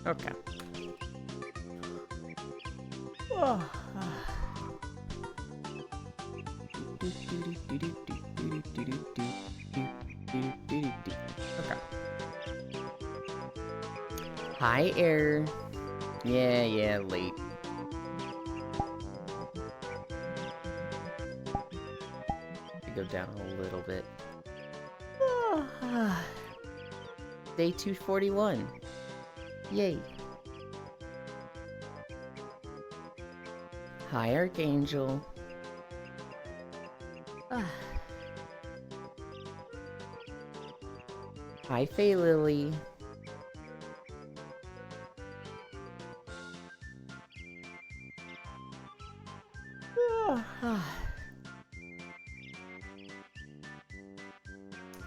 Okay. Oh. Okay. Hi, Air. Yeah, late. Go down a little bit. Day 241. Yay. Hi, Archangel. Hi, Faye Lily.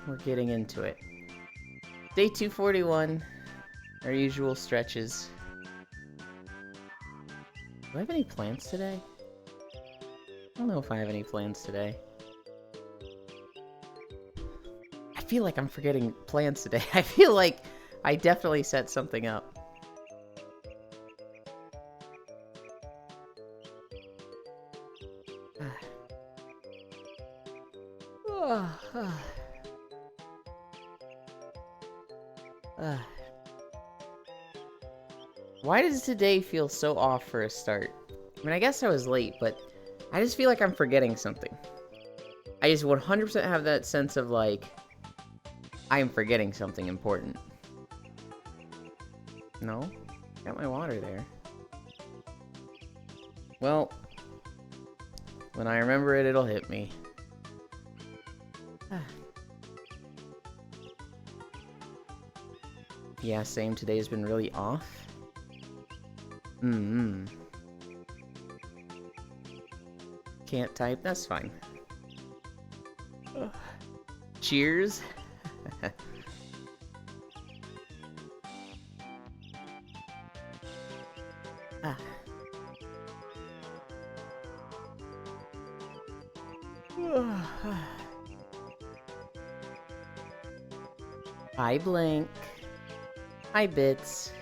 We're getting into it. Day 241. Our usual stretches. Do I have any plans today? I don't know if I have any plans today. I feel like I'm forgetting plans today. I feel like I definitely set something up. Why does today feel so off for a start? I mean, I guess I was late, but I just feel like I'm forgetting something. I just 100% have that sense of, like, I am forgetting something important. No? Got my water there. Well, when I remember it, it'll hit me. Yeah, same. Today's been really off. Can't type? That's fine. Cheers. Hi, Blank. Hi, Bits.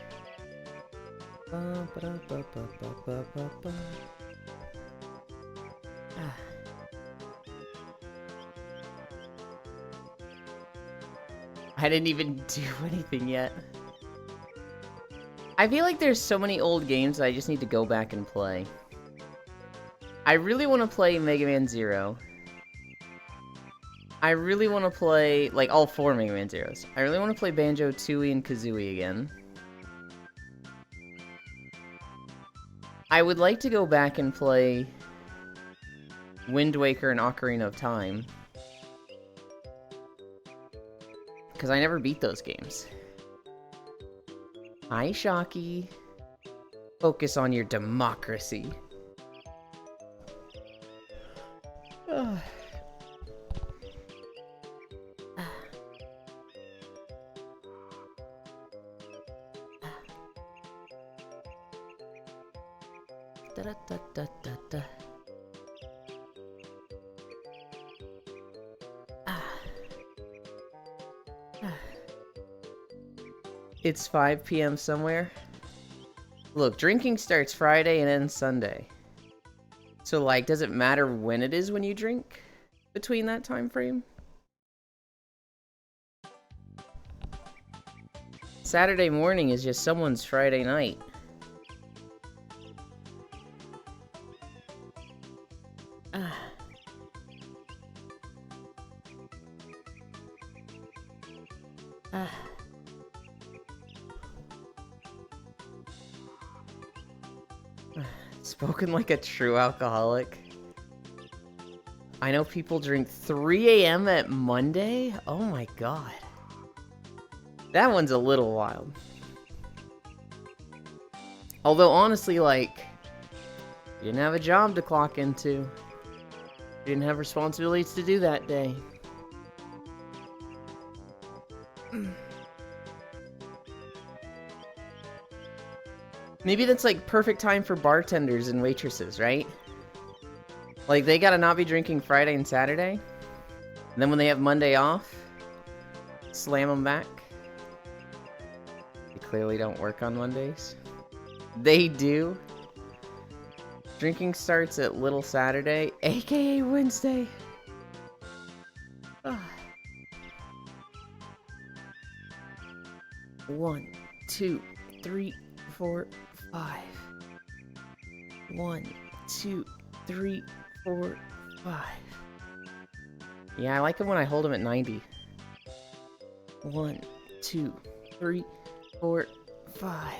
I didn't even do anything yet. I feel like there's so many old games that I just need to go back and play. I really want to play Mega Man Zero. I really want to play, like, all 4 Mega Man Zeros. I really want to play Banjo-Tooie and Kazooie again. I would like to go back and play Wind Waker and Ocarina of Time. Because I never beat those games. Hi, Shocky. Focus on your democracy. It's 5 p.m. somewhere. Look, drinking starts Friday and ends Sunday. So, like, does it matter when it is when you drink between that time frame? Saturday morning is just someone's Friday night. Spoken like a true alcoholic. I know people drink 3 a.m. at Monday? Oh my god. That one's a little wild. Although, honestly, like, you didn't have a job to clock into. You didn't have responsibilities to do that day. Maybe that's, like, perfect time for bartenders and waitresses, right? Like, they gotta not be drinking Friday and Saturday. And then when they have Monday off, slam them back. Be clearly don't work on Mondays. They do. Drinking starts at Little Saturday, aka Wednesday. Ah. 1, 2, 3, 4, 5. 1, 2, 3, 4, 5. Yeah, I like it when I hold him at 90. 1, 2, 3, 4, 5.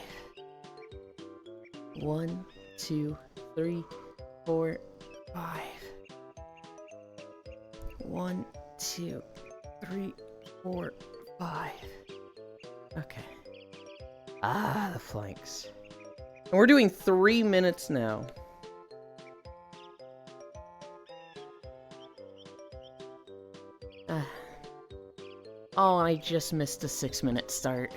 1, 2, 3, 4, 5. 1, 2, 3, 4, 5. Okay. Ah, the flanks. And we're doing 3 minutes now. Oh, I just missed a 6-minute start.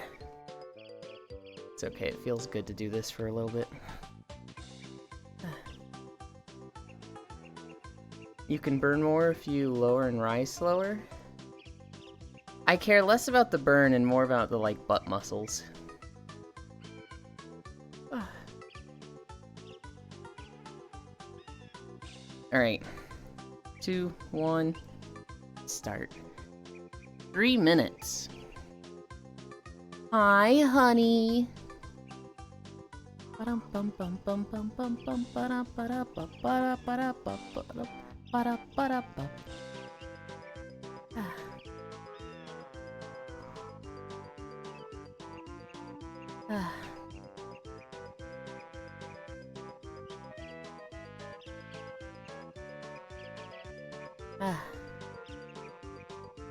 It's okay, it feels good to do this for a little bit. You can burn more if you lower and rise slower. I care less about the burn and more about the, like, butt muscles. Alright. 2, 1, start. 3 minutes. Hi, honey.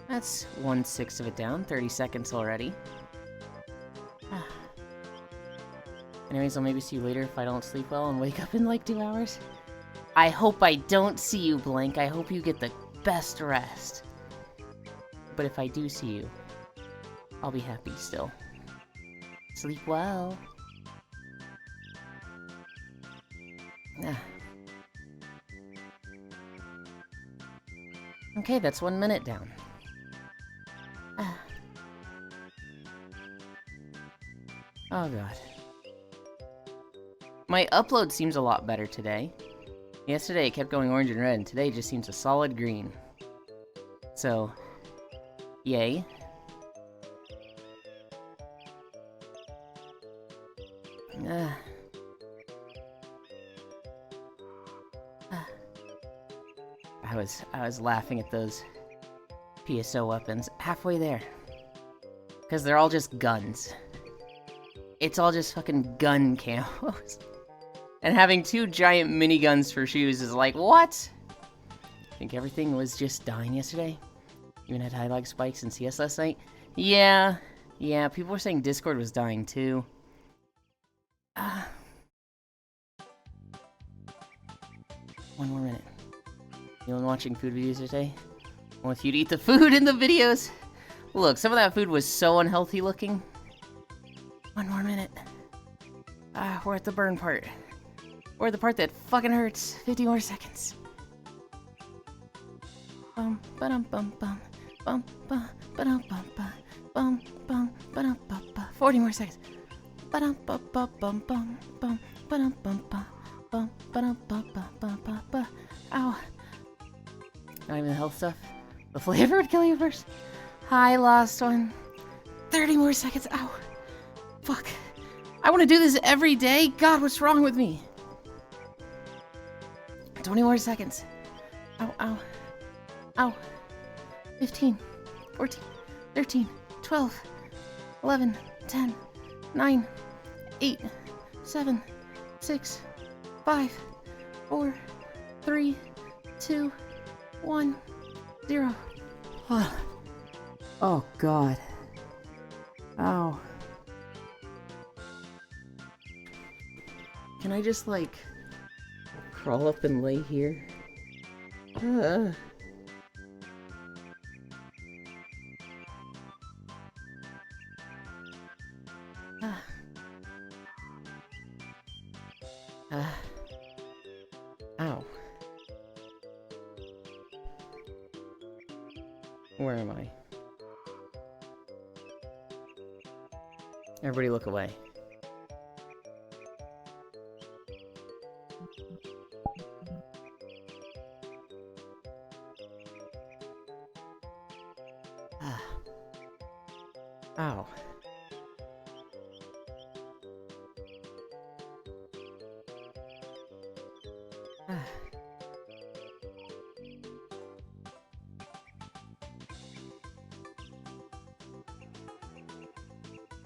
That's 1/6 of it down. 30 seconds already. Anyways, I'll maybe see you later if I don't sleep well and wake up in like 2 hours. I hope I don't see you, Blank. I hope you get the best rest. But if I do see you, I'll be happy still. Sleep well. Okay, that's 1 minute down. Oh god. My upload seems a lot better today. Yesterday it kept going orange and red, and today it just seems a solid green. So, yay. I was laughing at those PSO weapons halfway there. Because they're all just guns. It's all just fucking gun camos. And having 2 giant miniguns for shoes is like, what? I think everything was just dying yesterday. Even had high lag spikes in CS last night. Yeah, people were saying Discord was dying too. One more minute. You been watching food videos today? I want you to eat the food in the videos. Look, some of that food was so unhealthy looking. 1 more minute. We're at the burn part. We're at the part that fucking hurts. 50 more seconds. Bum ba-dum bum bum. Bum ba ba-dum bum ba. Bum bum ba-dum ba ba. 40 more seconds. Ba-dum ba ba bum bum bum ba-dum bum ba. Bum ba-dum ba ba ba ba ba. Ow. Not even the health stuff. The flavor would kill you first. Hi, last one. 30 more seconds. Ow. Fuck. I want to do this every day. God, what's wrong with me? 20 more seconds. Ow, ow. Ow. 15, 14, 13, 12, 11, 10, 9, 8, 7, 6, 5, 4, 3, 2, 1, 0. Oh, God. Ow. Can I just, like, crawl up and lay here? Ow. Where am I? Everybody look away. Ow.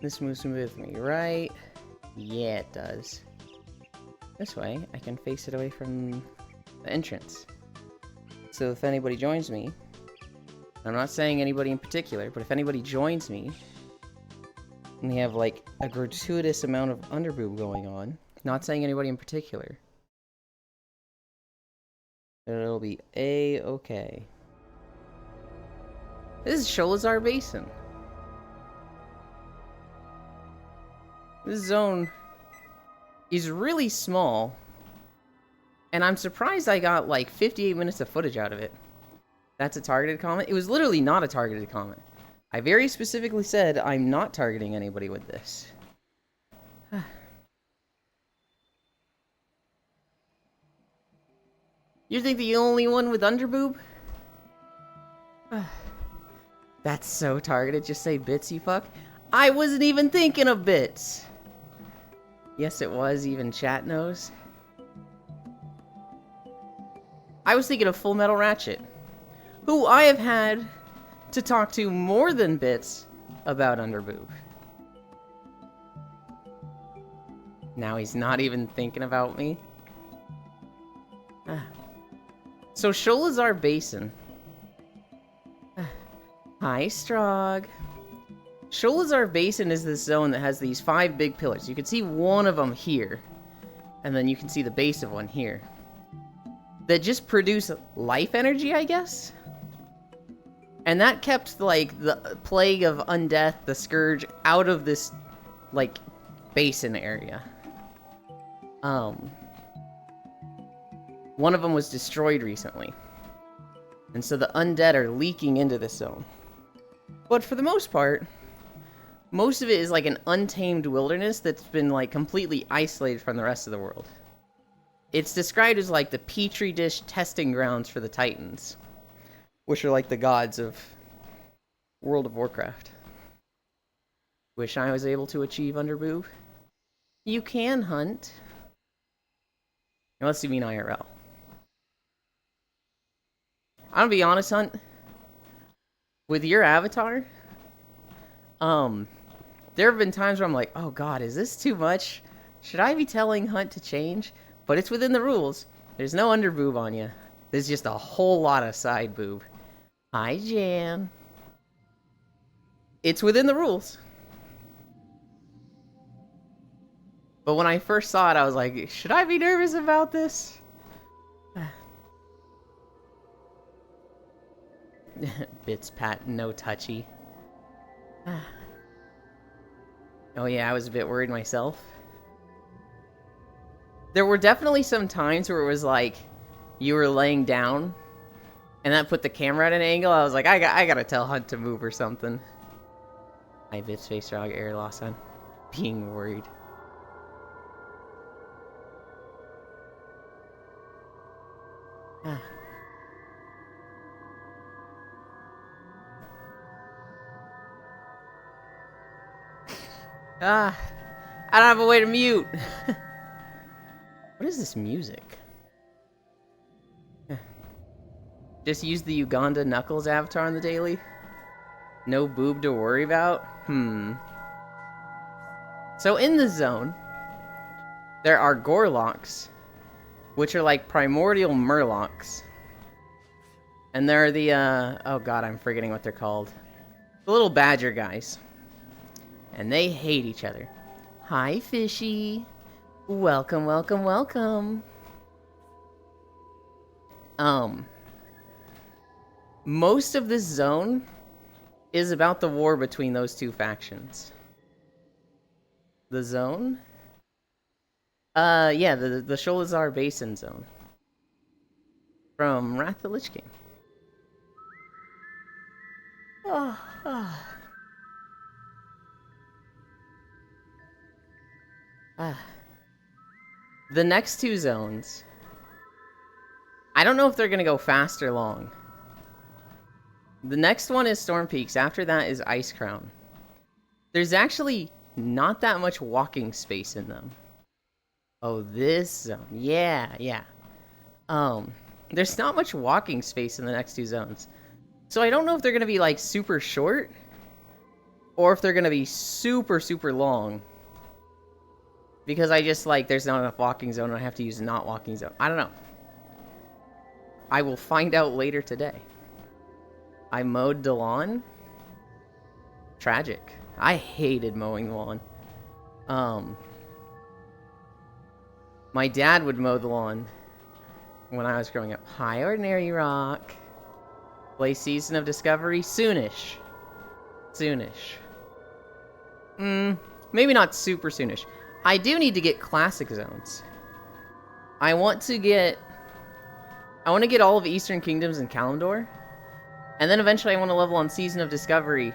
This moves with me, right? Yeah, it does. This way, I can face it away from the entrance. So if anybody joins me, I'm not saying anybody in particular, but if anybody joins me, and they have like a gratuitous amount of underboob going on, not saying anybody in particular, it'll be A-okay. This is Sholazar Basin. This zone is really small, and I'm surprised I got like 58 minutes of footage out of it. That's a targeted comment? It was literally not a targeted comment. I very specifically said I'm not targeting anybody with this. You think the only one with underboob? That's so targeted. Just say bits, you fuck. I wasn't even thinking of bits. Yes, it was. Even chat knows. I was thinking of Full Metal Ratchet, who I have had to talk to more than bits about underboob. Now he's not even thinking about me. So Sholazar Basin. Hi, Strog. Sholazar Basin is this zone that has these 5 big pillars. You can see one of them here, and then you can see the base of one here. That just produce life energy, I guess? And that kept, like, the plague of undeath, the scourge, out of this, like, basin area. One of them was destroyed recently. And so the undead are leaking into this zone. But for the most part, most of it is like an untamed wilderness that's been like completely isolated from the rest of the world. It's described as like the petri dish testing grounds for the Titans, which are like the gods of World of Warcraft. Wish I was able to achieve underboob. You can hunt. Unless you mean IRL. I'm gonna be honest, Hunt. With your avatar, there have been times where I'm like, oh god, is this too much? Should I be telling Hunt to change? But it's within the rules. There's no underboob on you. There's just a whole lot of side boob. Hi, Jan. It's within the rules. But when I first saw it, I was like, should I be nervous about this? Bits Pat, no touchy. Oh yeah, I was a bit worried myself. There were definitely some times where it was like, you were laying down, and that put the camera at an angle. I was like, I gotta tell Hunt to move or something. Hi, Bits Face Dog, air loss on being worried. I don't have a way to mute. What is this music? Just use the Uganda Knuckles avatar on the daily? No boob to worry about? So in the zone, there are Gorlocks, which are like primordial Murlocs. And there are the, oh god, I'm forgetting what they're called. The little badger guys. And they hate each other. Hi, Fishy. Welcome, welcome, welcome. Most of this zone is about the war between those two factions. The zone? Yeah, the Sholazar Basin zone. From Wrath the Lich King. The next two zones, I don't know if they're gonna go fast or long. The next one is Storm Peaks. After that is Ice Crown. There's actually not that much walking space in them. Oh, this zone. Yeah. There's not much walking space in the next two zones. So I don't know if they're gonna be like super short or if they're gonna be super, super long. Because I just like there's not enough walking zone and I have to use not walking zone. I don't know. I will find out later today. I mowed the lawn. Tragic. I hated mowing the lawn. My dad would mow the lawn when I was growing up. Hi, Ordinary Rock. Play Season of Discovery soonish. Maybe not super soonish. I do need to get classic zones. I want to get all of Eastern Kingdoms and Kalimdor. And then eventually I want to level on Season of Discovery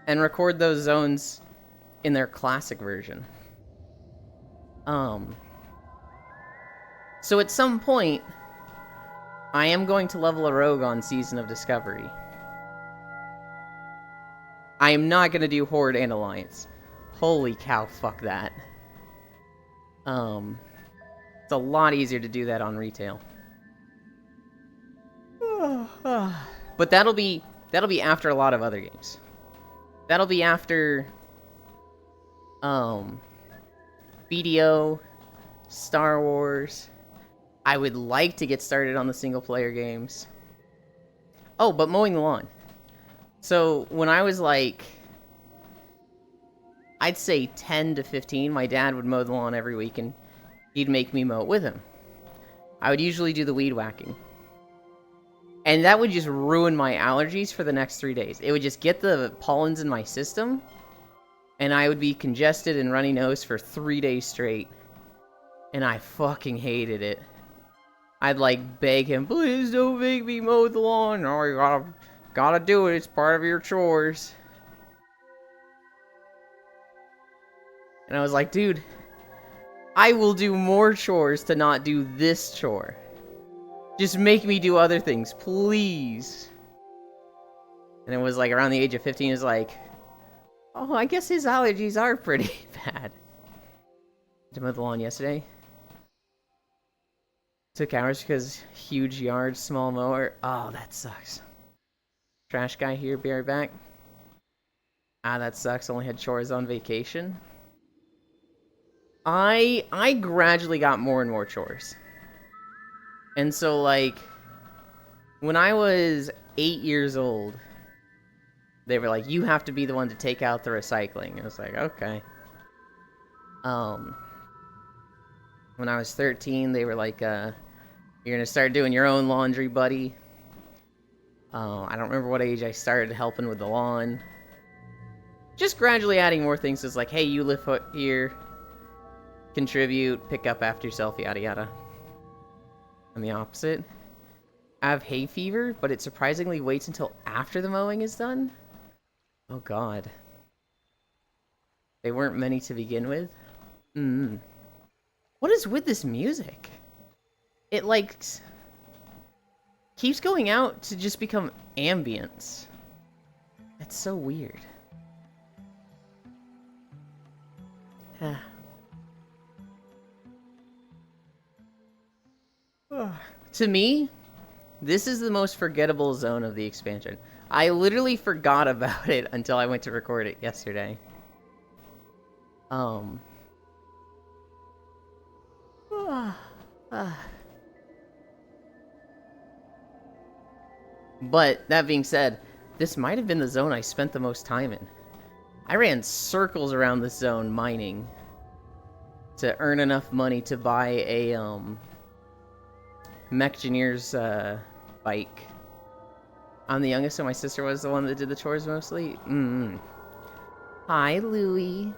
and record those zones in their classic version. So at some point, I am going to level a rogue on Season of Discovery. I am not going to do Horde and Alliance. Holy cow, fuck that. It's a lot easier to do that on retail. But that'll be after a lot of other games. That'll be after BDO, Star Wars. I would like to get started on the single player games. Oh, but mowing the lawn. So when I was like, I'd say 10 to 15, my dad would mow the lawn every week and he'd make me mow it with him. I would usually do the weed whacking. And that would just ruin my allergies for the next 3 days. It would just get the pollens in my system, and I would be congested and runny nose for 3 days straight. And I fucking hated it. I'd like beg him, please don't make me mow the lawn. Oh, you gotta do it. It's part of your chores. And I was like, dude, I will do more chores to not do this chore. Just make me do other things, please. And it was like around the age of 15, is like, oh, I guess his allergies are pretty bad. Did I mow the lawn yesterday? Took hours because huge yard, small mower. Oh, that sucks. Trash guy here, be right back. Ah, that sucks. Only had chores on vacation. I gradually got more and more chores. And so, like, when I was 8 years old, they were like, you have to be the one to take out the recycling. I was like, okay. When I was 13, they were like, you're gonna start doing your own laundry, buddy. I don't remember what age I started helping with the lawn. Just gradually adding more things. It's like, hey, you live here, contribute, pick up after yourself, yada yada. I'm the opposite. I have hay fever, but it surprisingly waits until after the mowing is done. Oh god. They weren't many to begin with. What is with this music? It like keeps going out to just become ambience. That's so weird. To me, this is the most forgettable zone of the expansion. I literally forgot about it until I went to record it yesterday. But, that being said, this might have been the zone I spent the most time in. I ran circles around this zone mining to earn enough money to buy a, Mechgineer's, bike. I'm the youngest, so my sister was the one that did the chores mostly. Hi, Louie.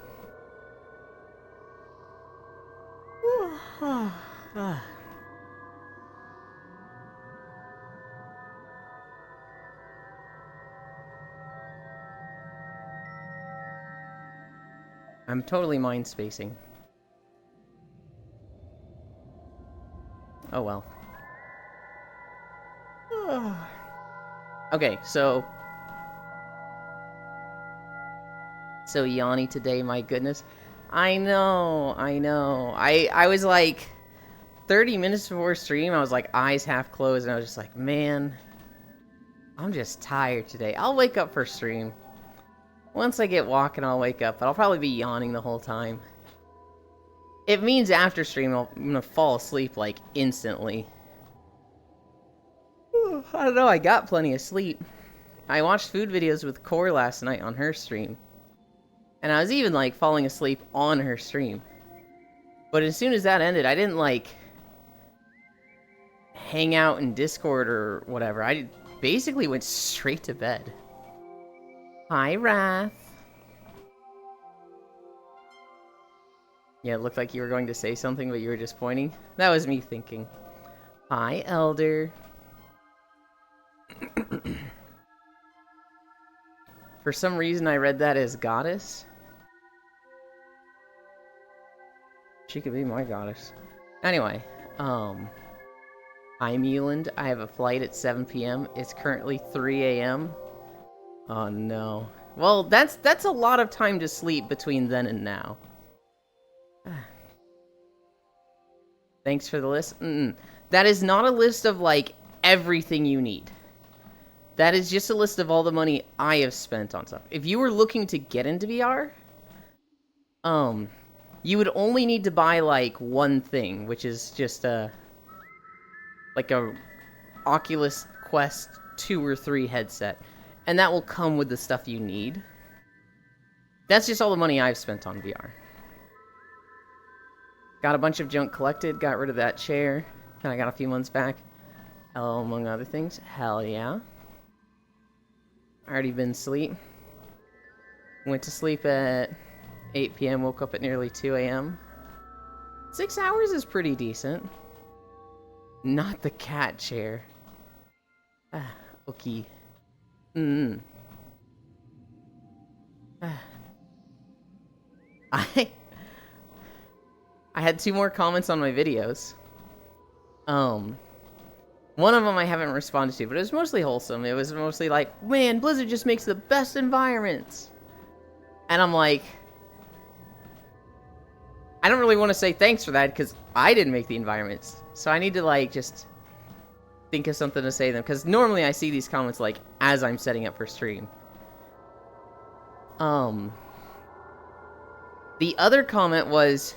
I'm totally mind spacing. Oh well. Okay, so Yanni today, my goodness. I know. I was like 30 minutes before stream, I was like eyes half closed, and I was just like, man, I'm just tired today. I'll wake up for stream. Once I get walking, I'll wake up, but I'll probably be yawning the whole time. It means after stream, I'm gonna fall asleep like instantly. I don't know, I got plenty of sleep. I watched food videos with Core last night on her stream. And I was even, like, falling asleep on her stream. But as soon as that ended, I didn't, like, hang out in Discord or whatever. I basically went straight to bed. Hi, Wrath. Yeah, it looked like you were going to say something, but you were just pointing. That was me thinking. Hi, Elder. For some reason, I read that as goddess. She could be my goddess. Anyway, I'm Euland. I have a flight at 7 p.m. It's currently 3 a.m. Oh no. Well, that's a lot of time to sleep between then and now. Thanks for the list. That is not a list of, like, everything you need. That is just a list of all the money I have spent on stuff. If you were looking to get into VR, you would only need to buy, like, one thing, which is just like a Oculus Quest 2 or 3 headset. And that will come with the stuff you need. That's just all the money I've spent on VR. Got a bunch of junk collected, got rid of that chair that I got a few months back. Among other things. Hell yeah. Already been asleep. Went to sleep at 8 p.m., woke up at nearly 2 a.m. 6 hours is pretty decent. Not the cat chair. Okay. I had 2 more comments on my videos. One of them I haven't responded to, but it was mostly wholesome. It was mostly like, man, Blizzard just makes the best environments. And I'm like, I don't really want to say thanks for that, because I didn't make the environments. So I need to, like, just think of something to say to them, because normally I see these comments, like, as I'm setting up for stream. The other comment was,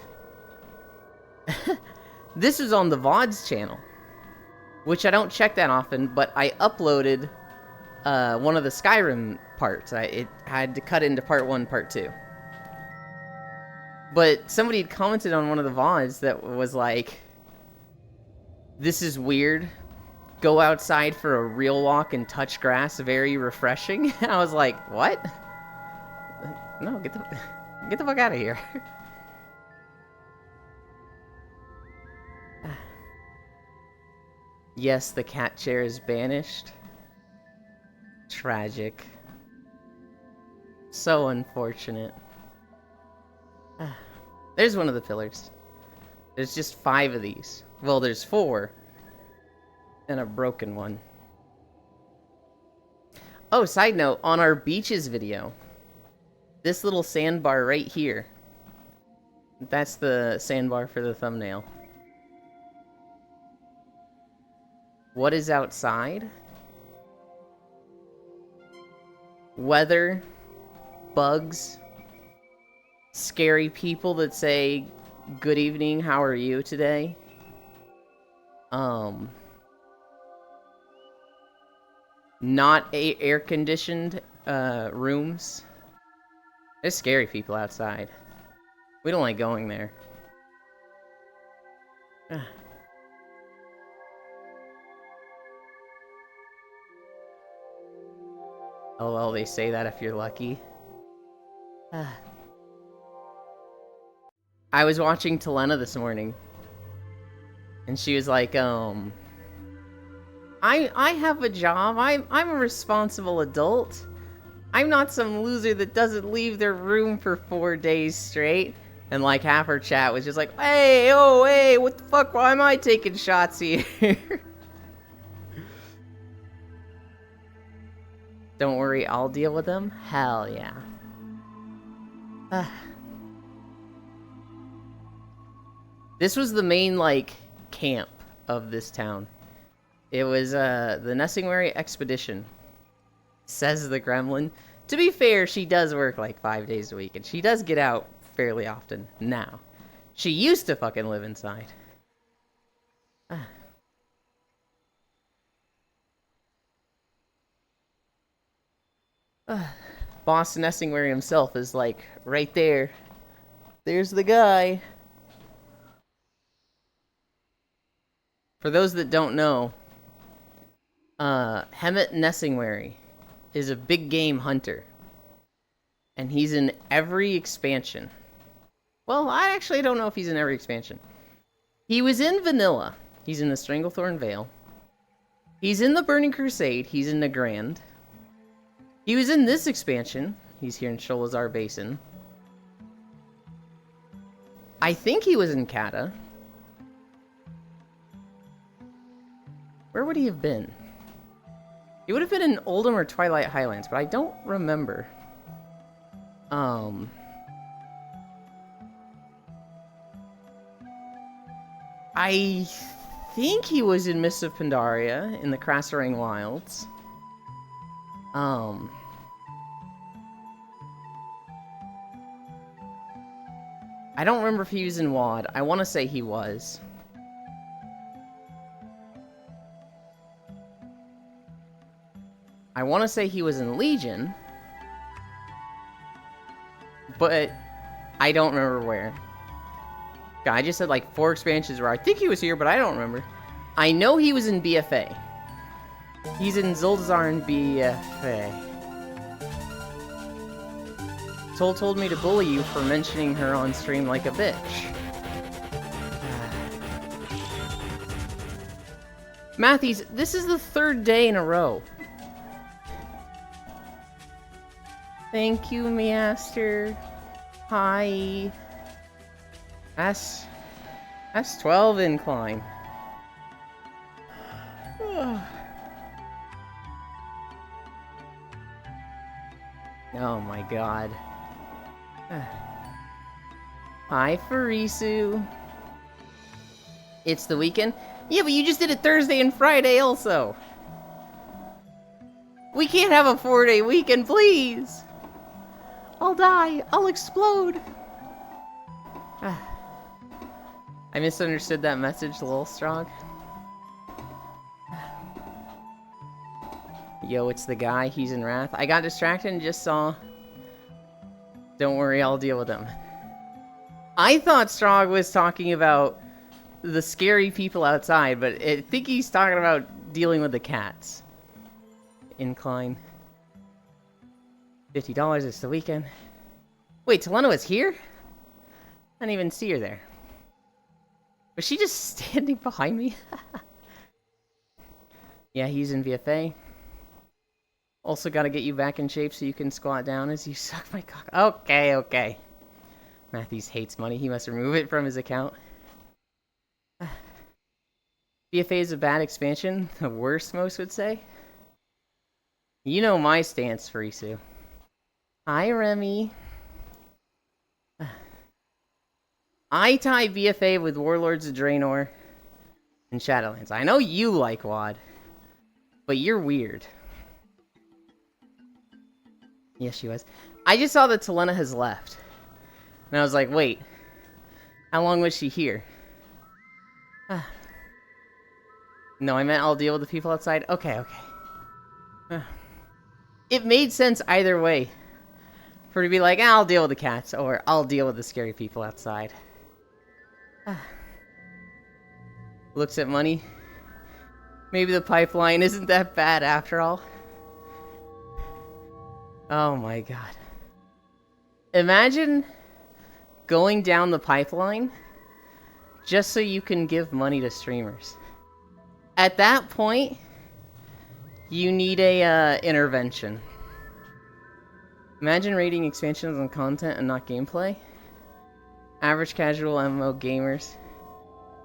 this is on the VODs channel, which I don't check that often, but I uploaded one of the Skyrim parts. It had to cut into part 1, part 2. But somebody had commented on one of the VODs that was like, this is weird. Go outside for a real walk and touch grass, very refreshing. And I was like, what? No, get the fuck out of here. Yes, the cat chair is banished. Tragic. So unfortunate. There's one of the pillars. There's just 5 of these. Well, there's 4. And a broken one. Oh, side note, on our beaches video, this little sandbar right here, that's the sandbar for the thumbnail. What is outside? Weather, bugs, scary people that say, good evening, how are you today? Not air-conditioned rooms. There's scary people outside. We don't like going there. Oh, well, they say that if you're lucky. I was watching Telena this morning, and she was like, I have a job. I'm a responsible adult. I'm not some loser that doesn't leave their room for 4 days straight. And like half her chat was just like, hey, oh, hey, what the fuck? Why am I taking shots here? Don't worry, I'll deal with them. Hell yeah. This was the main, like, camp of this town. It was, the Nessingwary Expedition, says the Gremlin. To be fair, she does work, like, 5 days a week, and she does get out fairly often now. She used to fucking live inside. Boss Nessingwary himself is, like, right there. There's the guy. For those that don't know, Hemet Nessingwary is a big game hunter. And he's in every expansion. Well, I actually don't know if he's in every expansion. He was in Vanilla. He's in the Stranglethorn Vale. He's in the Burning Crusade. He's in the Grand. He was in this expansion. He's here in Sholazar Basin. I think he was in Kata. Where would he have been? He would have been in Oldham or Twilight Highlands, but I don't remember. I think he was in Mists of Pandaria in the Krasarang Wilds. I don't remember if he was in WoD. I want to say he was. I want to say he was in Legion. But I don't remember where. God, I just said like 4 expansions where I think he was here, but I don't remember. I know he was in BFA. He's in Zuldazar and BFA. Told me to bully you for mentioning her on stream like a bitch. Matthews, this is the 3rd day in a row. Thank you, Measter. Hi. That's 12 incline. Oh my god. Hi, Farisu. It's the weekend? Yeah, but you just did it Thursday and Friday also. We can't have a 4-day weekend, please. I'll die. I'll explode. I misunderstood that message, Lil Strong. Yo, it's the guy. He's in Wrath. I got distracted and just saw... Don't worry, I'll deal with him. I thought Strong was talking about the scary people outside, but I think he's talking about dealing with the cats. Incline. $50, it's the weekend. Wait, Talena was here? I didn't even see her there. Was she just standing behind me? Yeah, he's in VFA. Also gotta get you back in shape so you can squat down as you suck my cock. Okay, okay. Matthews hates money. He must remove it from his account. VFA is a bad expansion. The worst, most would say. You know my stance, Farisu. Hi, Remy. I tie BFA with Warlords of Draenor and Shadowlands. I know you like WoD, but you're weird. Yes, she was. I just saw that Talena has left. And I was like, wait. How long was she here? No, I meant I'll deal with the people outside. Okay, okay. It made sense either way. For her to be like, I'll deal with the cats, or I'll deal with the scary people outside. Looks at money. Maybe the pipeline isn't that bad after all. Oh my god. Imagine going down the pipeline just so you can give money to streamers. At that point, you need a intervention. Imagine rating expansions on content and not gameplay. Average casual MMO gamers.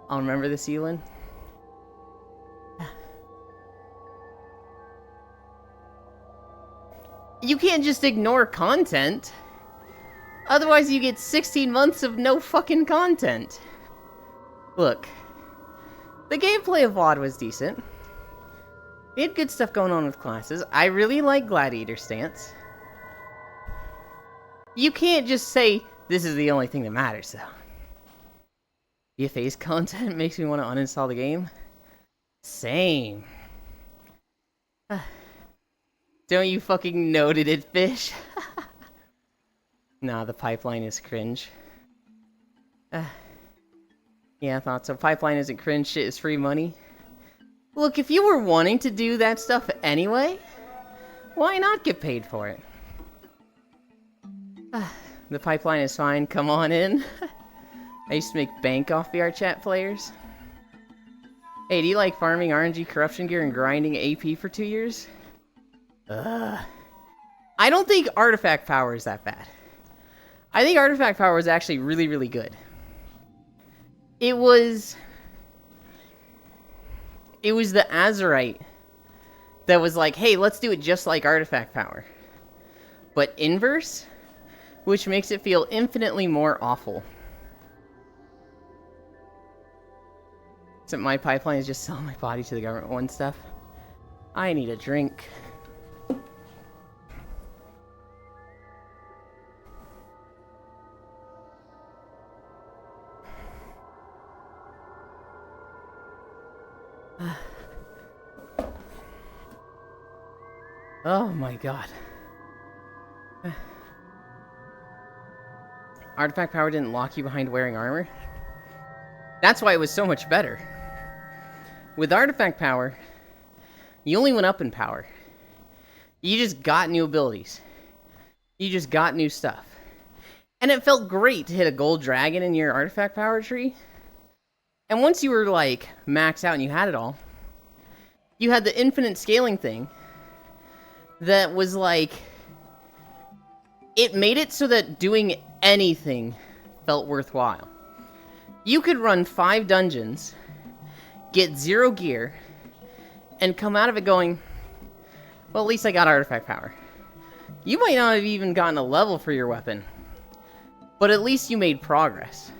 I'll remember this, Elin. You can't just ignore content. Otherwise you get 16 months of no fucking content. Look. The gameplay of WoD was decent. They had good stuff going on with classes. I really like Gladiator Stance. You can't just say, this is the only thing that matters, though. BFA's content makes me want to uninstall the game. Same. Don't you fucking noted it, fish? Nah, the pipeline is cringe. Yeah, I thought so. Pipeline isn't cringe, shit is free money. Look, if you were wanting to do that stuff anyway, why not get paid for it? The pipeline is fine, come on in. I used to make bank off VR chat players. Hey, do you like farming RNG corruption gear and grinding AP for 2 years? I don't think artifact power is that bad. I think artifact power is actually really, really good. It was the Azerite that was like, hey, let's do it just like artifact power. But inverse, which makes it feel infinitely more awful. Except my pipeline is just selling my body to the government one stuff. I need a drink. Oh my god. Artifact power didn't lock you behind wearing armor? That's why it was so much better. With artifact power, you only went up in power. You just got new abilities. You just got new stuff. And it felt great to hit a gold dragon in your artifact power tree. And once you were like maxed out and you had it all, you had the infinite scaling thing that was like, it made it so that doing anything felt worthwhile. You could run 5 dungeons, get 0 gear, and come out of it going, well, at least I got artifact power. You might not have even gotten a level for your weapon, but at least you made progress.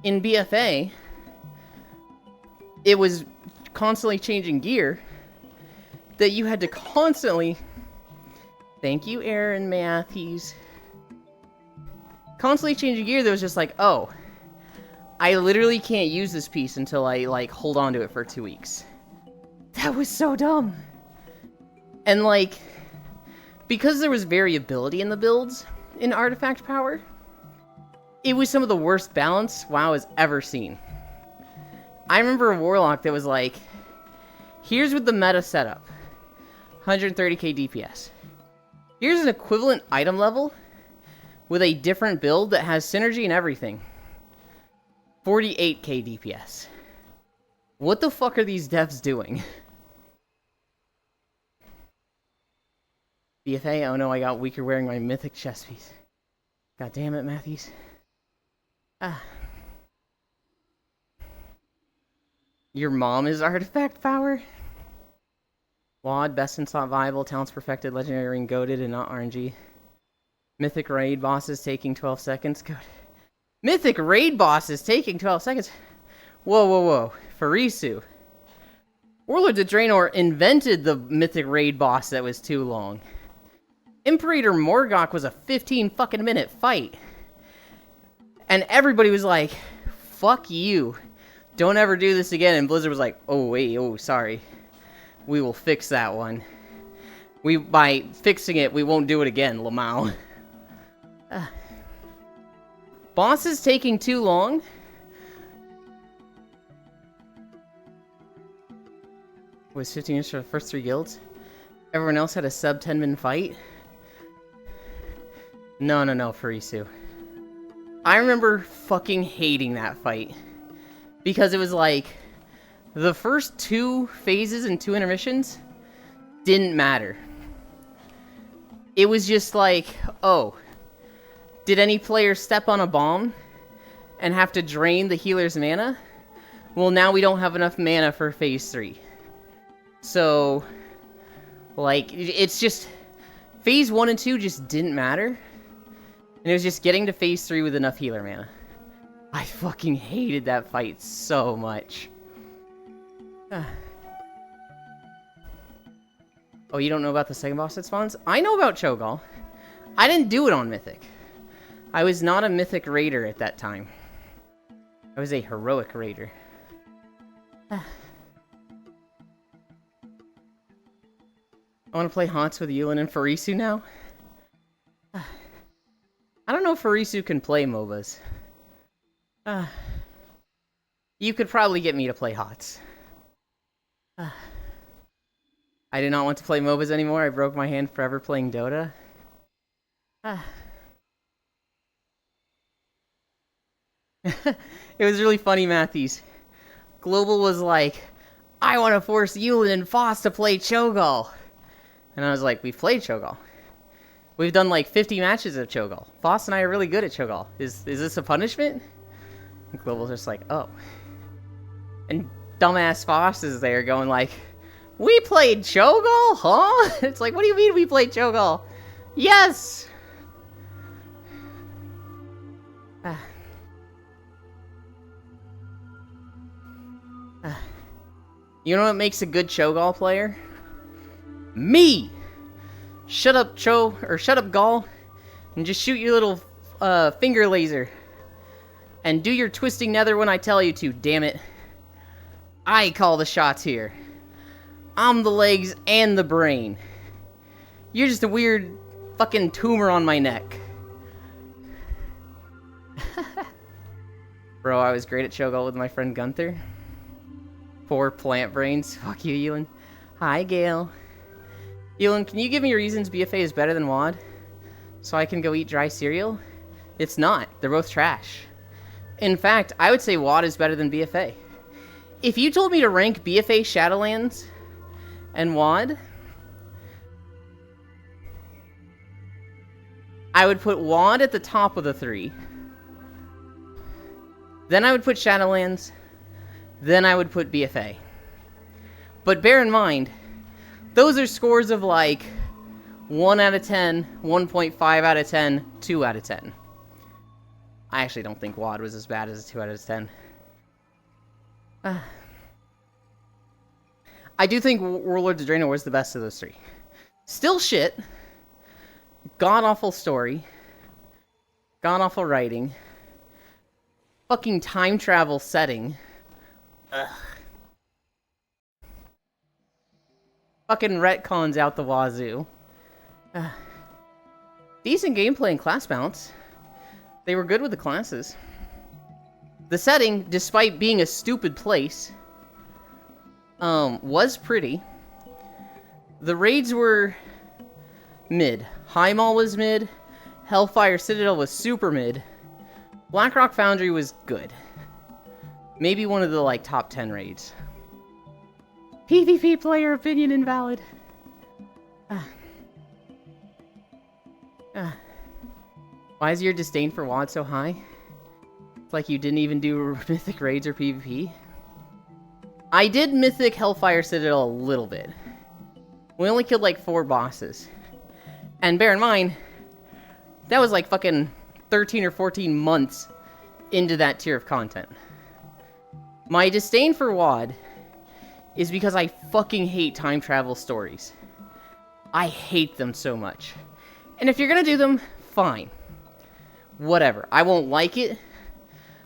In BFA, it was constantly changing gear that you had to constantly... Thank you, Aaron Matthews. Constantly changing gear that was just like, oh, I literally can't use this piece until I, like, hold on to it for 2 weeks. That was so dumb. And, like, because there was variability in the builds in artifact power, it was some of the worst balance WoW has ever seen. I remember a Warlock that was like, here's with the meta setup. 130k DPS. Here's an equivalent item level with a different build that has synergy and everything. 48k DPS. What the fuck are these devs doing? BFA, oh no, I got weaker wearing my mythic chest piece. God damn it, Matthews. Your mom is artifact power? WoD, best in slot viable, talents perfected, legendary ring goated, and not RNG. Mythic raid bosses taking 12 seconds. Goated. Mythic raid bosses taking 12 seconds? Whoa, whoa, whoa. Farisu. Warlords of Draenor invented the mythic raid boss that was too long. Imperator Morgok was a 15 fucking minute fight. And everybody was like, fuck you. Don't ever do this again. And Blizzard was like, oh, wait, oh, sorry. We will fix that one. By fixing it, we won't do it again, Lamau. Bosses taking too long? Was 15 minutes for the first 3 guilds? Everyone else had a sub 10-minute fight? No, Farisu. I remember fucking hating that fight. Because it was like, the first 2 phases and 2 intermissions didn't matter. It was just like, oh, Did any player step on a bomb and have to drain the healer's mana? Well, now we don't have enough mana for phase 3. So, like, it's just... Phase 1 and 2 just didn't matter. And it was just getting to phase 3 with enough healer mana. I fucking hated that fight so much. Oh, you don't know about the second boss that spawns? I know about Cho'Gall. I didn't do it on Mythic. I was not a Mythic Raider at that time. I was a Heroic Raider. I want to play Haunts with Yulin and Farisu now. I don't know if Farisu can play MOBAs. You could probably get me to play HOTS. I do not want to play MOBAs anymore. I broke my hand forever playing Dota. It was really funny, Matthews. Global was like, I want to force Yulin and Foss to play Cho'Gall. And I was like, we've played Cho'Gall. We've done like 50 matches of Cho'Gall. Foss and I are really good at Cho'Gall. Is this a punishment? And Global's just like, oh. And dumbass Foss is there going like, we played Cho'Gall, huh? It's like, what do you mean we played Cho'Gall? Yes! You know what makes a good Cho'Gall player? Me! Shut up, shut up, Gall, and just shoot your little finger laser. And do your twisting nether when I tell you to, damn it. I call the shots here. I'm the legs and the brain. You're just a weird fucking tumor on my neck. Bro, I was great at Cho'Gall with my friend Gunther. Poor plant brains. Fuck you, Yulin. Hi, Gale. Yulin, can you give me reasons BFA is better than WoD? So I can go eat dry cereal? It's not. They're both trash. In fact, I would say WoD is better than BFA. If you told me to rank BFA, Shadowlands, and WoD, I would put WoD at the top of the 3. Then I would put Shadowlands. Then I would put BFA. But bear in mind, those are scores of like 1 out of 10, 1.5 out of 10, 2 out of 10. I actually don't think WoD was as bad as a 2 out of 10. I do think Warlords of Draenor was the best of those 3. Still shit. God-awful story. God-awful writing. Fucking time travel setting. Ugh. Fucking retcons out the wazoo. Decent gameplay and class balance. They were good with the classes. The setting, despite being a stupid place, was pretty. The raids were mid. Highmaul was mid. Hellfire Citadel was super mid. Blackrock Foundry was good. Maybe one of the, like, top 10 raids. PvP player opinion invalid. Why is your disdain for WoD so high? It's like you didn't even do Mythic raids or PvP. I did Mythic Hellfire Citadel a little bit. We only killed like 4 bosses. And bear in mind, that was like fucking 13 or 14 months into that tier of content. My disdain for WoD is because I fucking hate time travel stories. I hate them so much. And if you're gonna do them, fine. Whatever. I won't like it,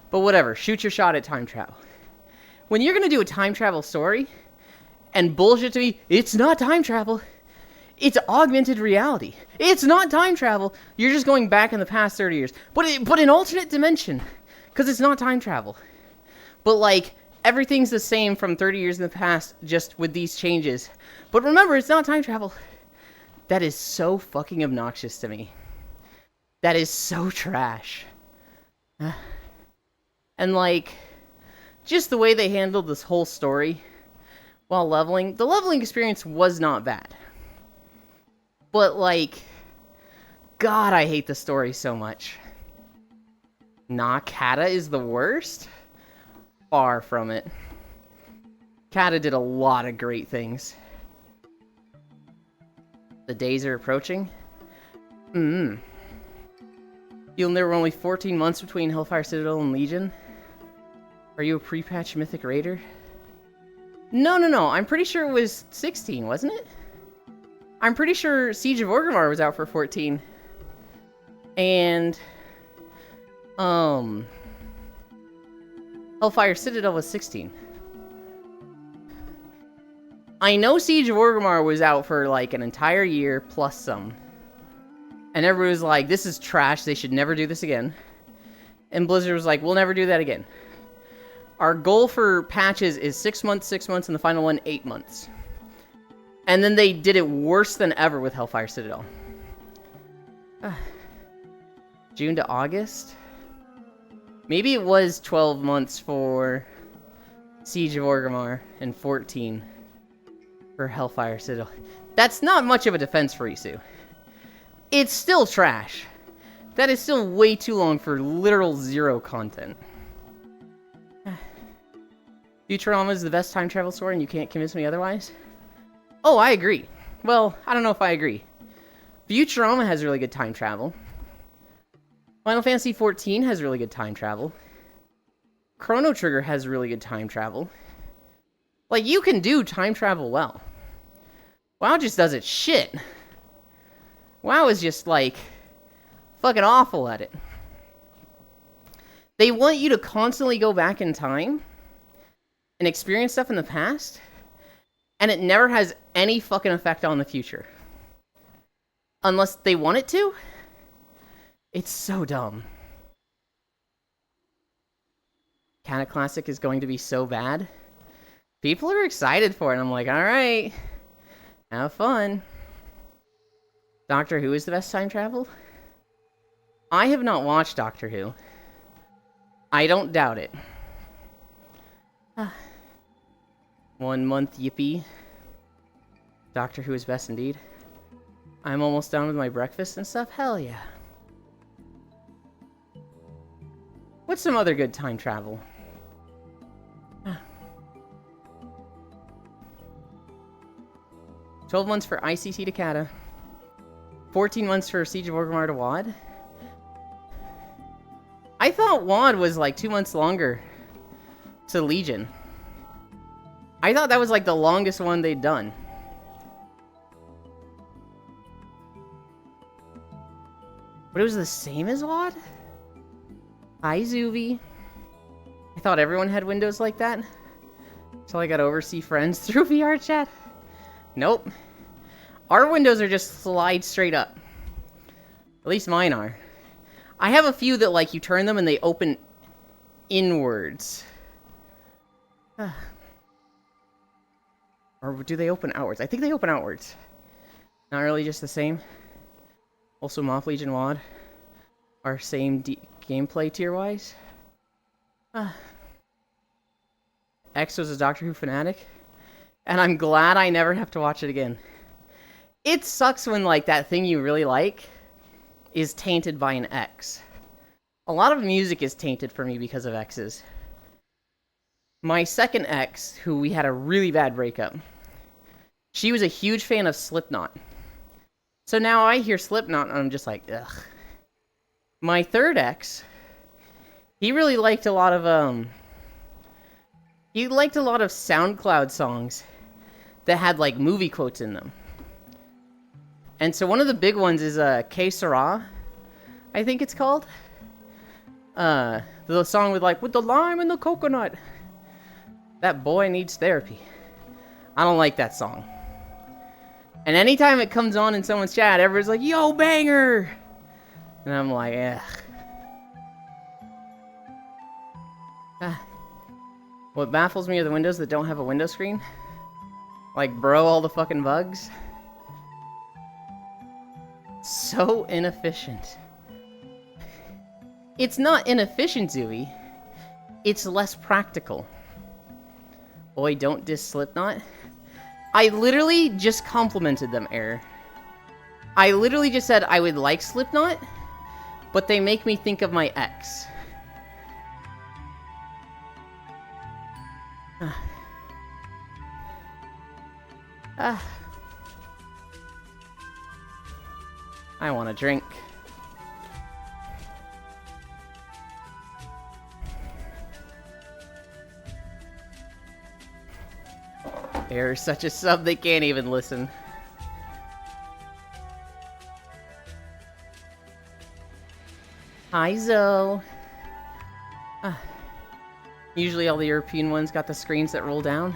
but whatever. Shoot your shot at time travel. When you're gonna do a time travel story, and bullshit to me, it's not time travel. It's augmented reality. It's not time travel. You're just going back in the past 30 years. But an alternate dimension. Because it's not time travel. But like, everything's the same from 30 years in the past, just with these changes. But remember, it's not time travel. That is so fucking obnoxious to me. That is so trash. And like, just the way they handled this whole story while leveling. The leveling experience was not bad. But like, God, I hate the story so much. Nah, Kata is the worst? Far from it. Kata did a lot of great things. The days are approaching. You'll know there were only 14 months between Hellfire Citadel and Legion. Are you a pre-patch Mythic Raider? No. I'm pretty sure it was 16, wasn't it? I'm pretty sure Siege of Orgrimmar was out for 14. And... Hellfire Citadel was 16. I know Siege of Orgrimmar was out for like an entire year plus some. And everyone was like, this is trash, they should never do this again. And Blizzard was like, we'll never do that again. Our goal for patches is 6 months, and the final one, 8 months. And then they did it worse than ever with Hellfire Citadel. June to August? Maybe it was 12 months for Siege of Orgrimmar and 14 for Hellfire Citadel. That's not much of a defense for Isu. It's still trash. That is still way too long for literal 0 content. Futurama is the best time travel story and you can't convince me otherwise? Oh, I agree. Well, I don't know if I agree. Futurama has really good time travel. Final Fantasy XIV has really good time travel. Chrono Trigger has really good time travel. Like, you can do time travel well. WoW just does it shit. WoW is just, like, fucking awful at it. They want you to constantly go back in time and experience stuff in the past, and it never has any fucking effect on the future. Unless they want it to. It's so dumb. Kata Classic is going to be so bad. People are excited for it, and I'm like, alright. Have fun. Doctor Who is the best time travel? I have not watched Doctor Who. I don't doubt it. 1 month, yippee. Doctor Who is best indeed. I'm almost done with my breakfast and stuff? Hell yeah. What's some other good time travel? 12 months for ICC to Kata. 14 months for Siege of Orgrimmar to WoD. I thought WoD was like 2 months longer to Legion. I thought that was like the longest one they'd done. But it was the same as WoD? Hi, Zuvi. I thought everyone had windows like that. So I got to oversee friends through VR chat. Nope. Our windows are just slide straight up. At least mine are. I have a few that, like, you turn them and they open inwards. Or do they open outwards? I think they open outwards. Not really just the same. Also, Moth Legion WoD are same gameplay tier-wise. X was a Doctor Who fanatic, and I'm glad I never have to watch it again. It sucks when, like, that thing you really like is tainted by an X. A lot of music is tainted for me because of X's. My second ex, who we had a really bad breakup, she was a huge fan of Slipknot. So now I hear Slipknot and I'm just like, ugh. My third ex, he really liked a lot of, SoundCloud songs that had, like, movie quotes in them. And so one of the big ones is, Que Sera, I think it's called. The song with, like, with the lime and the coconut. That boy needs therapy. I don't like that song. And anytime it comes on in someone's chat, everyone's like, yo, banger! And I'm like, ugh. What baffles me are the windows that don't have a window screen. Like, bro, all the fucking bugs. So inefficient. It's not inefficient, Zooey. It's less practical. Boy, don't diss Slipknot. I literally just complimented them, Air. I literally just said I would like Slipknot, but they make me think of my ex. I want a drink. They're such a sub they can't even listen. Hi, Zoe. Usually all the European ones got the screens that roll down.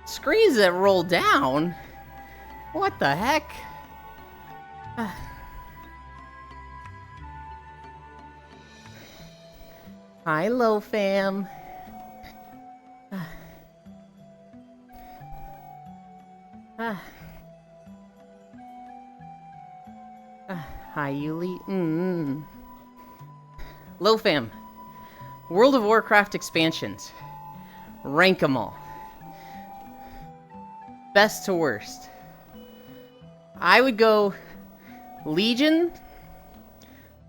Screens that roll down? What the heck? Hi, Lo Fam. Hi, Yuli. Lo Fam. World of Warcraft expansions. Rank them all. Best to worst. I would go Legion,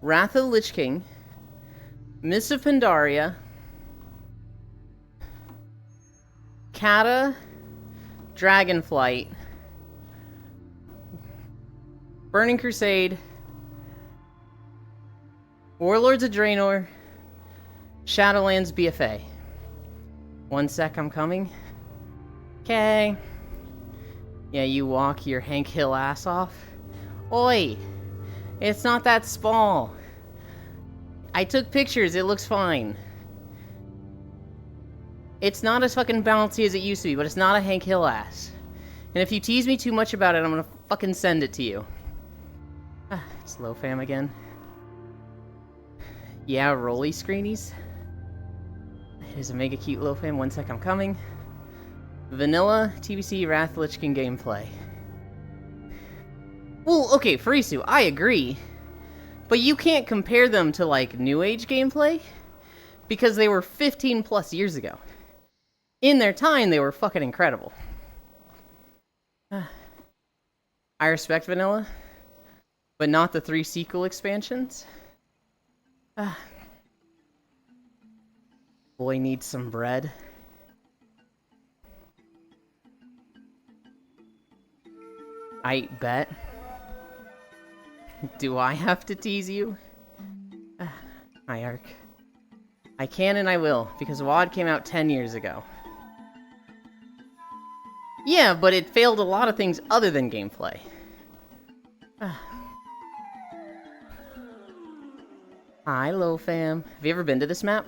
Wrath of the Lich King, Mists of Pandaria, Kata, Dragonflight, Burning Crusade, Warlords of Draenor, Shadowlands BFA. One sec, I'm coming. Okay. Yeah, you walk your Hank Hill ass off. Oi! It's not that small. I took pictures, it looks fine. It's not as fucking bouncy as it used to be, but it's not a Hank Hill ass. And if you tease me too much about it, I'm gonna fucking send it to you. It's Lo Fam again. Yeah, rolly screenies. It is a mega cute Lo Fam. One sec, I'm coming. Vanilla TBC Wrath Lich King gameplay. Well, okay, Farisu, I agree. But you can't compare them to, like, New Age gameplay. Because they were 15 plus years ago. In their time, they were fucking incredible. I respect Vanilla. But not the 3 sequel expansions. Boy needs some bread. I bet. Do I have to tease you? Hi, Ark. I can and I will, because WoD came out 10 years ago. Yeah, but it failed a lot of things other than gameplay. Hi, Lo Fam. Have you ever been to this map?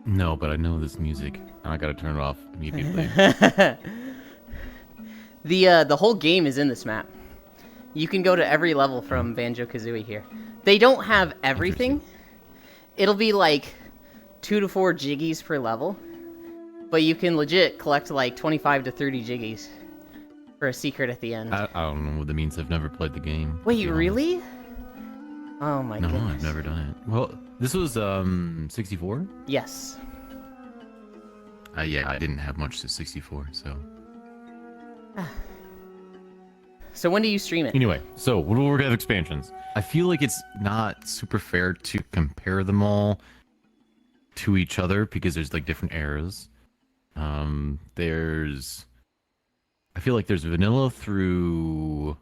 No, but I know this music, and I gotta turn it off immediately. The whole game is in this map. You can go to every level from Banjo-Kazooie here. They don't have everything. It'll be like 2 to 4 jiggies per level. But you can legit collect like 25 to 30 jiggies for a secret at the end. I don't know what that means. I've never played the game. Wait, really? Oh my goodness. No, I've never done it. Well, this was 64? Yes. Yeah, I didn't have much to 64, so... So when do you stream it? Anyway, so World of Warcraft expansions. I feel like it's not super fair to compare them all to each other because there's like different eras. I feel like there's vanilla through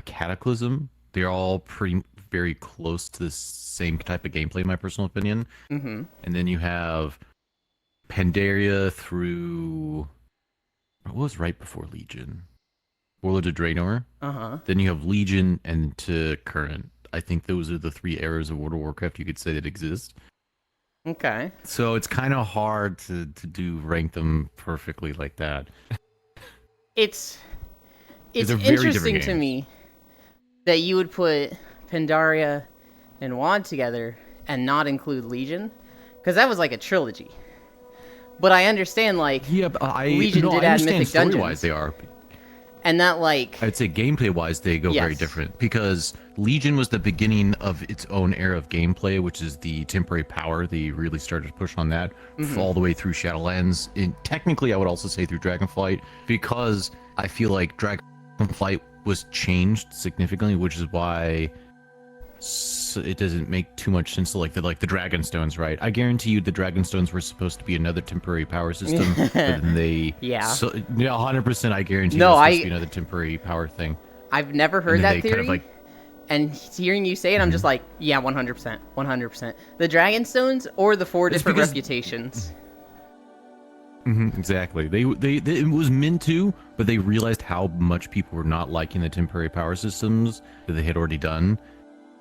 Cataclysm. They're all very close to the same type of gameplay, in my personal opinion. Mm-hmm. And then you have Pandaria through... What was right before Legion? Warlords of Draenor. Uh-huh. Then you have Legion and to current. I think those are the 3 eras of World of Warcraft you could say that exist. Okay. So it's kind of hard to rank them perfectly like that. It's very interesting different to games. me that you would put Pandaria and WoD together and not include Legion, because that was like a trilogy. But I understand, like, Yeah, but Legion did add Mythic Dungeons. They are. And that, like... I'd say gameplay-wise, they go very Yes. different. Because Legion was the beginning of its own era of gameplay, which is the temporary power. They really started to push on that all the way through Shadowlands. And technically, I would also say through Dragonflight, because I feel like Dragonflight was changed significantly, which is why so it doesn't make too much sense to like the dragon stones, right? I guarantee you the dragon stones were supposed to be another temporary power system, but then they Yeah. So, yeah, 100%. I guarantee No, it was supposed to be another temporary power thing. I've never heard And then that they theory. kind of like And hearing you say it, I'm just like, yeah, 100%, 100%. The dragon stones or the 4 It's different because- reputations. exactly. They it was meant to, but they realized how much people were not liking the temporary power systems that they had already done,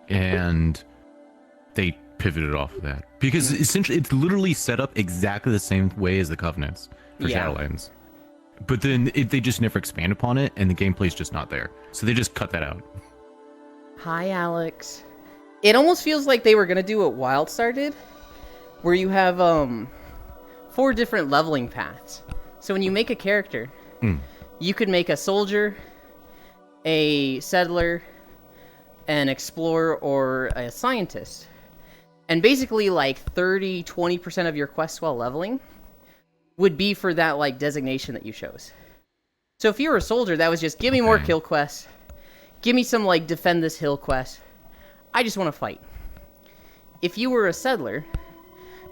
and they pivoted off of that because essentially it's literally set up exactly the same way as the Covenants for Yeah. Shadowlands. But then they just never expand upon it, and the gameplay's just not there. So they just cut that out. Hi, Alex. It almost feels like they were gonna do what WildStar did, where you have 4 different leveling paths. So when you make a character, you could make a soldier, a settler, an explorer, or a scientist. And basically like 30-20% of your quests while leveling would be for that like designation that you chose. So if you were a soldier, that was just give me more Okay. kill quests. Give me some like defend this hill quest. I just want to fight. If you were a settler,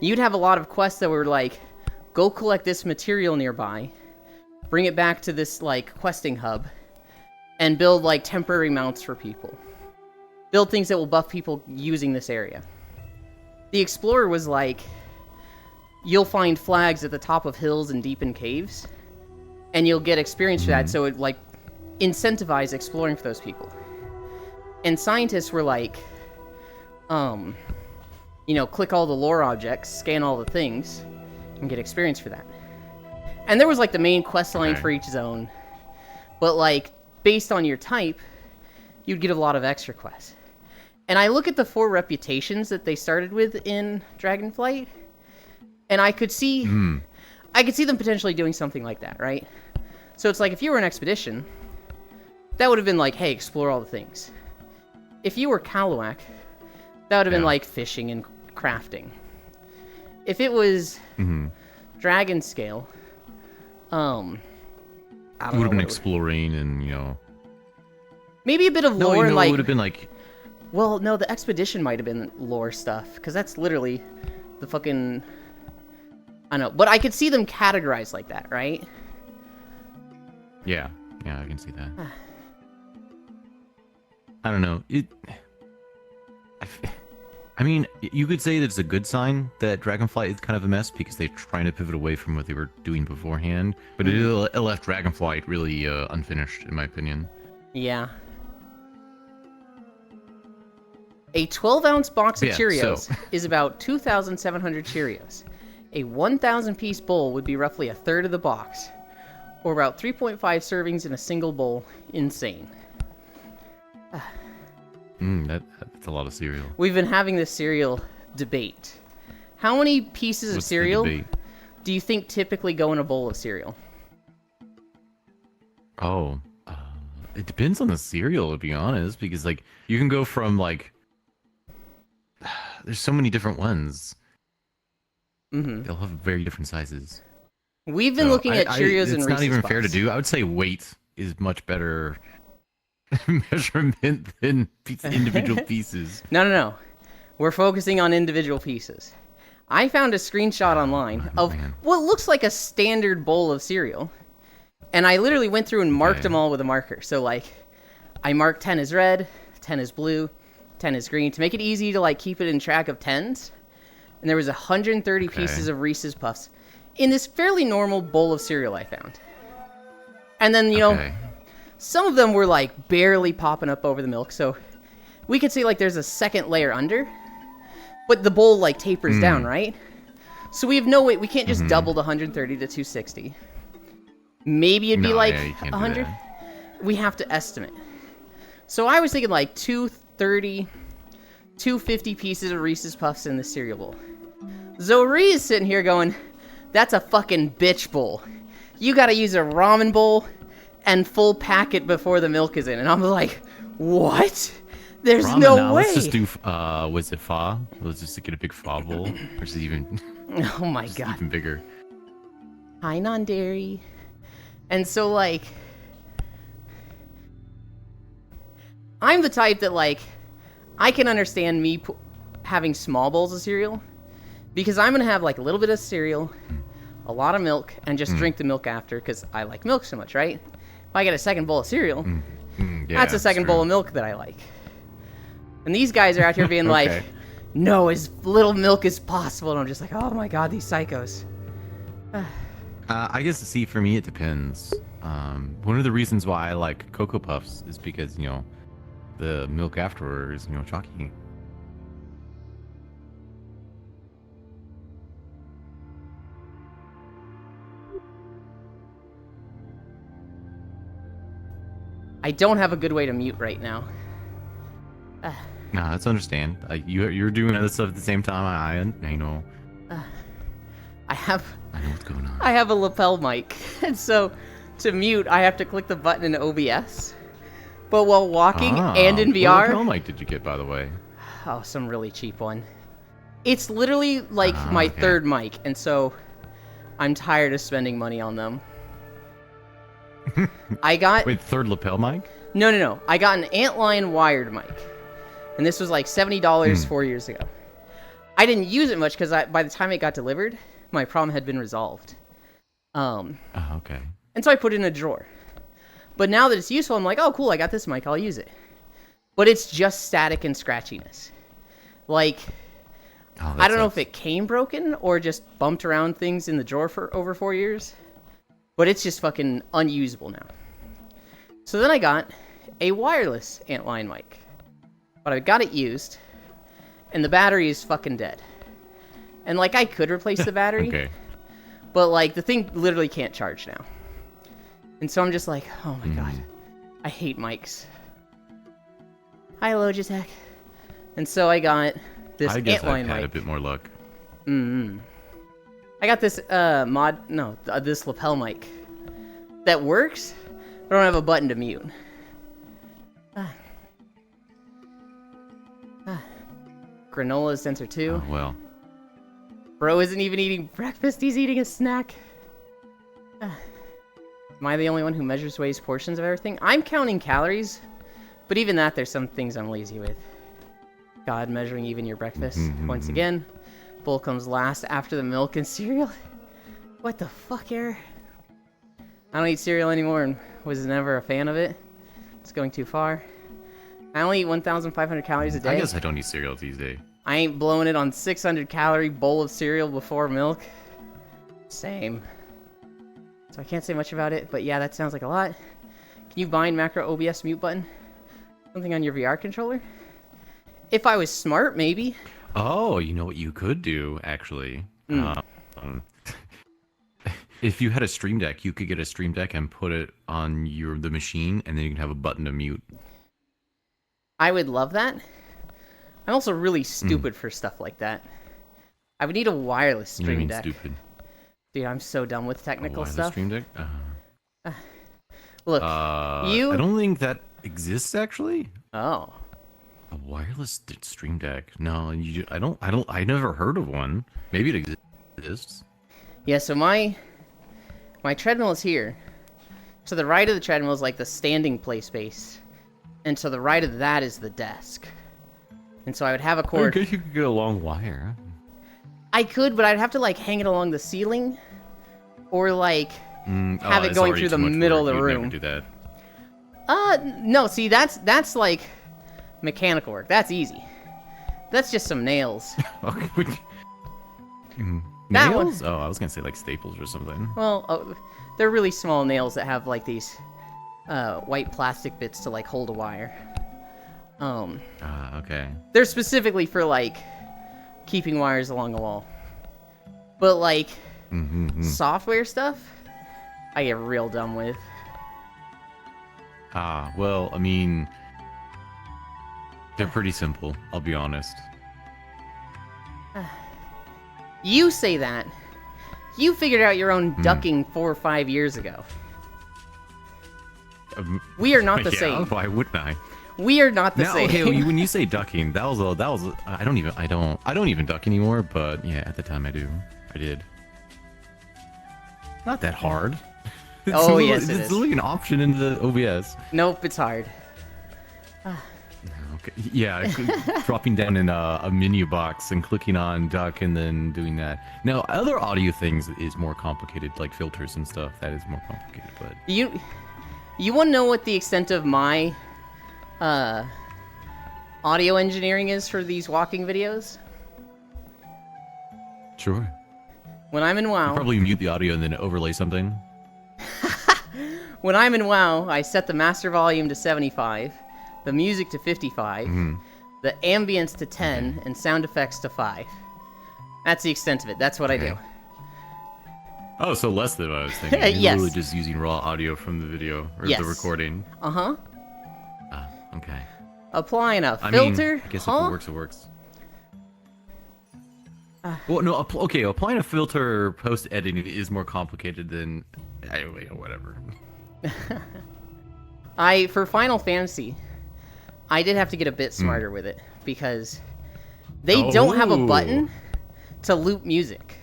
you'd have a lot of quests that were like go collect this material nearby, bring it back to this like questing hub, and build like temporary mounts for people. Build things that will buff people using this area. The explorer was like, you'll find flags at the top of hills and deep in caves, and you'll get experience for that, so it like incentivize exploring for those people. And scientists were like, click all the lore objects, scan all the things, and get experience for that. And there was like the main quest line for each zone, but like based on your type, you'd get a lot of extra quests. And I look at the 4 reputations that they started with in Dragonflight, and I could see them potentially doing something like that, right? So it's like if you were an expedition, that would have been like, hey, explore all the things. If you were Kaluak, that would have been like fishing and crafting. If it was dragon scale, I don't It would know have been what exploring and maybe a bit of lore, it like would have been like well, no, the expedition might have been lore stuff, because that's literally the fucking... I don't know, but I could see them categorized like that, right? yeah, I can see that. I don't know. I mean, you could say that it's a good sign that Dragonflight is kind of a mess because they're trying to pivot away from what they were doing beforehand. But it left Dragonflight really unfinished, in my opinion. Yeah. A 12-ounce box of Yeah, Cheerios so- is about 2,700 Cheerios. A 1,000-piece bowl would be roughly a third of the box, or about 3.5 servings in a single bowl. Insane. That's a lot of cereal. We've been having this cereal debate. How many pieces of What's the cereal debate? do you think typically go in a bowl of cereal? Oh, it depends on the cereal, to be honest, because like you can go from like there's so many different ones. They'll have very different sizes. We've been So looking at Cheerios and It's Reese's not even fair to Puffs. do. I would say weight is much better measurement than individual pieces. No. We're focusing on individual pieces. I found a screenshot online of man. what looks like a standard bowl of cereal. And I literally went through and marked them all with a marker. So, like, I marked 10 as red, 10 as blue, 10 as green to make it easy to, like, keep it in track of 10s. And there was 130 pieces of Reese's Puffs in this fairly normal bowl of cereal I found. And then, you know, Okay. some of them were, like, barely popping up over the milk. So we could say, like, there's a second layer under. But the bowl, like, tapers down, right? So we have no way. We can't just double the 130 to 260. Maybe it'd be No, like yeah, you can't do 100. that. We have to estimate. So I was thinking like 230, 250 pieces of Reese's Puffs in the cereal bowl. Zori is sitting here going, that's a fucking bitch bowl. You gotta use a ramen bowl and full packet before the milk is in. And I'm like, what? There's Ramen no now. way. Let's just do. Was it pho? Let's just get a big pho bowl, or is it even Oh my god. even bigger? High non-dairy. And so, like, I'm the type that, like, I can understand me having small bowls of cereal because I'm gonna have like a little bit of cereal, a lot of milk, and just drink the milk after because I like milk so much, right? If I get a second bowl of cereal, that's a second bowl of milk that I like. And these guys are out here being like, no, as little milk as possible. And I'm just like, oh my god, these psychos. I guess, see, for me, it depends. One of the reasons why I like Cocoa Puffs is because, you know, the milk afterward is, you know, chalky. I don't have a good way to mute right now. No, that's understand. You're doing other stuff at the same time. I know. I know what's going on. I have a lapel mic, and so to mute, I have to click the button in OBS. But while walking and in VR... What lapel mic did you get, by the way? Oh, some really cheap one. It's literally like my third mic, and so I'm tired of spending money on them. I got... Wait, third lapel mic? No. I got an Antlion wired mic. And this was like $70 4 years ago. I didn't use it much because by the time it got delivered, my problem had been resolved. Okay. And so I put it in a drawer. But now that it's useful, I'm like, oh, cool, I got this mic, I'll use it. But it's just static and scratchiness. Like, I don't know if it came broken or just bumped around things in the drawer for over 4 years. But it's just fucking unusable now. So then I got a wireless Antlion mic. But I got it used, and the battery is fucking dead. And, like, I could replace the battery, but, like, the thing literally can't charge now. And so I'm just like, oh my god, I hate mics. Hi, Logitech. And so I got this Antlion mic. I guess I had a bit more luck. I got this, this lapel mic that works, but I don't have a button to mute. Granola Sensor 2. Oh, well. Bro isn't even eating breakfast, he's eating a snack. Am I the only one who measures, weighs portions of everything? I'm counting calories, but even that, there's some things I'm lazy with. God, measuring even your breakfast. Once again, bowl comes last after the milk and cereal. What the fuck, Air? I don't eat cereal anymore and was never a fan of it. It's going too far. I only eat 1,500 calories a day. I guess I don't eat cereal these days. I ain't blowing it on 600 calorie bowl of cereal before milk. Same. So I can't say much about it, but yeah, that sounds like a lot. Can you bind macro OBS mute button? Something on your VR controller? If I was smart, maybe. Oh, you know what you could do, actually? If you had a Stream Deck, you could get a Stream Deck and put it on the machine, and then you can have a button to mute. I would love that. I'm also really stupid for stuff like that. I would need a wireless Stream Deck. Stupid? Dude, I'm so done with technical stuff. Stream Deck? Look, I don't think that exists, actually. Oh. A wireless Stream Deck? No, I never heard of one. Maybe it exists. Yeah, so my treadmill is here. To the right of the treadmill is like the standing play space. And to the right of that is the desk. And so I would have a cord. I guess you could get a long wire. I could, but I'd have to like hang it along the ceiling. Or like have it going through the middle of the room. Never do that. No, see that's like mechanical work. That's easy. That's just some nails. Nails? Oh, I was gonna say like staples or something. Well, they're really small nails that have like these white plastic bits to like hold a wire. Okay. They're specifically for like keeping wires along a wall. But like software stuff, I get real dumb with. Well, I mean, they're pretty simple, I'll be honest. You say that. You figured out your own ducking 4 or 5 years ago. We are not the same. Why wouldn't I? We are not the same. Okay, when you say ducking, that was I don't even duck anymore, but yeah, at the time I did. Not that hard. Yes, it is. It's literally an option in the OBS. Nope, it's hard. Okay. okay. Yeah, dropping down in a menu box and clicking on duck and then doing that. Now, other audio things is more complicated, like filters and stuff. That is more complicated, but You want to know what the extent of my audio engineering is for these walking videos? sure. When I'm in WoW, Probably mute the audio and then overlay something. when I'm in WoW, I set the master volume to 75, the music to 55, the ambience to 10, and sound effects to 5. That's the extent of it. That's what I do. Oh, so less than what I was thinking. You're Yes. literally just using raw audio from the video or Yes. the recording. Uh-huh. Ah, okay. Applying a I filter, mean, I guess huh? if it works, it works. Well, no, okay, applying a filter post-editing is more complicated than... Anyway, whatever. For Final Fantasy, I did have to get a bit smarter with it, because they don't have a button to loop music.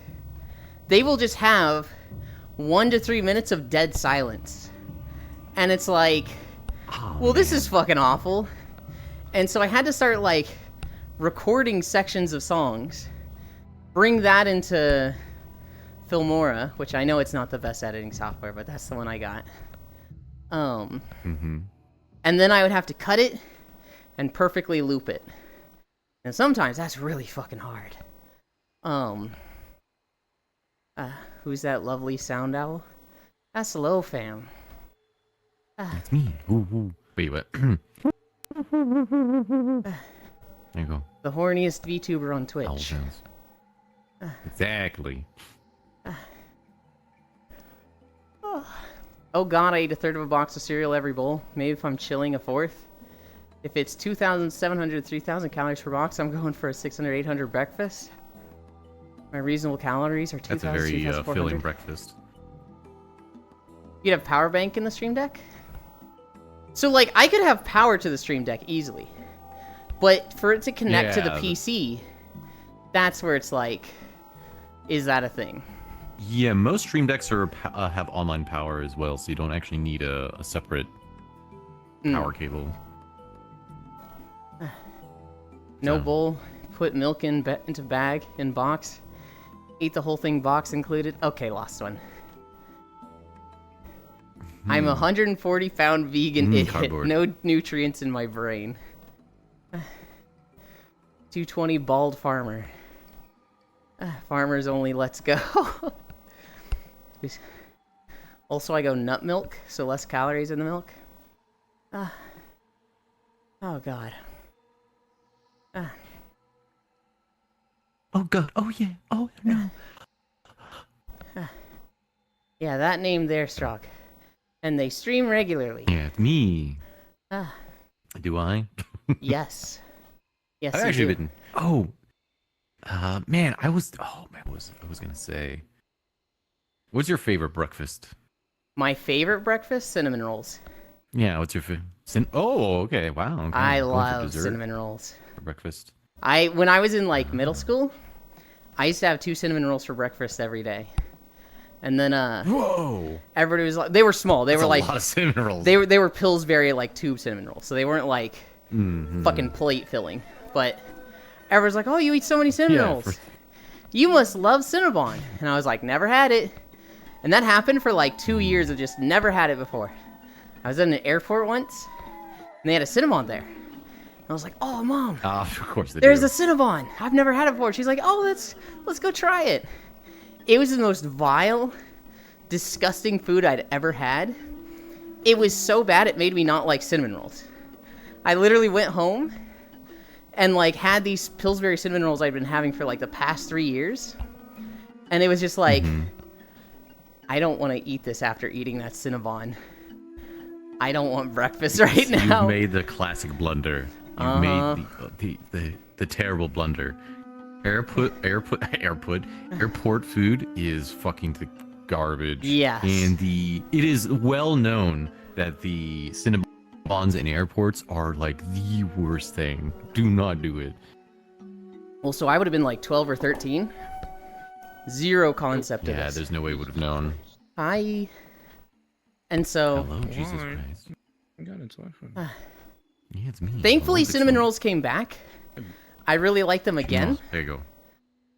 They will just have 1 to 3 minutes of dead silence. And it's like, well, this is fucking awful. And so I had to start, like, recording sections of songs, bring that into Filmora, which I know it's not the best editing software, but that's the one I got. And then I would have to cut it and perfectly loop it. And sometimes that's really fucking hard. Who's that lovely sound owl? That's Low Fam. That's me. Ooh, ooh. Wait, what? There you go. The horniest VTuber on Twitch. Owl sounds. Exactly. Oh god, I eat a third of a box of cereal every bowl. Maybe if I'm chilling, a fourth. If it's 2,700, 3,000 calories per box, I'm going for a 600, 800 breakfast. My reasonable calories are 2,000, That's a very 2,400. filling breakfast. You'd have power bank in the Stream Deck? So, like, I could have power to the Stream Deck easily. But for it to connect to the PC, that's where it's like, is that a thing? Yeah, most Stream Decks are have online power as well, so you don't actually need a separate power cable. No So- bowl, put milk into bag, in box. Eat the whole thing, box included. Okay, lost one. I'm a 140-pound vegan idiot. Cardboard. No nutrients in my brain. 220 bald farmer. Farmers only, let's go. Also, I go nut milk, so less calories in the milk. Oh, God. Oh god. Oh yeah. Oh no. Yeah, that name there, Strock. And they stream regularly. Yeah, it's me. Ah, Do I? yes. Yes, I've you actually do. been. Oh. Man, I was. Oh man, what was I was gonna say? What's your favorite breakfast? My favorite breakfast? Cinnamon rolls. Yeah, what's your favorite? Oh, okay. Wow. Okay. I Going for love dessert cinnamon rolls. for breakfast. When I was in, like, middle school, I used to have 2 cinnamon rolls for breakfast every day. And then, Whoa. everybody was like, they were small. They That's were a like, lot of cinnamon rolls. they were Pillsbury, like, tube cinnamon rolls. So they weren't, like, Mhm. fucking plate filling. But everyone's like, oh, you eat so many cinnamon Yeah, rolls. You must love Cinnabon. And I was like, never had it. And that happened for like 2 years of just never had it before. I was at an airport once, and they had a Cinnabon there. And I was like, oh, Mom, Of course they there's do. a Cinnabon. I've never had it before. She's like, oh, let's go try it. It was the most vile, disgusting food I'd ever had. It was so bad it made me not like cinnamon rolls. I literally went home and like had these Pillsbury cinnamon rolls I'd been having for like the past 3 years. And it was just like, I don't want to eat this after eating that Cinnabon. I don't want breakfast right now. You've made the classic blunder. You've made the terrible blunder. Airport food is fucking the garbage. Yes. And it is well known that the Cinnabons in airports are like the worst thing. Do not do it. Well, so I would have been like 12 or 13. Zero concept of Yeah, this. there's no way we would have known. Hi. And so, Hello, Jesus Why? Christ. I got its life. Yeah, it's me. Thankfully, I love it cinnamon so much. rolls came back. I really like them again, There you go.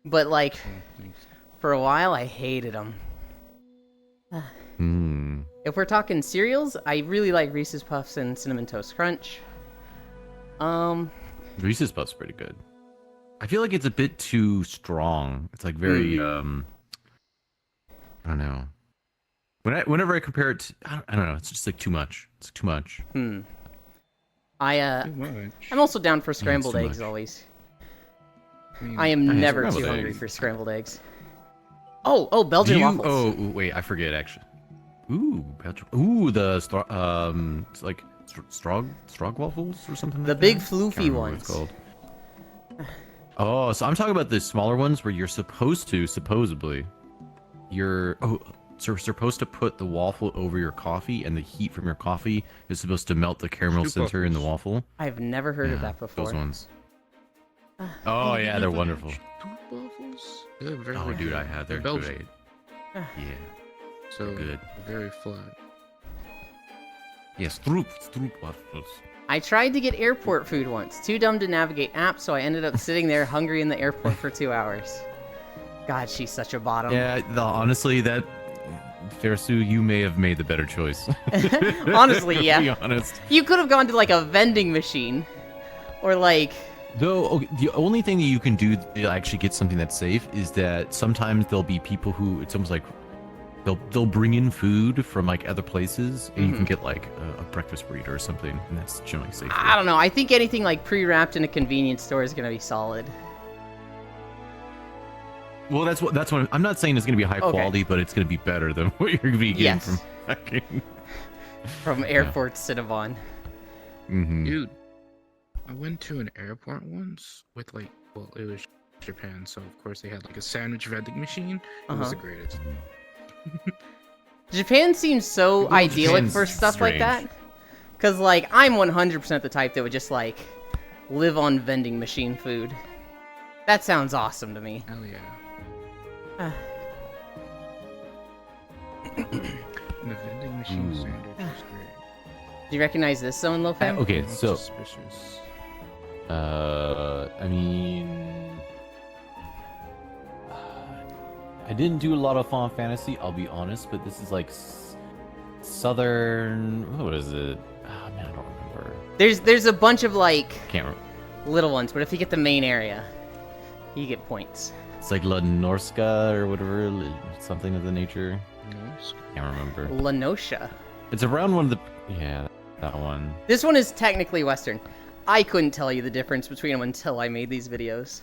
but like Thanks. for a while, I hated them. Hmm. If we're talking cereals, I really like Reese's Puffs and Cinnamon Toast Crunch. Reese's Puffs pretty good. I feel like it's a bit too strong. It's like very I don't know. Whenever I compare it to, I don't know, it's just like too much. It's too much. Too I'm much. also down for scrambled too eggs much. always. mean, I am Nice, never too scrambled hungry eggs. for scrambled eggs. Oh, Belgian waffles. Oh, ooh, wait, I forget actually. Ooh, Belgium. Ooh, the it's like Strog waffles or something. The like big that? floofy Can't remember what it's ones. called. Oh, so I'm talking about the smaller ones where you're supposedly, you're supposed to put the waffle over your coffee, and the heat from your coffee is supposed to melt the caramel Scoop center in the waffle. I've never heard of Yeah, that before. Those ones. Oh yeah, they're wonderful. Scoop waffles? They're very Oh dude, I had. They're Belgian. great. Ah. Yeah. So good. very flat. Yes, Stroop waffles. I tried to get airport food once. Too dumb to navigate apps, so I ended up sitting there hungry in the airport for 2 hours. God, she's such a bottom. Yeah, honestly, that Farisu, you may have made the better choice. Honestly, To yeah. be honest. You could have gone to like a vending machine, or like Though okay, the only thing that you can do to actually get something that's safe is that sometimes there'll be people who it's almost like they'll bring in food from like other places, and you can get like a breakfast burrito or something, and that's generally safer. I don't know. I think anything like pre-wrapped in a convenience store is gonna be solid. Well, that's what I'm not saying it's gonna be high Okay. quality, but it's gonna be better than what you're gonna be getting Yes. from fucking. From airport Cinnabon. Mm-hmm. Dude, I went to an airport once with like, well, it was Japan, so of course they had like a sandwich vending machine. It was the greatest. Japan seems so Well, idyllic Japan's for stuff like strange. that. Cause like I'm 100% the type that would just like live on vending machine food. That sounds awesome to me. Hell yeah. Ah. The vending machine Ooh. sandwich was great. Do you recognize this zone, Lofam? Okay, Not so suspicious. I mean, I didn't do a lot of Final Fantasy, I'll be honest, but this is like southern. What is it? Oh man, I don't remember. There's a bunch of like Can't remember. little ones, but if you get the main area, you get points. It's like La Norska or whatever, something of the nature. Nice. Can't remember. Lenosha. It's around one of the. Yeah, that one. This one is technically Western. I couldn't tell you the difference between them until I made these videos.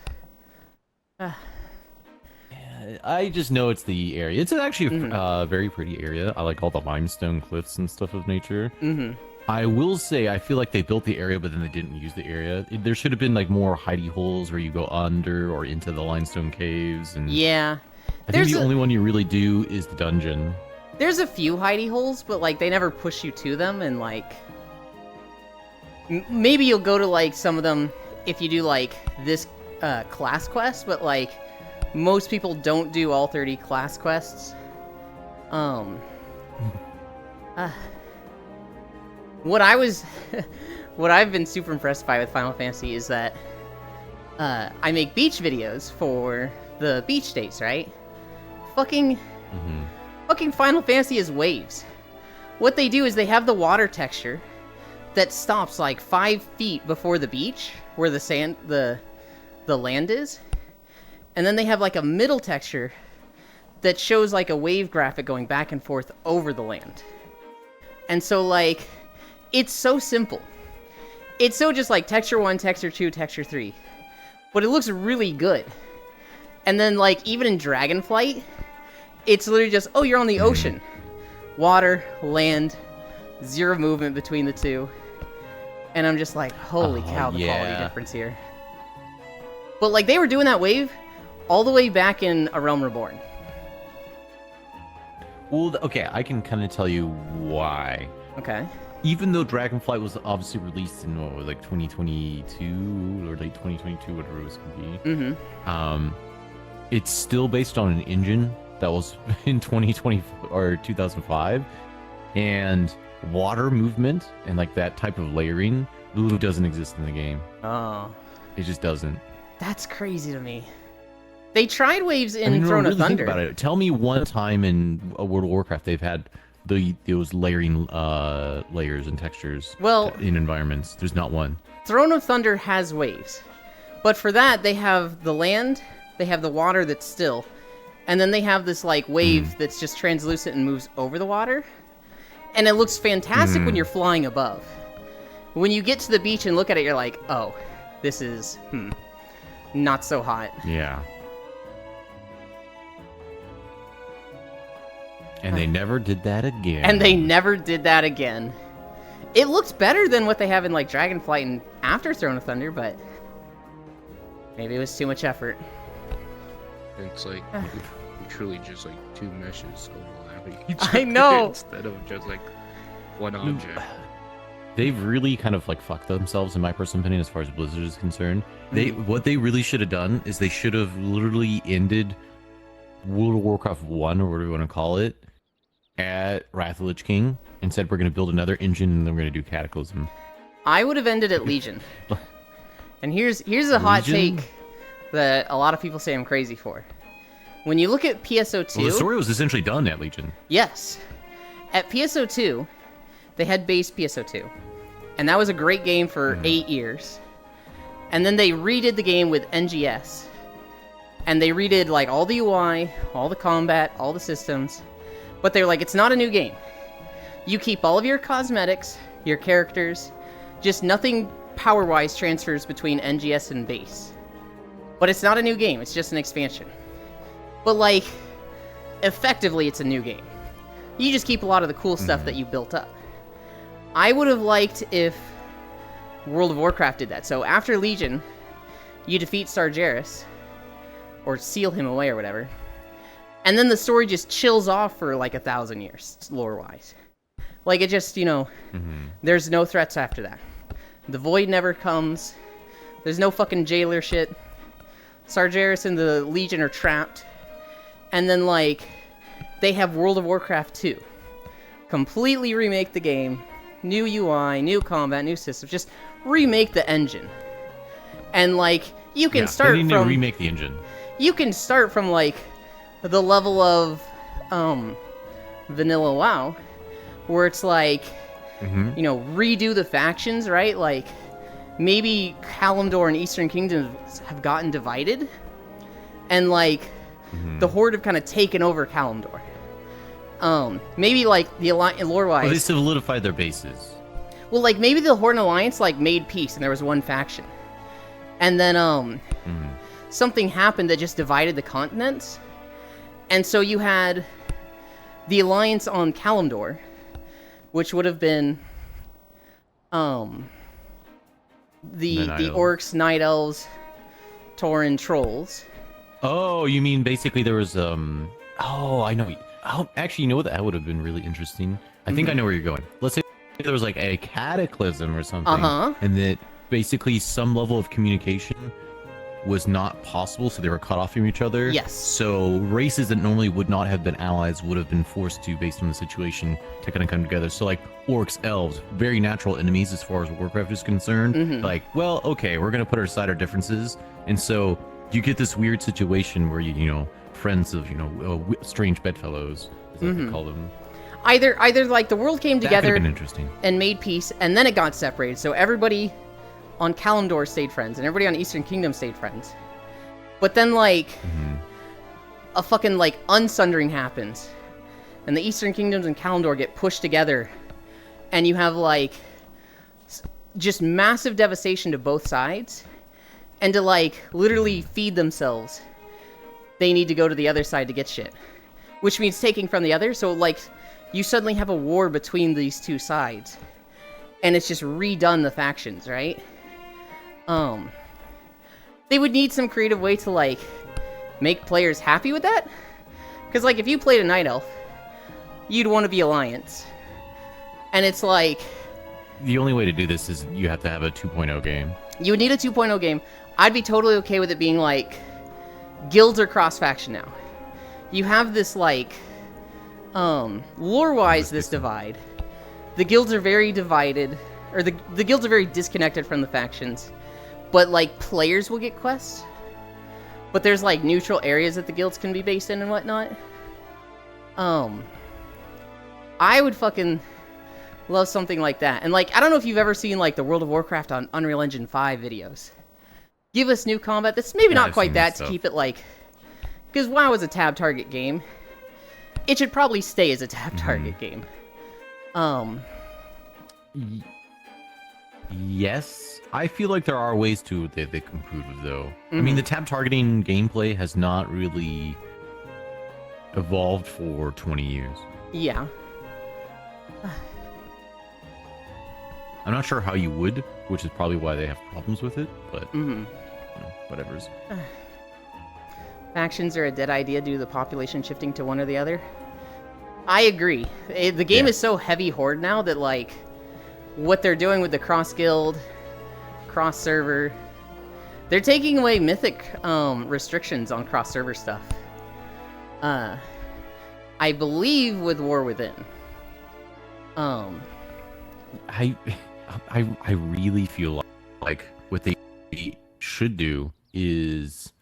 I just know it's the area. It's actually Mhm. a very pretty area. I like all the limestone cliffs and stuff of nature. Mm-hmm. I will say, I feel like they built the area, but then they didn't use the area. There should have been like more hidey holes where you go under or into the limestone caves. And Yeah. I think there's the a- only one you really do is the dungeon. There's a few hidey holes, but like they never push you to them, and like maybe you'll go to like some of them if you do like this class quest, but like most people don't do all 30 class quests. What I was, what I've been super impressed by with Final Fantasy is that I make beach videos for the beach days, right? Fucking Final Fantasy is waves. What they do is they have the water texture that stops like 5 feet before the beach, where the land is, and then they have like a middle texture that shows like a wave graphic going back and forth over the land. And so like, it's so simple. It's so just like texture 1, texture 2, texture 3, but it looks really good. And then like even in Dragonflight, it's literally just, oh, you're on the ocean. Water, land, zero movement between the two. And I'm just like, holy Oh, cow, the quality yeah. difference here. But like they were doing that wave all the way back in A Realm Reborn. Well, okay, I can kind of tell you why. Okay. Even though Dragonflight was obviously released in what, like 2022 or late 2022, whatever it was going to be. Mm-hmm. It's still based on an engine that was in 2020 or 2005, and water movement and like that type of layering Lulu doesn't exist in the game. Oh, It just doesn't. that's crazy to me. They tried waves in I mean, Throne really of Thunder. think about it. Tell me one time in World of Warcraft they've had those layering layers and textures Well, in environments. There's not one. Throne of Thunder has waves, but for that they have the land, they have the water that's still, and then they have this like wave that's just translucent and moves over the water, and it looks fantastic when you're flying above. When you get to the beach and look at it, you're like, oh, this is not so hot. Yeah. And they never did that again. And they never did that again. It looks better than what they have in like Dragonflight and after Throne of Thunder, but maybe it was too much effort. It's like truly just like two meshes overlapping each I other know. instead of just like one object. They've really kind of like fucked themselves, in my personal opinion, as far as Blizzard is concerned. What they really should have done is they should have literally ended World of Warcraft 1, or whatever you want to call it, at Wrath of the Lich King, and said we're going to build another engine and then we're going to do Cataclysm. I would have ended at Legion. And here's a hot Legion? take that a lot of people say I'm crazy for. When you look at PSO2, Well, the story was essentially done at Legion. yes, at PSO2, they had base PSO2, and that was a great game for 8 years. And then they redid the game with NGS, and they redid like all the UI, all the combat, all the systems, but they're like, it's not a new game. You keep all of your cosmetics, your characters, just nothing power-wise transfers between NGS and base. But it's not a new game, it's just an expansion. But like, effectively it's a new game. You just keep a lot of the cool stuff that you built up. I would have liked if World of Warcraft did that. So after Legion, you defeat Sargeras, or seal him away or whatever, and then the story just chills off for like 1,000 years, lore-wise. Like, it just, there's no threats after that. The Void never comes. There's no fucking jailer shit. Sargeras and the Legion are trapped. And then, like, they have World of Warcraft 2. Completely remake the game. New UI, new combat, new systems. Just remake the engine. And, like, you can start they need from... to remake the engine. You can start from, like, the level of, Vanilla WoW, where it's like, redo the factions, right? Like, maybe Kalimdor and Eastern Kingdoms have gotten divided, and, like, the Horde have kind of taken over Kalimdor. Maybe, like, the Alliance, lore-wise... Well, they solidified their bases. Well, like, maybe the Horde and Alliance, like, made peace, and there was one faction. And then, something happened that just divided the continents. And so you had the Alliance on Kalimdor, which would have been, the Orcs, Night Elves, Tauren, Trolls. Oh, you mean basically there was oh, I know. Oh, actually, you know what? That would have been really interesting. I think I know where you're going. Let's say there was like a cataclysm or something, and that basically some level of communication was not possible, so they were cut off from each other. Yes. So races that normally would not have been allies would have been forced to, based on the situation, to kind of come together. So like orcs, elves, very natural enemies as far as Warcraft is concerned. Like, well, okay, we're gonna put aside our differences, and so you get this weird situation where you friends of strange bedfellows, as I could call them. Either like the world came That could have together been interesting. and made peace, and then it got separated. So everybody on Kalimdor stayed friends, and everybody on Eastern Kingdom stayed friends. But then, like, a fucking, like, unsundering happens, and the Eastern Kingdoms and Kalimdor get pushed together, and you have, like, just massive devastation to both sides, and to, like, literally feed themselves, they need to go to the other side to get shit. Which means taking from the other, so, like, you suddenly have a war between these two sides, and it's just redone the factions, right? They would need some creative way to, like, make players happy with that. Because, like, if you played a Night Elf, you'd want to be Alliance. And it's like... The only way to do this is you have to have a 2.0 game. You would need a 2.0 game. I'd be totally okay with it being, like, guilds are cross-faction now. You have this, like, lore-wise, this divide. The guilds are very divided. or the guilds are very disconnected from the factions, but like players will get quests. But there's like neutral areas that the guilds can be based in and whatnot. I would fucking love something like that. And like, I don't know if you've ever seen like the World of Warcraft on Unreal Engine 5 videos. Give us new combat that's maybe not I've quite seen that that to keep it like, because WoW is a tab target game. It should probably stay as a tab target game. Yes, I feel like there are ways to they can improve it though. I mean, the tab targeting gameplay has not really evolved for 20 years. Yeah. I'm not sure how you would, which is probably why they have problems with it, but you know, whatever's. Factions are a dead idea due to the population shifting to one or the other. I agree. The game is so heavy horde now that like what they're doing with the cross guild, cross server, they're taking away mythic restrictions on cross server stuff. I believe with War Within. I really feel like what they should do is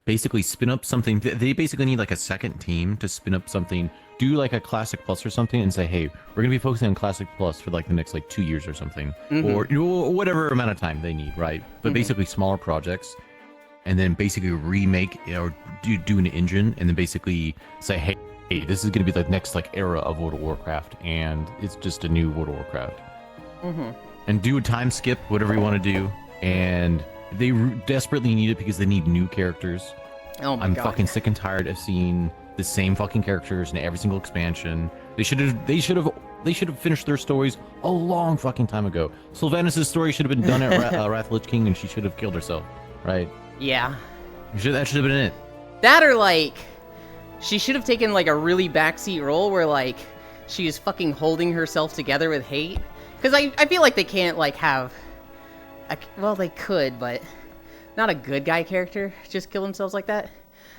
basically spin up something. They basically need like a second team to spin up something, do like a Classic Plus or something, and say, hey, we're gonna be focusing on Classic Plus for like the next like 2 years or something, or whatever amount of time they need, right? But basically smaller projects, and then basically remake or do an engine, and then basically say, hey, this is gonna be the next like era of World of Warcraft, and it's just a new World of Warcraft. And do a time skip, whatever you want to do, and they desperately need it because they need new characters. Oh my I'm god. fucking sick and tired of seeing the same fucking characters in every single expansion. They should have finished their stories a long fucking time ago. Sylvanas' story should have been done at Wrath of Lich King, and she should have killed herself, right? Yeah. That should have been it. That or like, she should have taken like a really backseat role where like she is fucking holding herself together with hate. Because I feel like they can't like have, well they could, but not a good guy character just kill themselves like that.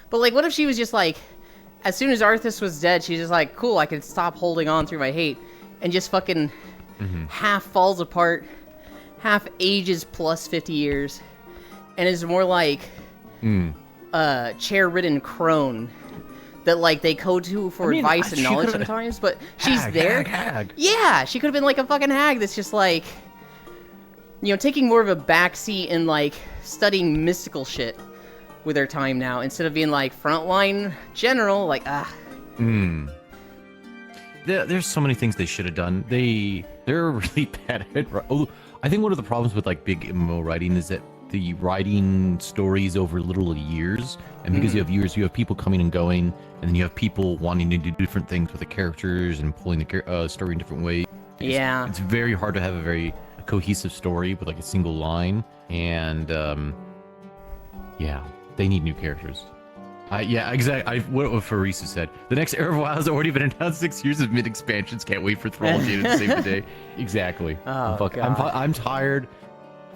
But like, what if she was just like, as soon as Arthas was dead, she's just like, cool, I can stop holding on through my hate, and just fucking half falls apart, half ages plus 50 years, and is more like chair-ridden crone that like they go to for advice and knowledge sometimes, but she's there. Hag. Yeah, she could have been like a fucking hag that's just like, you know, taking more of a backseat and like studying mystical shit with her time now instead of being like frontline general. Like There's so many things they should have done. They're really bad at. I think one of the problems with like big MMO writing is that the writing stories over literal years, and because you have years, you have people coming and going, and then you have people wanting to do different things with the characters and pulling the story in different ways. yeah. It's very hard to have a very cohesive story with like a single line, and yeah, they need new characters. Yeah, exactly. What Farisu said. The next era of WoW has already been announced. 6 years of mid expansions. Can't wait for Thrall Jade to save the day. Exactly. Oh, God. I'm tired.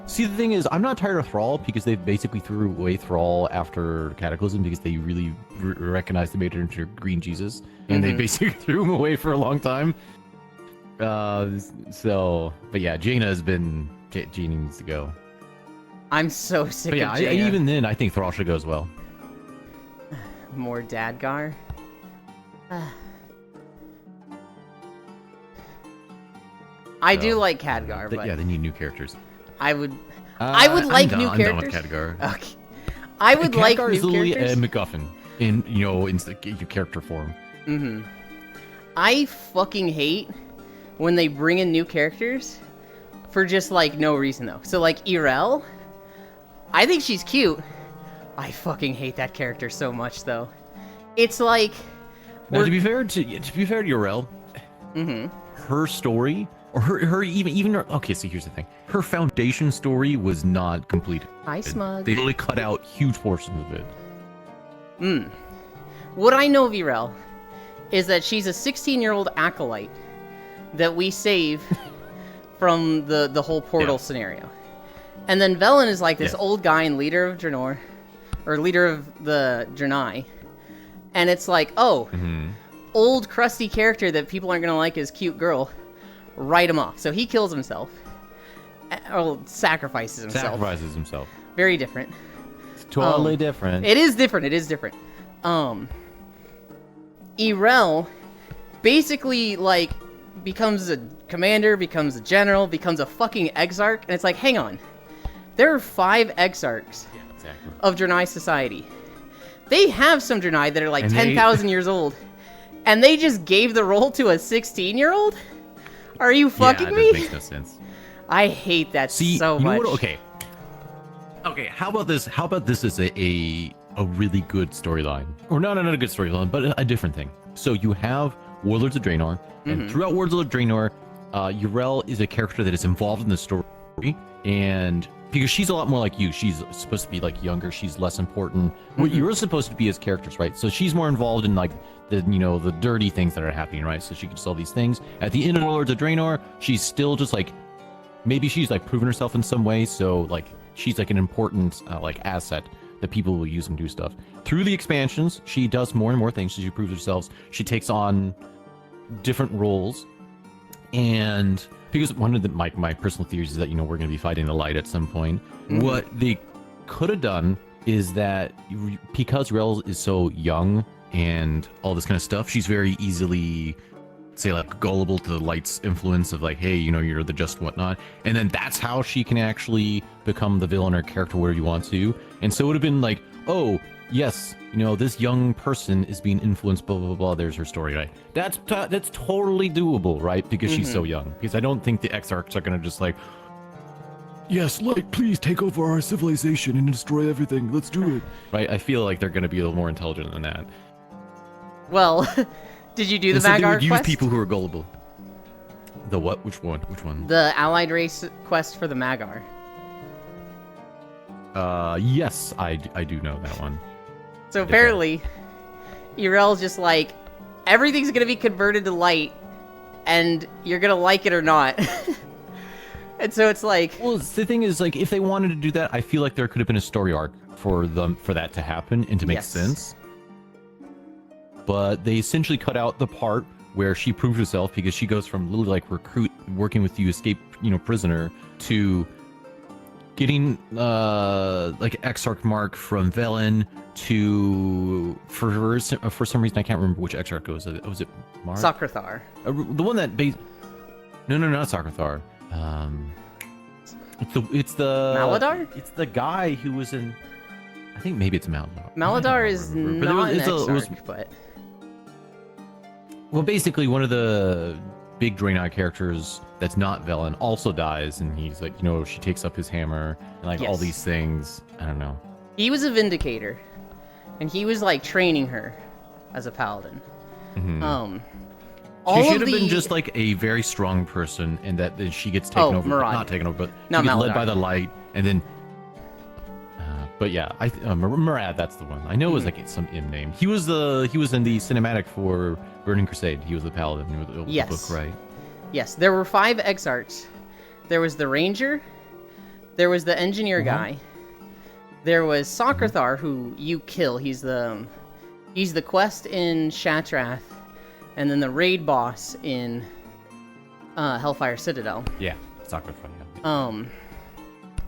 See, the thing is, I'm not tired of Thrall because they basically threw away Thrall after Cataclysm because they really recognized they made it into Green Jesus, and they basically threw him away for a long time. So, but yeah, Jaina needs to go. I'm so sick But yeah, of Jaina. even then, I think Thrall should go as well. More Dadgar. I do like Khadgar, but Yeah, they need new characters. I would like new I'm characters. done with Khadgar. Okay. I would like Khadgar new is literally characters. a MacGuffin in the character form. I fucking hate when they bring in new characters for just like no reason though. So like Irel, I think she's cute. I fucking hate that character so much though. It's like Now, to be fair to Yorel, her story or her even okay. So here's the thing: her foundation story was not complete. Hi, Smug. They literally cut out huge portions of it. What I know of Irel is that she's a 16-year-old acolyte that we save from the whole portal scenario. And then Velen is like this old guy and leader of Draenor, or leader of the Draenei. And it's like, oh, old crusty character that people aren't going to like as cute girl, write him off. So he kills himself. sacrifices himself. Sacrifices himself. Very different. It's totally different. It is different. It is different. Irel basically like becomes a commander, becomes a general, becomes a fucking exarch, and it's like, hang on, there are 5 exarchs of Draenei society. They have some Draenei that are like 10,000 years old, and they just gave the role to a 16-year-old. Are you fucking me? That makes no sense. I hate that so much. Okay. How about this? How about this as a really good storyline, or not a good storyline, but a different thing. So you have Warlords of Draenor, and throughout Warlords of Draenor, Yrel is a character that is involved in the story, and because she's a lot more like you, she's supposed to be like younger, she's less important. What you're supposed to be as characters, right? So she's more involved in like the dirty things that are happening, right? So she can solve these things. At the end of Warlords of Draenor, she's still just like, maybe she's like proven herself in some way, so like she's like an important like asset that people will use and do stuff. Through the expansions, she does more and more things as she proves herself. She takes on different roles, and because one of my personal theories is that we're going to be fighting the light at some point. What they could have done is that because Rel is so young and all this kind of stuff, she's very easily, say, like gullible to the light's influence of like, hey, you're the just whatnot, and then that's how she can actually become the villain or character wherever you want to. And so it would have been like, oh yes, this young person is being influenced, blah blah blah, there's her story, right? That's totally doable, right? Because she's so young. Because I don't think the exarchs are gonna just like, yes, light, please take over our civilization and destroy everything, let's do it, right? I feel like they're gonna be a little more intelligent than that. Well, did you do the Magar Magar quest? Use quest? people who are gullible. The what? Which one? The allied race quest for the Magar. Yes, I do know that one. So apparently, Irel's just like, everything's gonna be converted to light, and you're gonna like it or not. And so it's like, well, the thing is, like, if they wanted to do that, I feel like there could have been a story arc for that to happen and to make sense. But they essentially cut out the part where she proves herself, because she goes from literally like recruit working with you, escape, prisoner, to getting like Exarch Mark from Velen, to for some reason I can't remember which Exarch it was. Was it Mark? Socrathar. The one that no, not Socrathar. It's the Maladar? It's the guy who was in, I think maybe it's Maladar. Maladar is not an Exarch, but well, basically one of the big Draenei characters that's not Velen also dies, and he's like, she takes up his hammer and like all these things. I don't know. He was a Vindicator, and he was like training her as a paladin. She should have been just like a very strong person, and that then she gets taken over. Murad. Not taken over, but not she gets Maladar. led by the light, and then. But yeah, Murad, that's the one. I know it was like some M name. He was in the cinematic for Burning Crusade. He was the paladin in the book, right? Yes, there were 5 exarchs. There was the ranger, there was the engineer guy, there was Socrathar, who you kill. He's the quest in Shatrath, and then the raid boss in Hellfire Citadel. Yeah, Socrathar. Yeah.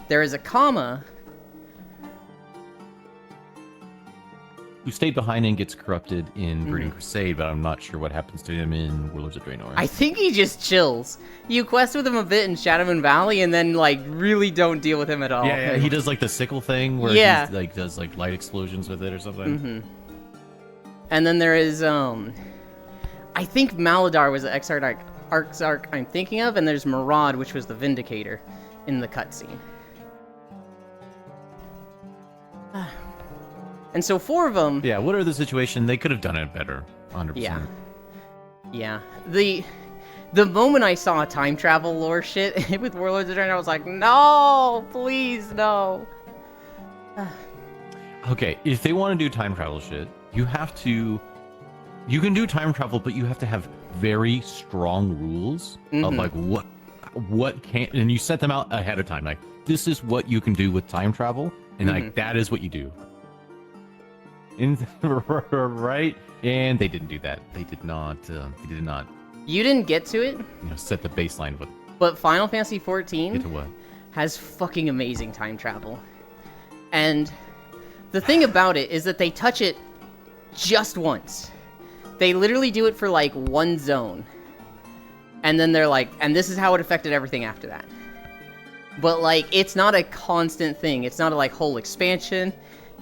There is a Kama, who stayed behind and gets corrupted in Burning Crusade, but I'm not sure what happens to him in Warlords of Draenor. I think he just chills. You quest with him a bit in Shadowmoon Valley, and then like really don't deal with him at all. Yeah, he does like the sickle thing where he like does like light explosions with it or something. And then there is I think Maladar was the Exarch I'm thinking of, and there's Murad, which was the Vindicator in the cutscene. And so 4 of them. Yeah, what are the situation? They could have done it better. 100%. Yeah. The moment I saw time travel lore shit with Warlords of Draenor, I was like, no, please, no. Okay, if they want to do time travel shit, you can do time travel, but you have to have very strong rules of like what can, and you set them out ahead of time. Like, this is what you can do with time travel, and like that is what you do. Right? And they didn't do that. They did not. They did not. You didn't get to it. Set the baseline of it. But Final Fantasy XIV. Get to what? has fucking amazing time travel. And the thing about it is that they touch it just once. They literally do it for like one zone. And then they're like, and this is how it affected everything after that. But like, it's not a constant thing. It's not a like whole expansion.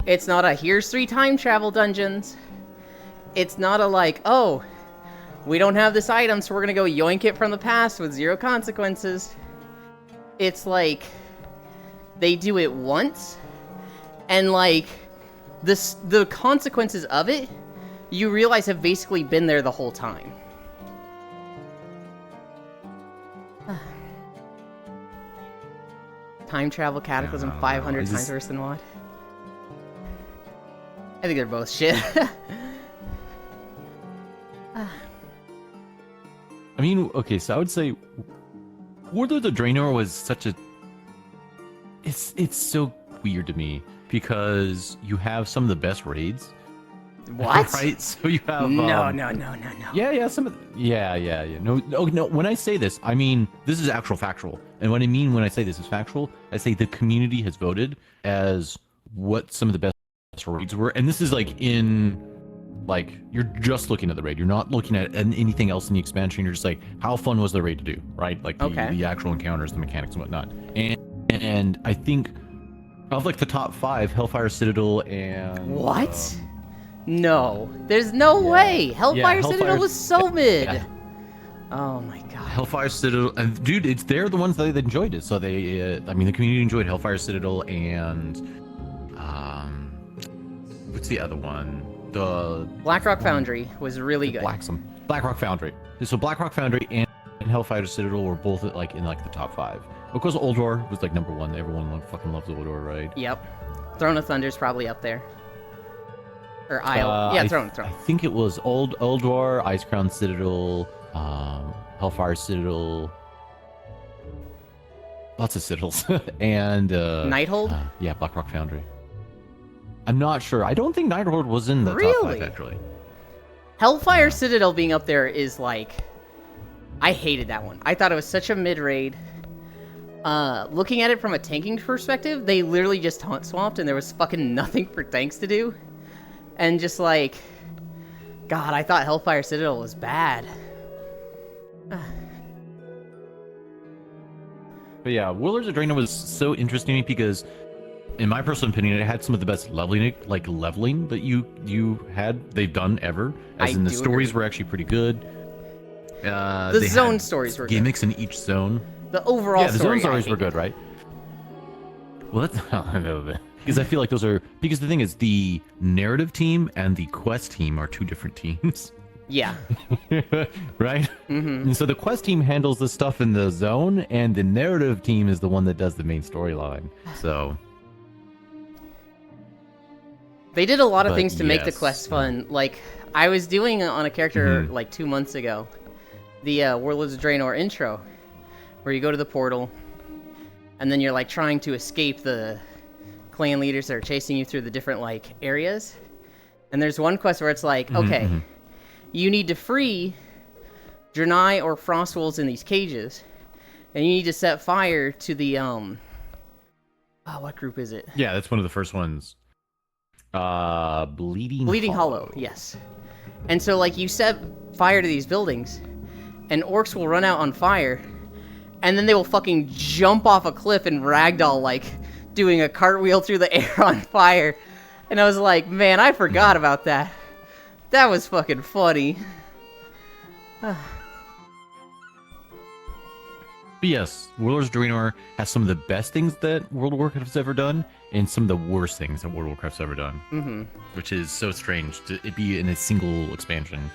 It's not a here's 3 time travel dungeons. It's not a like, oh, we don't have this item, so we're gonna go yoink it from the past with 0 consequences. It's like, they do it once, and like, the consequences of it, you realize have basically been there the whole time. Time travel cataclysm 500 times worse than what? I think they're both shit. I mean, okay, so I would say Warlord of Draenor was such a... It's so weird to me, because you have some of the best raids. What? Right? So you have... No. Yeah, some of yeah. No, when I say this, I mean, this is actual factual. And what I mean when I say this is factual, I say the community has voted as what some of the best raids were. And this is like in... Like, you're just looking at the raid. You're not looking at anything else in the expansion. You're just like, how fun was the raid to do, right? Like, the actual encounters, the mechanics, and whatnot. And I think, of like the top 5, Hellfire Citadel and... What? No. There's no way! Hellfire Citadel was so mid! Yeah. Oh my god. Hellfire Citadel, and dude, they're the ones that enjoyed it. So they, I mean, the community enjoyed Hellfire Citadel and, what's the other one? The Blackrock Foundry was really good. Blackrock Foundry. So Blackrock Foundry and Hellfire Citadel were both like in like the top 5. Of course, Uldor was like number 1. Everyone fucking loves Uldor, right? Yep. Throne of Thunder's probably up there. Or Isle. Yeah, Throne. I think it was Uldor, Icecrown Citadel, Hellfire Citadel. Lots of Citadels. And Nighthold? Yeah, Blackrock Foundry. I'm not sure. I don't think Nighthorde was in the top 5, actually. Hellfire Citadel being up there is like... I hated that one. I thought it was such a mid-raid. Looking at it from a tanking perspective, they literally just taunt swamped and there was fucking nothing for tanks to do. And just like... God, I thought Hellfire Citadel was bad. But yeah, Warlords of Draenor was so interesting to me because... In my personal opinion, it had some of the best leveling that you had they've done ever. As in the stories were actually pretty good. The zone stories were gimmicks in each zone. The overall the zone stories were good, right? Well, that's because I feel like those are because the thing is the narrative team and the quest team are 2 different teams. Yeah. Right? Mm-hmm. And so the quest team handles the stuff in the zone, and the narrative team is the one that does the main storyline. So. They did a lot of things to make the quest fun. Like, I was doing on a character like 2 months ago, the Warlords of Draenor intro, where you go to the portal, and then you're like trying to escape the clan leaders that are chasing you through the different like areas. And there's one quest where it's like, okay, you need to free Draenei or Frostwolves in these cages, and you need to set fire to the what group is it? Yeah, that's one of the first ones. Bleeding Hollow, yes. And so, like, you set fire to these buildings, and orcs will run out on fire, and then they will fucking jump off a cliff and ragdoll, like, doing a cartwheel through the air on fire. And I was like, man, I forgot about that. That was fucking funny. But yes, Warlords of Draenor has some of the best things that World of Warcraft's ever done, and some of the worst things that World of Warcraft's ever done. Which is so strange to it be in a single expansion.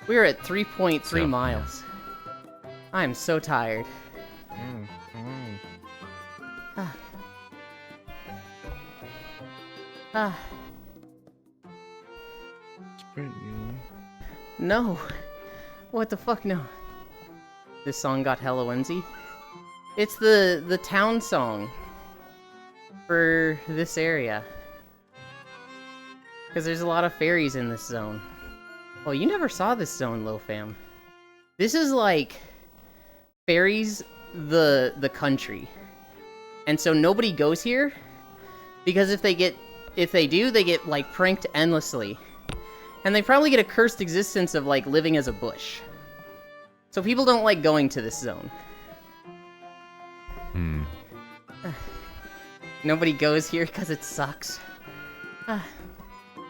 We're at 3.3 miles. I am so tired. Sprint you. No. What the fuck, no. This song got hella whimsy. It's the town song for this area. Because there's a lot of fairies in this zone. Oh, you never saw this zone, Lofam. This is like ferries the country. And so nobody goes here because if they do, they get like pranked endlessly. And they probably get a cursed existence of like living as a bush. So people don't like going to this zone. Nobody goes here because it sucks. I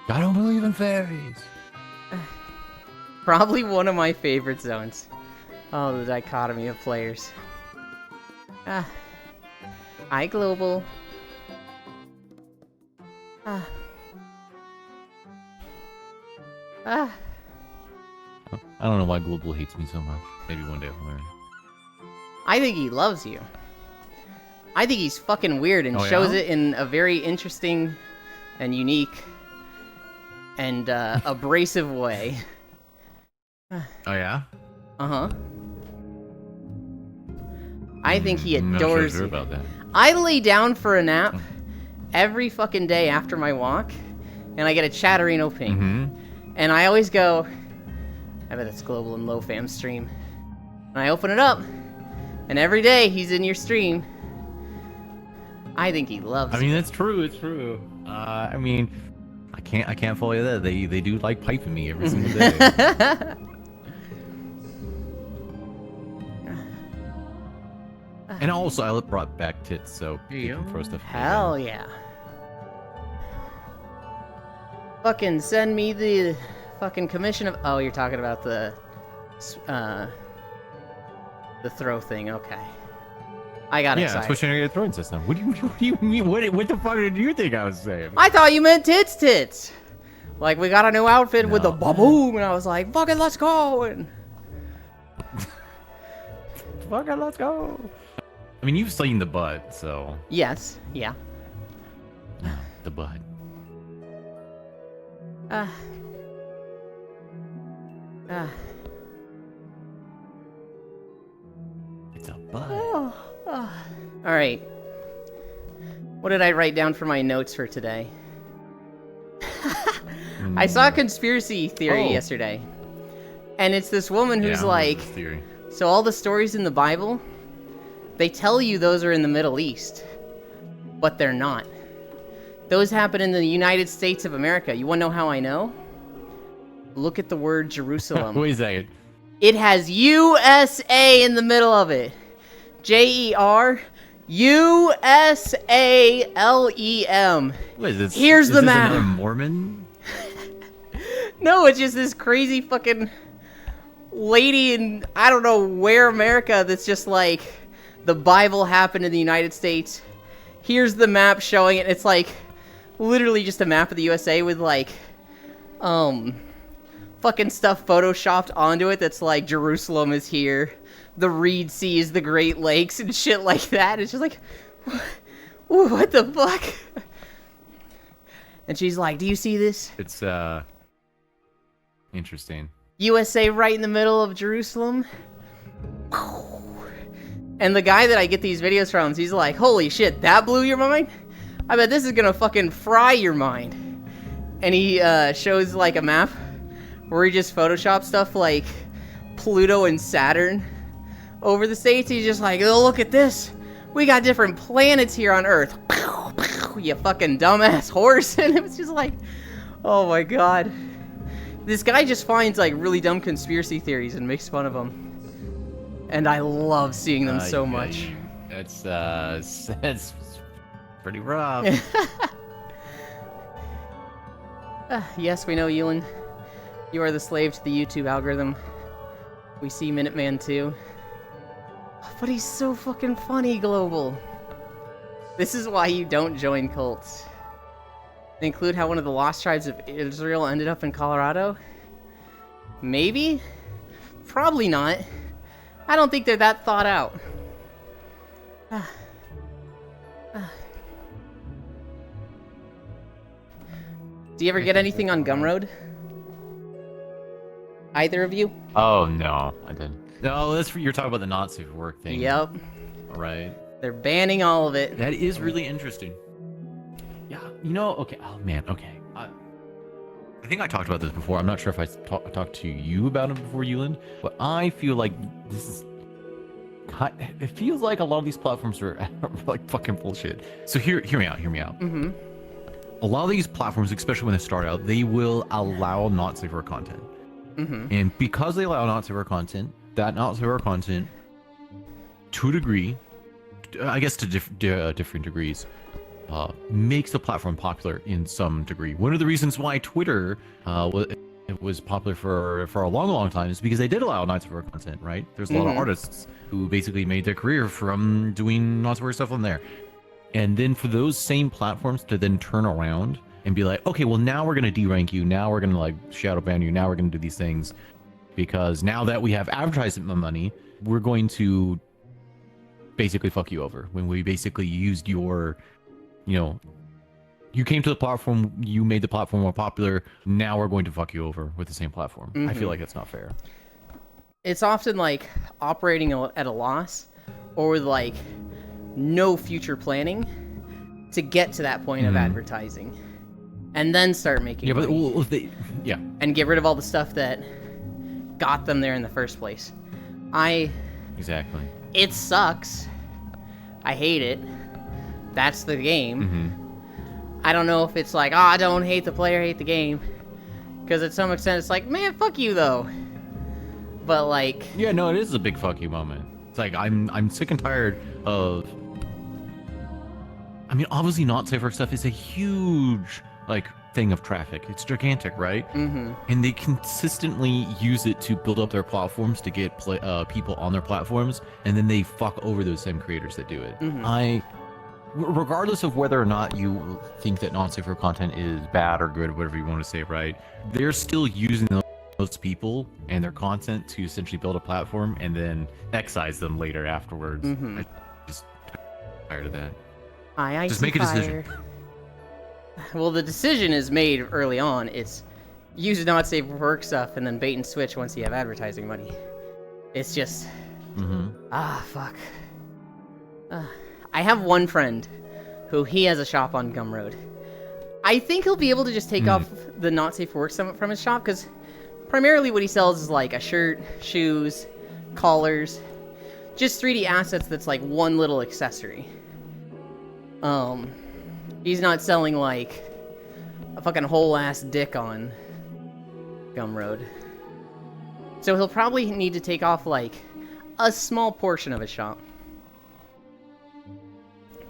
don't believe in fairies. Probably one of my favorite zones. Oh, the dichotomy of players. Hi, Global. I don't know why Global hates me so much. Maybe one day I'll learn. I think he loves you. I think he's fucking weird and shows it in a very interesting and unique and abrasive way. Oh yeah? Uh-huh. I think he I'm adores not sure you. about that. I lay down for a nap every fucking day after my walk, and I get a Chatterino ping. And I always go, I bet that's Global and Low Fam stream. And I open it up, and every day he's in your stream. I think he loves I mean, that's true. It's true. I mean, I can't follow you there. They do like piping me every single day. And also, I brought back tits, so you can throw stuff. Hell yeah. Fucking send me the fucking commission of... Oh, you're talking about the throw thing. Okay. I got excited. Yeah, switching your throwing system. What do you mean? What the fuck did you think I was saying? I thought you meant tits. Like, we got a new outfit with the ba-boom, and I was like, fucking let's go. And... fucking let's go. I mean, you've seen the butt, so... Yes, yeah. The butt. It's a butt. Alright. What did I write down for my notes for today? I saw a conspiracy theory yesterday. And it's this woman who's like... So all the stories in the Bible, they tell you those are in the Middle East. But they're not. Those happen in the United States of America. You want to know how I know? Look at the word Jerusalem. Wait a second. It has USA in the middle of it. J-E-R-U-S-A-L-E-M. What is this? Here's the map. Another Mormon? No, it's just this crazy fucking lady in, I don't know where, America, that's just like, the Bible happened in the United States. Here's the map showing it. It's like literally just a map of the USA with like fucking stuff photoshopped onto it that's like Jerusalem is here, the Reed Sea is the Great Lakes and shit like that. It's just like, what the fuck? And she's like, do you see this? It's interesting. USA right in the middle of Jerusalem. And the guy that I get these videos from, he's like, holy shit, that blew your mind? I bet this is gonna fucking fry your mind. And he shows like a map where he just photoshops stuff like Pluto and Saturn over the states. He's just like, oh, look at this. We got different planets here on Earth. You fucking dumbass horse. And it was just like, oh my god. This guy just finds like really dumb conspiracy theories and makes fun of them. And I love seeing them so much. It's pretty rough. Yes, we know, Ewan. You are the slave to the YouTube algorithm. We see Minuteman too. But he's so fucking funny, Global. This is why you don't join cults. They include how one of the lost tribes of Israel ended up in Colorado? Maybe? Probably not. I don't think they're that thought out. Do you ever get anything on Gumroad? Either of you? Oh, no, I didn't. No, you're talking about the not safe for work thing. Yep. All right. They're banning all of it. That is really interesting. Yeah, you know, okay. Oh, man, okay. I think I talked about this before. I'm not sure if I talked to you about it before, Euland, but I feel like this is it feels like a lot of these platforms are like fucking bullshit. So hear me out. Mm-hmm. A lot of these platforms, especially when they start out, they will allow not safe for work content. Mm-hmm. And because they allow not safe for work content, that not safe for work content, to a degree, I guess to different degrees, makes the platform popular in some degree. One of the reasons why Twitter was popular for a long time is because they did allow not safe for work content, right? There's a lot of artists who basically made their career from doing not safe for work stuff on there. And then for those same platforms to then turn around and be like, okay, well, now we're going to de-rank you. Now we're going to like shadow ban you. Now we're going to do these things because now that we have advertisement money, we're going to basically fuck you over. When we basically used your, you came to the platform, you made the platform more popular. Now we're going to fuck you over with the same platform. I feel like that's not fair. It's often like operating at a loss or with like no future planning to get to that point of advertising and then start making money. And get rid of all the stuff that got them there in the first place. Exactly. It sucks. I hate it. That's the game. I don't know if it's like, I don't hate the player, hate the game. Because at some extent it's like, man, fuck you though. But like... Yeah, no, it is a big fuck you moment. It's like, I'm sick and tired of... I mean, obviously not safe for stuff is a huge, like, thing of traffic. It's gigantic, right? And they consistently use it to build up their platforms to get people on their platforms, and then they fuck over those same creators that do it. Regardless of whether or not you think that non-safe for content is bad or good, whatever you want to say, right? They're still using those people and their content to essentially build a platform and then excise them later afterwards. I'm just tired of that. Just make a decision. Well, the decision is made early on. It's use not safe for work stuff and then bait and switch once you have advertising money. It's just... fuck. I have one friend who he has a shop on Gumroad. I think he'll be able to just take off the not safe for work stuff from his shop because primarily what he sells is like a shirt, shoes, collars, just 3D assets that's like one little accessory. He's not selling like a fucking whole ass dick on Gumroad. So he'll probably need to take off like a small portion of his shop.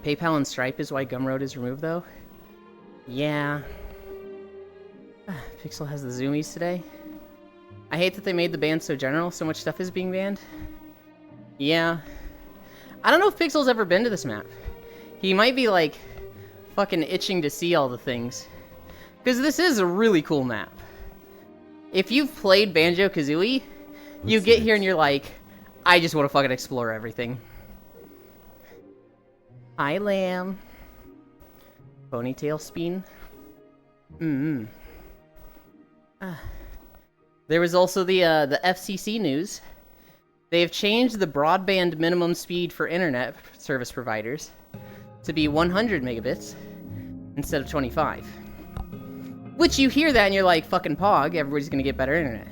PayPal and Stripe is why Gumroad is removed though? Yeah. Pixel has the zoomies today. I hate that they made the ban so general, so much stuff is being banned. Yeah. I don't know if Pixel's ever been to this map. He might be like fucking itching to see all the things. Because this is a really cool map. If you've played Banjo-Kazooie, you get here and you're like, I just want to fucking explore everything. Hi, Lamb. Ponytail Spin. There was also the FCC news. They've changed the broadband minimum speed for internet service providers to be 100 megabits instead of 25. Which you hear that and you're like, fucking Pog, everybody's gonna get better internet.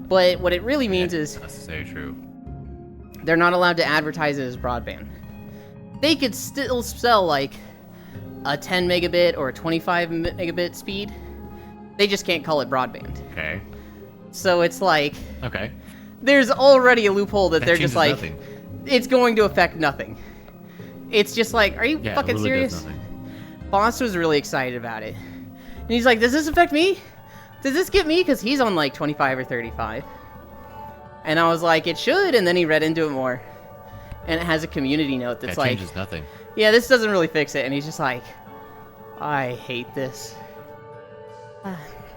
But what it really means is... That's so true. They're not allowed to advertise it as broadband. They could still sell like a 10 megabit or a 25 megabit speed. They just can't call it broadband. Okay. So it's like... Okay. There's already a loophole that they're just like... Nothing. It's going to affect nothing. It's just like, are you fucking serious? Boss was really excited about it. And he's like, does this affect me? Does this get me? Because he's on like 25 or 35. And I was like, it should. And then he read into it more. And it has a community note that's like... changes nothing. Yeah, this doesn't really fix it. And he's just like, I hate this.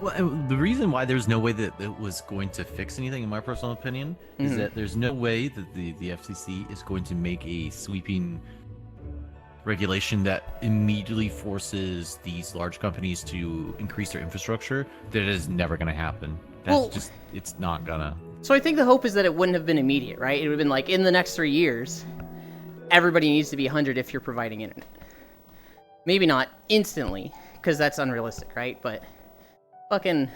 Well, the reason why there's no way that it was going to fix anything, in my personal opinion, is that there's no way that the FCC is going to make a sweeping regulation that immediately forces these large companies to increase their infrastructure. That is never going to happen. That's it's not gonna. So I think the hope is that it wouldn't have been immediate, right? It would have been like, in the next 3 years, everybody needs to be 100 if you're providing internet. Maybe not instantly, because that's unrealistic, right? But fucking...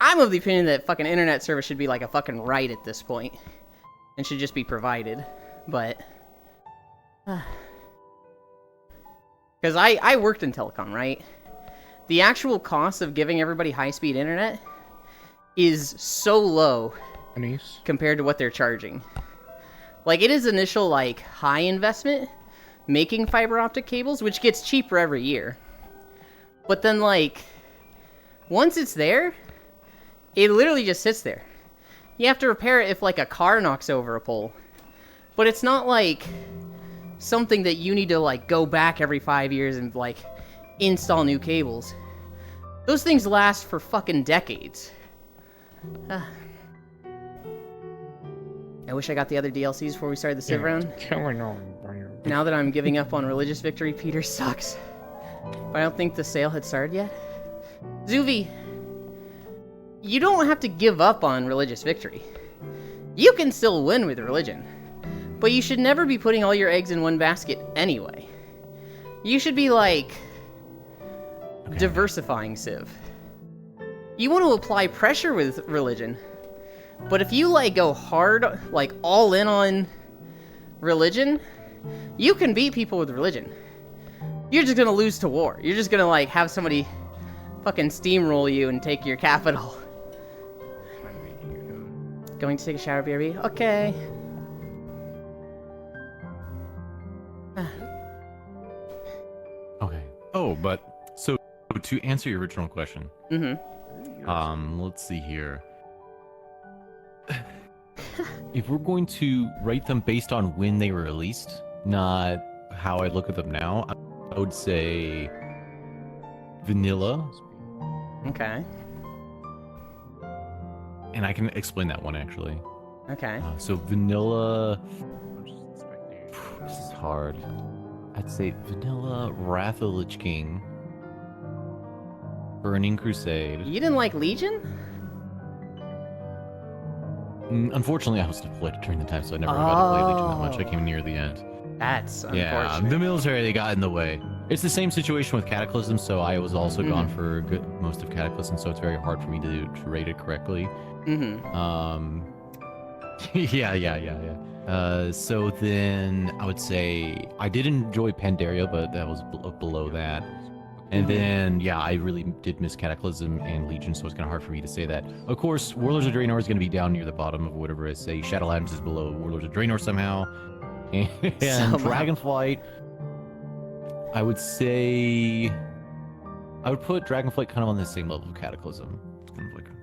I'm of the opinion that fucking internet service should be like a fucking right at this point. and should just be provided. But because I worked in telecom, right? The actual cost of giving everybody high-speed internet is so low compared to what they're charging. Like, it is initial, like, high investment making fiber optic cables, which gets cheaper every year. But then, like, once it's there, it literally just sits there. You have to repair it if, like, a car knocks over a pole. But it's not, like, something that you need to, like, go back every 5 years and, like, install new cables. Those things last for fucking decades. I wish I got the other DLCs before we started the Civ round. Now that I'm giving up on Religious Victory, Peter sucks. But I don't think the sale had started yet. Zuvi, you don't have to give up on Religious Victory. You can still win with religion. But you should never be putting all your eggs in one basket anyway. You should be, like, diversifying Civ. You want to apply pressure with religion. But if you, like, go hard, like, all in on religion, you can beat people with religion. You're just gonna lose to war. You're just gonna, like, have somebody fucking steamroll you and take your capital. Going to take a shower, BRB? Okay. Okay. Oh, but so to answer your original question. Let's see here. If we're going to rate them based on when they were released, not how I look at them now, I would say vanilla. Okay. And I can explain that one actually. Okay. So vanilla. This is hard. I'd say vanilla, Wrath of the Lich King, Burning Crusade. You didn't like Legion? Unfortunately, I was deployed during the time, so I never got to play Legion that much. I came near the end. That's unfortunate. Yeah, the military, they got in the way. It's the same situation with Cataclysm, so I was also gone for most of Cataclysm, so it's very hard for me to rate it correctly. So then I would say I did enjoy Pandaria, but that was below that. And then, yeah, I really did miss Cataclysm and Legion, so it's kind of hard for me to say that. Of course, Warlords of Draenor is going to be down near the bottom of whatever I say. Shadowlands is below Warlords of Draenor somehow. And Dragonflight, I would say... I would put Dragonflight kind of on the same level of Cataclysm. It's kind of like a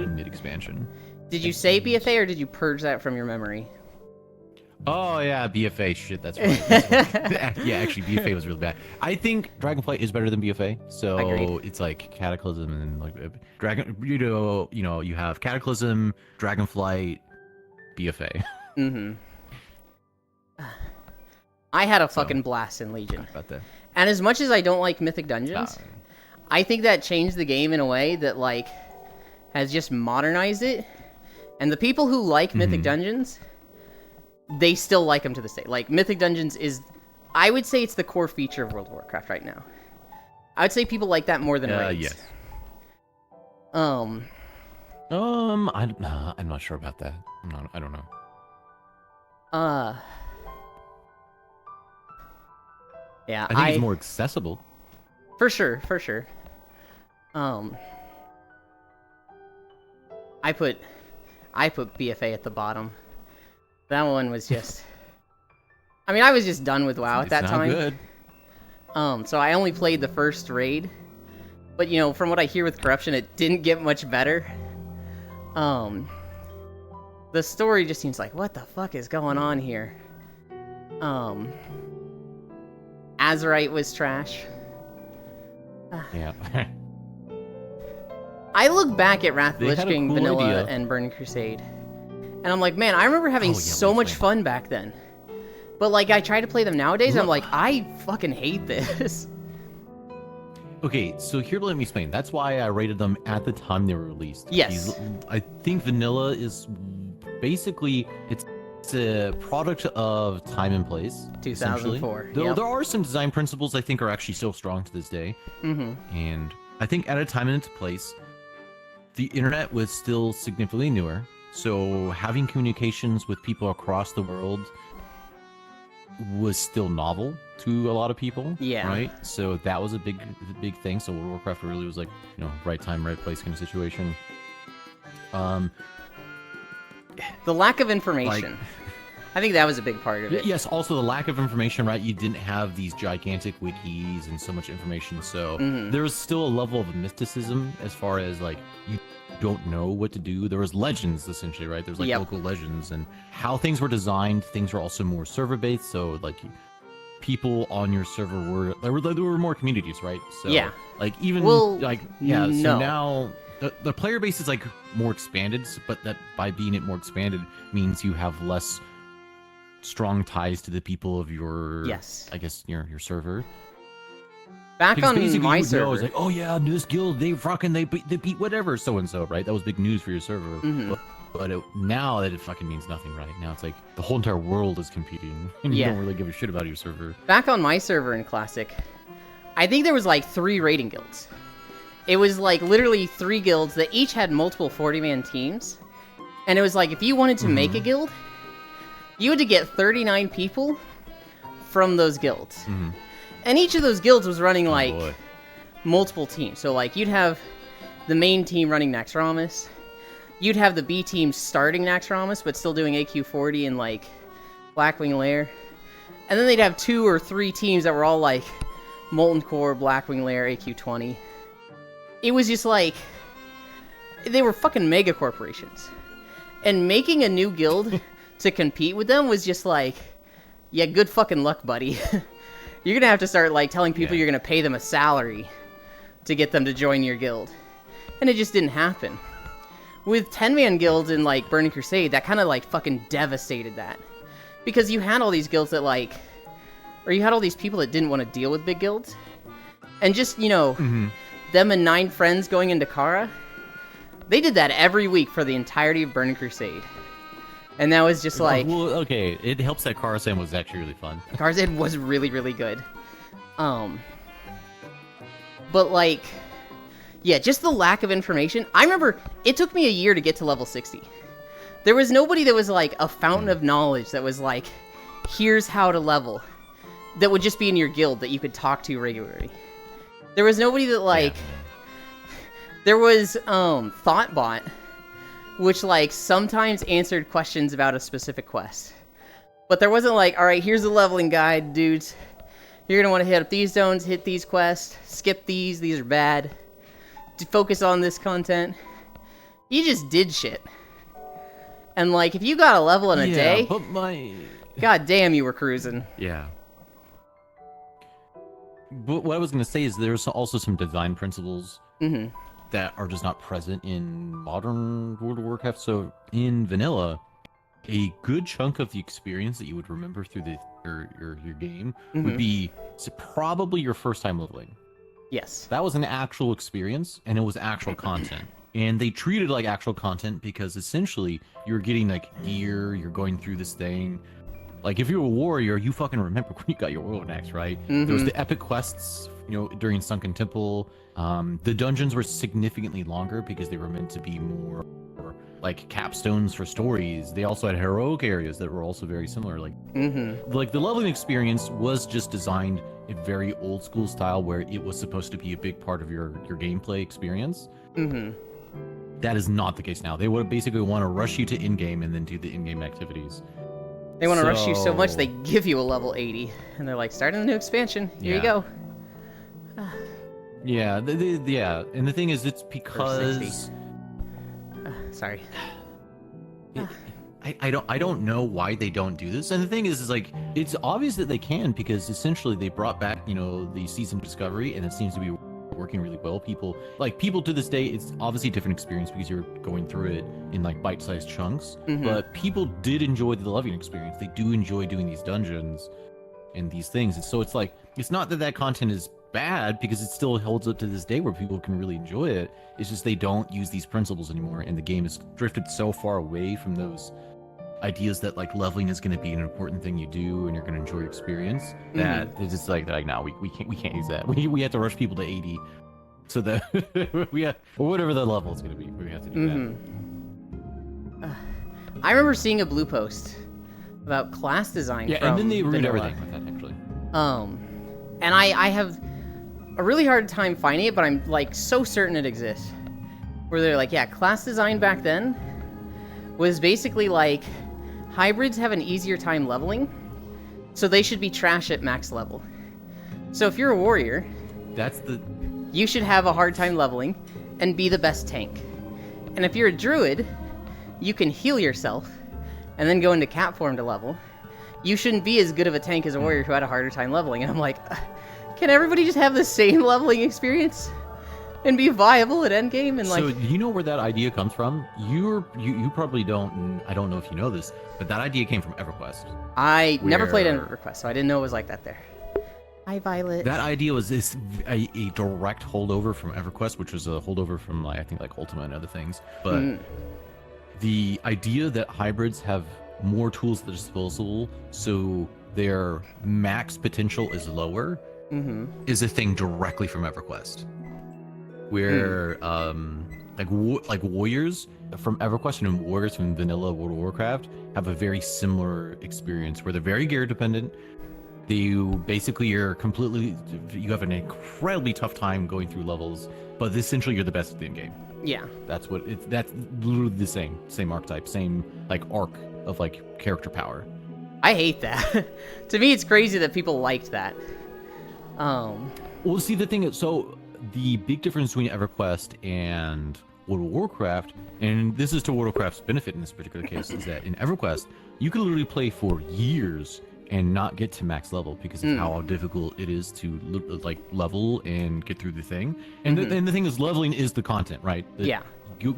mid-expansion. Did you say BFA, or did you purge that from your memory? Oh yeah, BFA. Shit, that's right. Yeah, actually, BFA was really bad. I think Dragonflight is better than BFA. So Agreed. It's like Cataclysm and like Dragon. You have Cataclysm, Dragonflight, BFA. I had a fucking blast in Legion. About that. And as much as I don't like Mythic Dungeons, I think that changed the game in a way that, like, has just modernized it. And the people who like Mythic Dungeons, they still like them to this day. Like, Mythic Dungeons is, I would say it's the core feature of World of Warcraft right now. I would say people like that more than raids. Yes. I'm not sure about that. I don't know. Yeah, I think it's more accessible. For sure. I put BFA at the bottom. That one was just... I mean, I was just done with WoW at that time. Good. So I only played the first raid. But, you know, from what I hear with Corruption, it didn't get much better. The story just seems like, what the fuck is going on here? Azerite was trash. Yeah. I look back at Wrath of the They Lich had a King, cool Vanilla, idea. and Burning Crusade. And I'm like, man, I remember having so much fun back then. But, like, I try to play them nowadays, and I'm like, I fucking hate this. Okay, so here, let me explain. That's why I rated them at the time they were released. Yes. I think Vanilla is basically, it's a product of time and place. 2004. Though Yep. there are some design principles I think are actually still strong to this day. And I think at a time and into place, the internet was still significantly newer. So having communications with people across the world was still novel to a lot of people. Yeah. Right. So that was a big thing. So World of Warcraft really was like, right time, right place kind of situation. The lack of information. I think that was a big part of it. Yes, also the lack of information, right? You didn't have these gigantic wikis and so much information, so there was still a level of mysticism as far as, like, you don't know what to do. There was legends, essentially, right? There's, like, local legends, and how things were designed, things were also more server-based, so, like, people on your server there were more communities, right? So, like, even, so now... The player base is, like, more expanded, but that by being it more expanded means you have less strong ties to the people of your, I guess, your server. Back because on my server, it's like, oh yeah, this guild, they beat whatever so and so, right? That was big news for your server. But now that it fucking means nothing, right? Now it's like the whole entire world is competing, and you don't really give a shit about your server. Back on my server in Classic, I think there was like 3 raiding guilds. It was like literally 3 guilds that each had multiple 40-man teams, and it was like if you wanted to make a guild, you had to get 39 people from those guilds. And each of those guilds was running, like, multiple teams. So, like, you'd have the main team running Naxxramas. You'd have the B team starting Naxxramas, but still doing AQ40 and, like, Blackwing Lair. And then they'd have 2 or 3 teams that were all, like, Molten Core, Blackwing Lair, AQ20. It was just, like, they were fucking mega corporations. And making a new guild to compete with them was just like, yeah, good fucking luck, buddy. You're gonna have to start, like, telling people you're gonna pay them a salary to get them to join your guild. And it just didn't happen. With 10-man guilds in, like, Burning Crusade, that kind of, like, fucking devastated that. Because you had all these guilds that, like, or you had all these people that didn't want to deal with big guilds. And just, them and 9 friends going into Kara, they did that every week for the entirety of Burning Crusade. And that was just like... Well, okay, it helps that Karasan was actually really fun. Karasan was really, really good. But, like... Yeah, just the lack of information. I remember, it took me a year to get to level 60. There was nobody that was, like, a fountain of knowledge that was like, here's how to level. That would just be in your guild that you could talk to regularly. There was nobody that, like... There was, Thoughtbot, which, like, sometimes answered questions about a specific quest. But there wasn't like, alright, here's the leveling guide, dudes. You're gonna want to hit up these zones, hit these quests, skip these are bad. To focus on this content. You just did shit. And, like, if you got a level in a day, but god damn, you were cruising. Yeah. But what I was gonna say is there's also some design principles that are just not present in modern World of Warcraft. So in vanilla, a good chunk of the experience that you would remember through your game would be probably your first time leveling. Yes. That was an actual experience, and it was actual content. And they treated it like actual content because essentially you're getting, like, gear, you're going through this thing. Like, if you're a warrior, you fucking remember when you got your World Axe, right? There was the epic quests, during Sunken Temple. The dungeons were significantly longer because they were meant to be more like capstones for stories. They also had heroic areas that were also very similar. Like, like the leveling experience was just designed in very old school style where it was supposed to be a big part of your gameplay experience. That is not the case now. They would basically want to rush you to in-game and then do the in-game activities. They want to rush you so much they give you a level 80. And they're like, starting the new expansion. Here you go. Yeah, yeah. And the thing is, it's because... Sorry. I don't know why they don't do this. And the thing is like, it's obvious that they can because essentially they brought back, the Season Discovery, and it seems to be working really well. People to this day, it's obviously a different experience because you're going through it in like bite-sized chunks, but people did enjoy the leveling experience. They do enjoy doing these dungeons and these things. And so it's like, it's not that content is bad because it still holds up to this day where people can really enjoy it. It's just they don't use these principles anymore, and the game has drifted so far away from those ideas that like leveling is going to be an important thing you do and you're going to enjoy your experience, that it's just like no, we can't use that. We have to rush people to 80 so that we have, or whatever the level is going to be, we have to do that. I remember seeing a blue post about class design. Yeah, from and then they ruined vanilla. everything with that, actually. And I have a really hard time finding it, but I'm like so certain it exists. Where they're like, yeah, class design back then was basically like hybrids have an easier time leveling, so they should be trash at max level. So if you're a warrior, That's the... you should have a hard time leveling and be the best tank. And if you're a druid, you can heal yourself and then go into cat form to level. You shouldn't be as good of a tank as a warrior who had a harder time leveling. And I'm like, can everybody just have the same leveling experience and be viable at endgame? And like, So do you know where that idea comes from? You probably don't, and I don't know if you know this, but that idea came from EverQuest. I never played Where- EverQuest, so I didn't know it was like that there. Hi, Violet. That idea was a direct holdover from EverQuest, which was a holdover from like, I think like Ultima and other things. But the idea that hybrids have more tools at their disposal, so their max potential is lower, is a thing directly from EverQuest. Where like warriors from EverQuest and warriors from vanilla World of Warcraft have a very similar experience where they're very gear dependent. You have an incredibly tough time going through levels, but essentially you're the best at the game. Yeah. That's literally the same archetype, same like arc of like character power. I hate that. To me, it's crazy that people liked that. Well, see, the thing is, so the big difference between EverQuest and World of Warcraft, and this is to World of Warcraft's benefit in this particular case, is that in EverQuest, you can literally play for years and not get to max level because of how difficult it is to like level and get through the thing. And, and the thing is, leveling is the content, right? Yeah.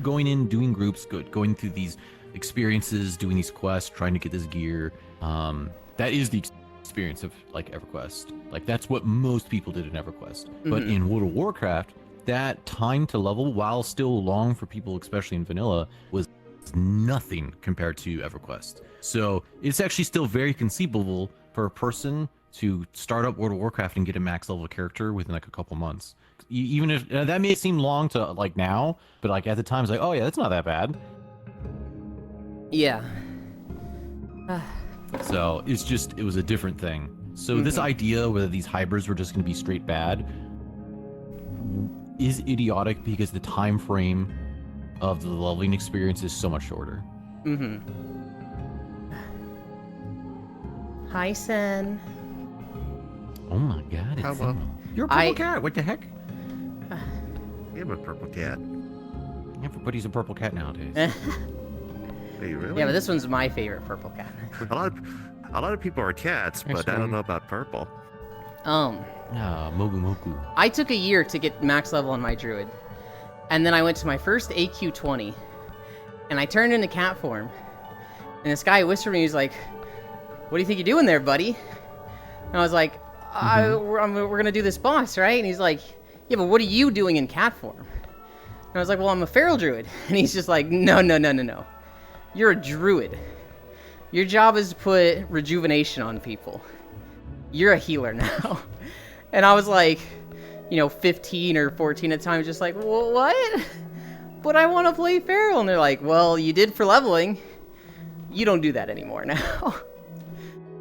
Going in, doing groups, going through these experiences, doing these quests, trying to get this gear. That is the experience of like EverQuest. Like that's what most people did in EverQuest. But in World of Warcraft, that time to level, while still long for people, especially in vanilla, was nothing compared to EverQuest. So it's actually still very conceivable for a person to start up World of Warcraft and get a max level character within like a couple months. Even if that may seem long to like now, but like at the time it's like, oh yeah, that's not that bad. Yeah. So it was a different thing. So this idea whether these hybrids were just going to be straight bad is idiotic because the time frame of the leveling experience is so much shorter. Hi, Sen. Oh my god, it's Hello. You're a purple cat. What the heck? I'm a purple cat. Everybody's a purple cat nowadays. Are you really? Yeah, but this one's my favorite purple cat. A lot of people are cats, but I don't know about purple. Mogu Mogu. I took a year to get max level on my druid. And then I went to my first AQ20. And I turned into cat form. And this guy whispered to me, he was like, "What do you think you're doing there, buddy?" And I was like, we're going to do this boss, right? And he's like, "Yeah, but what are you doing in cat form?" And I was like, "Well, I'm a feral druid." And he's just like, No. You're a druid. Your job is to put rejuvenation on people. You're a healer now." And I was like, 15 or 14 at the time, just like, well, what? But I want to play feral. And they're like, well, you did for leveling. You don't do that anymore now.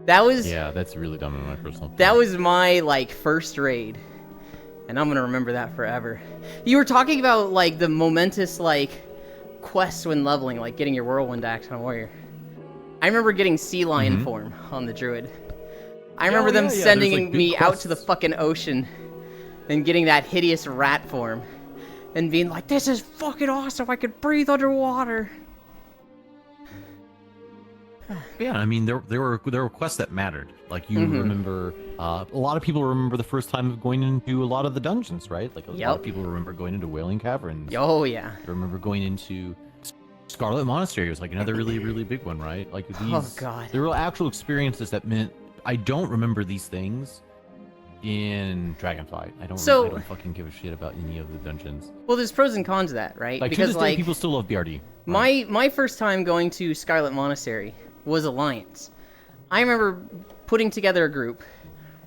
Yeah, that's really dumb in my personal opinion. That was my, first raid. And I'm going to remember that forever. You were talking about, the momentous, quests when leveling, like getting your Whirlwind Axe on a warrior. I remember getting Sea Lion form on the druid. I remember them sending big me out to the quests. fucking ocean and getting that hideous rat form and being like, "This is fucking awesome, I could breathe underwater." Yeah, I mean there were quests that mattered. Like you remember, a lot of people remember the first time of going into a lot of the dungeons, right? Like a lot of people remember going into Wailing Caverns. Oh yeah. I remember going into Scarlet Monastery was like another really, really big one, right? Like these, Oh, God. there were actual experiences that meant I don't remember these things in Dragonflight. I don't fucking give a shit about any of the dungeons. Well, there's pros and cons to that, right? Like Because to this day, people still love BRD. my first time going to Scarlet Monastery was Alliance. I remember putting together a group,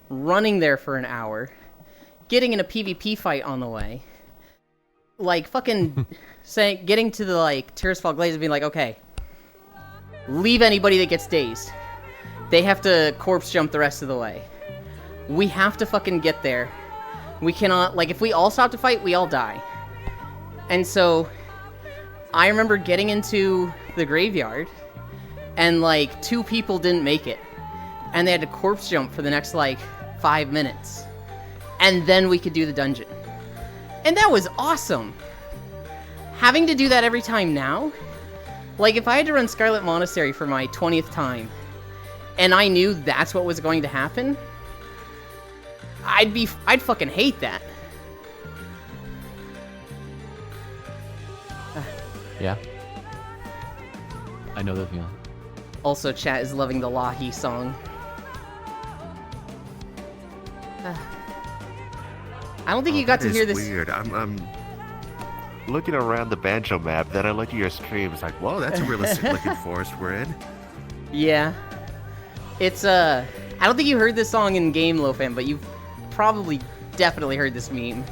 running there for an hour, getting in a PvP fight on the way, fucking getting to the Tirisfal Glades and being like, okay, leave anybody that gets dazed. They have to corpse jump the rest of the way. We have to fucking get there. We cannot, like, if we all stop to fight, we all die. And so, I remember getting into the graveyard, and, like, 2 people didn't make it. And they had to corpse jump for the next, like, 5 minutes. And then we could do the dungeon. And that was awesome! Having to do that every time now, like, if I had to run Scarlet Monastery for my 20th time, and I knew that's what was going to happen, I'd fucking hate that. Yeah. I know that feeling. Also, chat is loving the Lahi song. I don't think you got to hear this. Weird. I'm looking around the Banjo map, then I look at your stream. It's like, whoa, that's a realistic looking forest we're in. Yeah. It's, I don't think you heard this song in game, Lofan, but you've probably definitely heard this meme.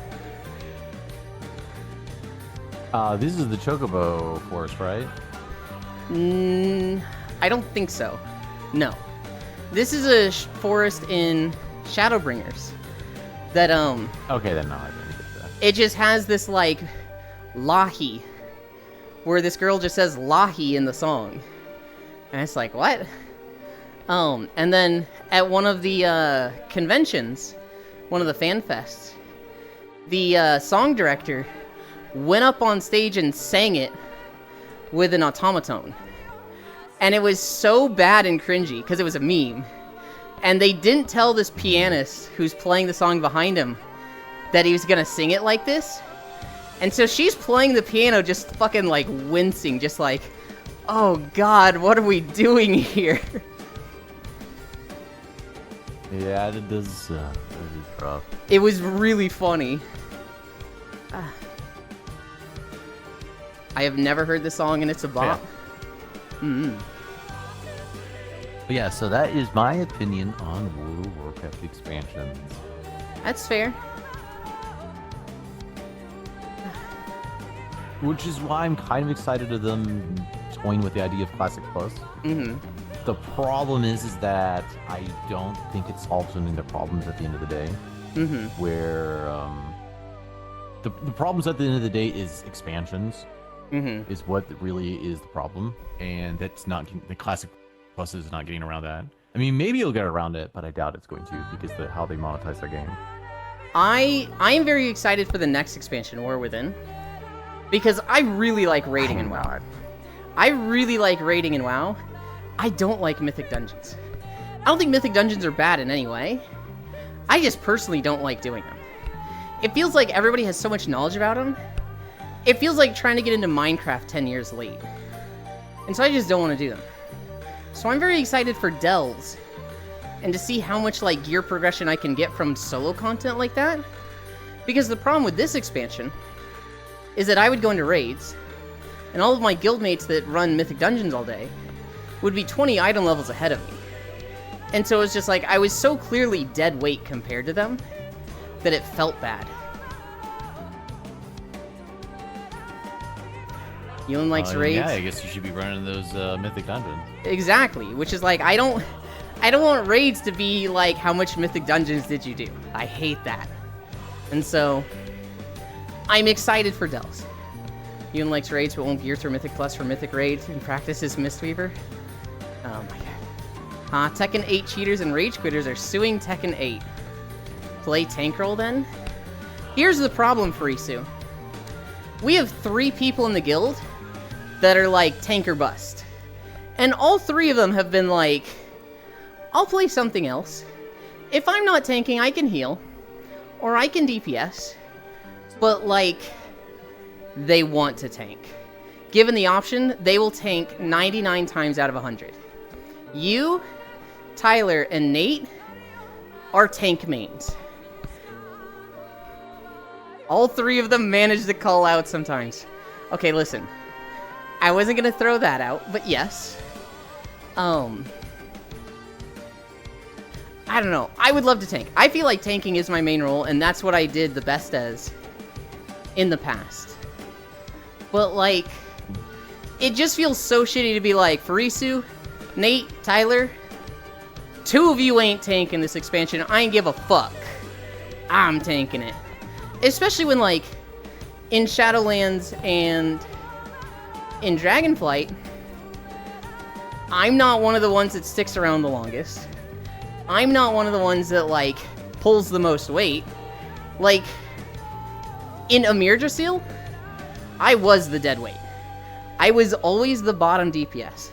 This is the Chocobo forest, right? I don't think so. No. This is a forest in Shadowbringers. That, Okay, then no, I didn't get that. it just has this, like, Lahi, where this girl just says Lahi in the song. And it's like, what? And then at one of the, conventions, one of the fan fests, the, song director went up on stage and sang it with an automaton. And it was so bad and cringy, because it was a meme. And they didn't tell this pianist who's playing the song behind him that he was gonna sing it like this. And so she's playing the piano just fucking, like, wincing, just like, oh god, what are we doing here? Yeah, it does, it is rough. It was really funny. I have never heard the song and it's a bop. But yeah, so that is my opinion on World of Warcraft expansions. That's fair. Which is why I'm kind of excited of them toying with the idea of Classic Plus. The problem is that I don't think it solves any of the problems at the end of the day. Where the problems at the end of the day is expansions. Is what really is the problem, and that's not the Classic Plus is not getting around that. I mean, maybe you'll get around it, but I doubt it's going to because how they monetize their game. I am very excited for the next expansion, War Within, because I really like raiding in WoW. I really like raiding in WoW. I don't like Mythic Dungeons. I don't think Mythic Dungeons are bad in any way. I just personally don't like doing them. It feels like everybody has so much knowledge about them. It feels like trying to get into Minecraft 10 years late. And so I just don't want to do them. So I'm very excited for Delves, and to see how much, like, gear progression I can get from solo content like that. Because the problem with this expansion is that I would go into raids, and all of my guildmates that run Mythic Dungeons all day would be 20 item levels ahead of me. And so it's just like, I was so clearly dead weight compared to them that it felt bad. Yulin likes raids. Yeah, I guess you should be running those Mythic Dungeons. Exactly, which is like, I don't want raids to be like, how much Mythic Dungeons did you do? I hate that. And so, I'm excited for Delves. Yulin likes raids, but won't gear through Mythic Plus for Mythic raids and practices Mistweaver. Oh my god. Tekken 8 cheaters and rage quitters are suing Tekken 8. Play tank roll then? Here's the problem for Isu. We have 3 people in the guild that are like tank or bust. And all 3 of them have been like, I'll play something else. If I'm not tanking, I can heal. Or I can DPS. But like, they want to tank. Given the option, they will tank 99 times out of 100. You, Tyler, and Nate are tank mains. All 3 of them manage to call out sometimes. Okay, listen. I wasn't gonna throw that out, but yes. I don't know. I would love to tank. I feel like tanking is my main role, and that's what I did the best as in the past. But, like, It just feels so shitty to be like, Farisu, Nate, Tyler, 2 of you ain't tanking this expansion. I ain't give a fuck. I'm tanking it. Especially when, like, in Shadowlands and in Dragonflight, I'm not one of the ones that sticks around the longest. I'm not one of the ones that, like, pulls the most weight. Like, in Amir Drasil, I was the dead weight. I was always the bottom DPS.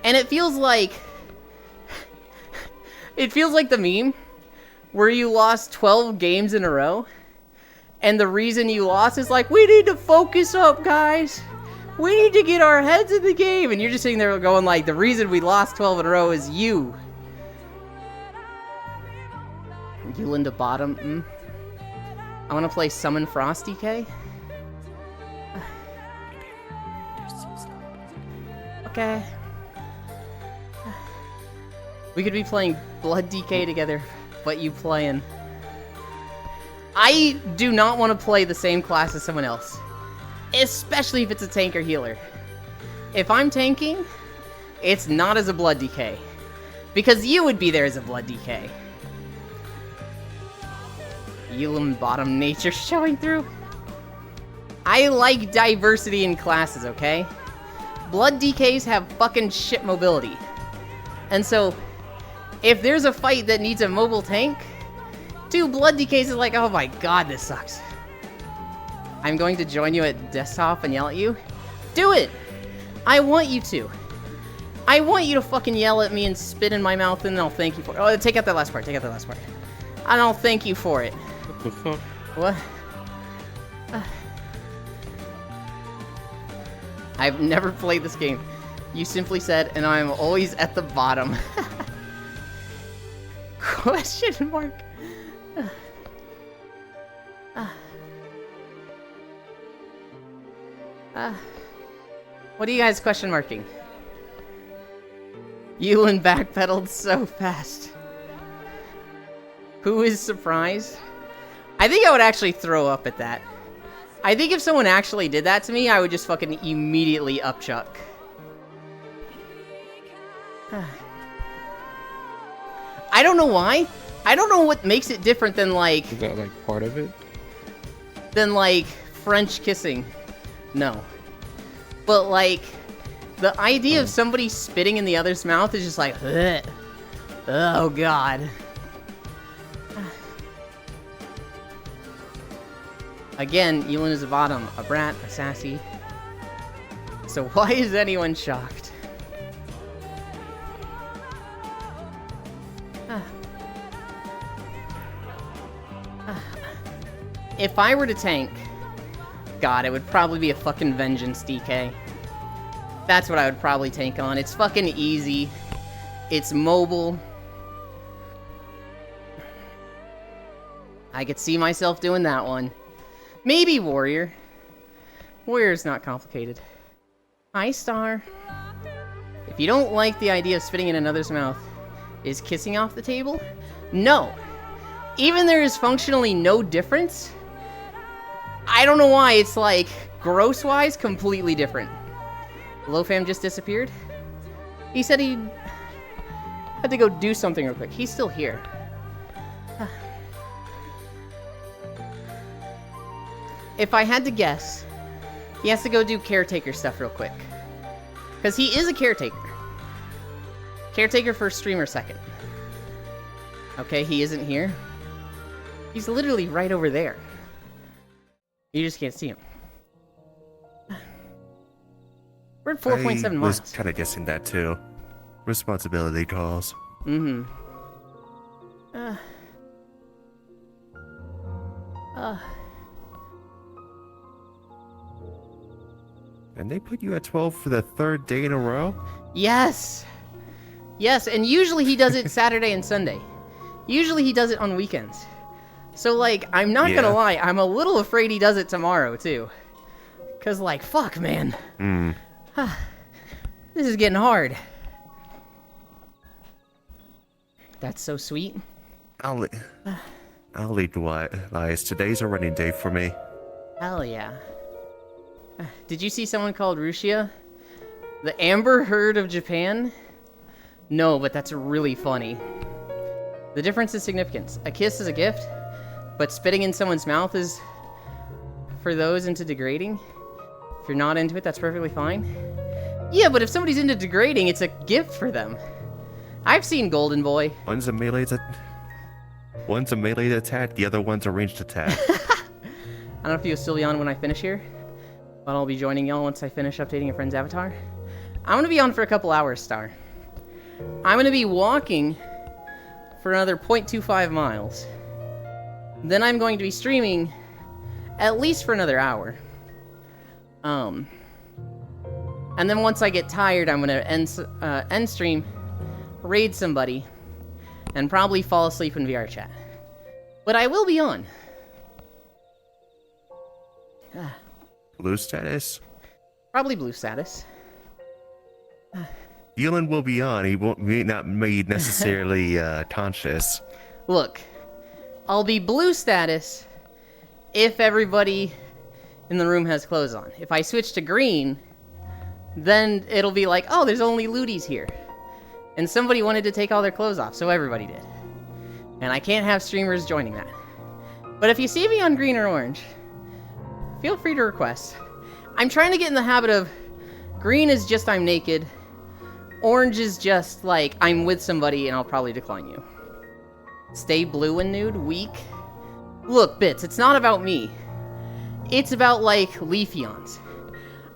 And it feels like... it feels like the meme where you lost 12 games in a row, and the reason you lost is like, we need to focus up, guys. We need to get our heads in the game. And you're just sitting there going like, the reason we lost 12 in a row is you. You into bottom? I want to play Summon Frost DK. Okay. We could be playing Blood DK together, but you playing. I do not want to play the same class as someone else. Especially if it's a tank or healer. If I'm tanking, it's not as a Blood DK. Because you would be there as a Blood DK. Elam bottom nature showing through. I like diversity in classes, okay? Blood DKs have fucking shit mobility. And so, if there's a fight that needs a mobile tank, 2 Blood DKs is like, oh my god, this sucks. I'm going to join you at desktop and yell at you? Do it! I want you to. I want you to fucking yell at me and spit in my mouth and I'll thank you for it. Oh, take out that last part, take out that last part. And I'll thank you for it. What the fuck? What? I've never played this game. You simply said, and I'm always at the bottom. Question mark. What are you guys question marking? Yulin backpedaled so fast. Who is surprised? I think I would actually throw up at that. I think if someone actually did that to me, I would just fucking immediately upchuck. I don't know why. I don't know what makes it different than like... Is that like part of it? Than like French kissing. No. But like, the idea of somebody spitting in the other's mouth is just like, ugh. Oh god. Again, Elin is a bottom, a brat, a sassy. So why is anyone shocked? If I were to tank, god, it would probably be a fucking Vengeance DK. That's what I would probably tank on. It's fucking easy. It's mobile. I could see myself doing that one. Maybe Warrior. Warrior's not complicated. Hi, Star. If you don't like the idea of spitting in another's mouth, is kissing off the table? No. Even there is functionally no difference, I don't know why, it's like, gross-wise, completely different. Lofam just disappeared? He said he had to go do something real quick. He's still here. If I had to guess, he has to go do caretaker stuff real quick. Because he is a caretaker. Caretaker first, streamer second. Okay, he isn't here. He's literally right over there. You just can't see him. We're at 4.7 I miles. was kind of guessing that too. Responsibility calls. Mm-hmm. And they put you at 12 for the 3rd day in a row? Yes! Yes, and usually he does it Saturday and Sunday. Usually he does it on weekends. So, like, I'm not gonna lie, I'm a little afraid he does it tomorrow, too. Cause, like, fuck, man. This is getting hard. That's so sweet. I'll lead the way, Elias. Today's a running day for me. Hell yeah. Did you see someone called Rushia The Amber Heard of Japan? No, but that's really funny. The difference is significance. A kiss is a gift, but spitting in someone's mouth is for those into degrading. If you're not into it, that's perfectly fine. Yeah, but if somebody's into degrading, it's a gift for them. I've seen Golden Boy. One's a melee attack, the other one's a ranged attack. I don't know if you'll still be on when I finish here, but I'll be joining y'all once I finish updating a friend's avatar. I'm gonna be on for a couple hours, Star. I'm gonna be walking for another 0.25 miles. Then I'm going to be streaming at least for another hour. And then once I get tired, I'm gonna end stream, raid somebody, and probably fall asleep in VR chat. But I will be on. Blue status? Probably blue status. Dylan will be on. He won't be not made necessarily conscious. Look, I'll be blue status if everybody in the room has clothes on. If I switch to green, then it'll be like, oh, there's only looties here. And somebody wanted to take all their clothes off, so everybody did. And I can't have streamers joining that. But if you see me on green or orange, feel free to request. I'm trying to get in the habit of green is just I'm naked. Orange is just like I'm with somebody and I'll probably decline you. Stay blue and nude? Weak? Look, Bits, it's not about me. It's about, like, Leafeons.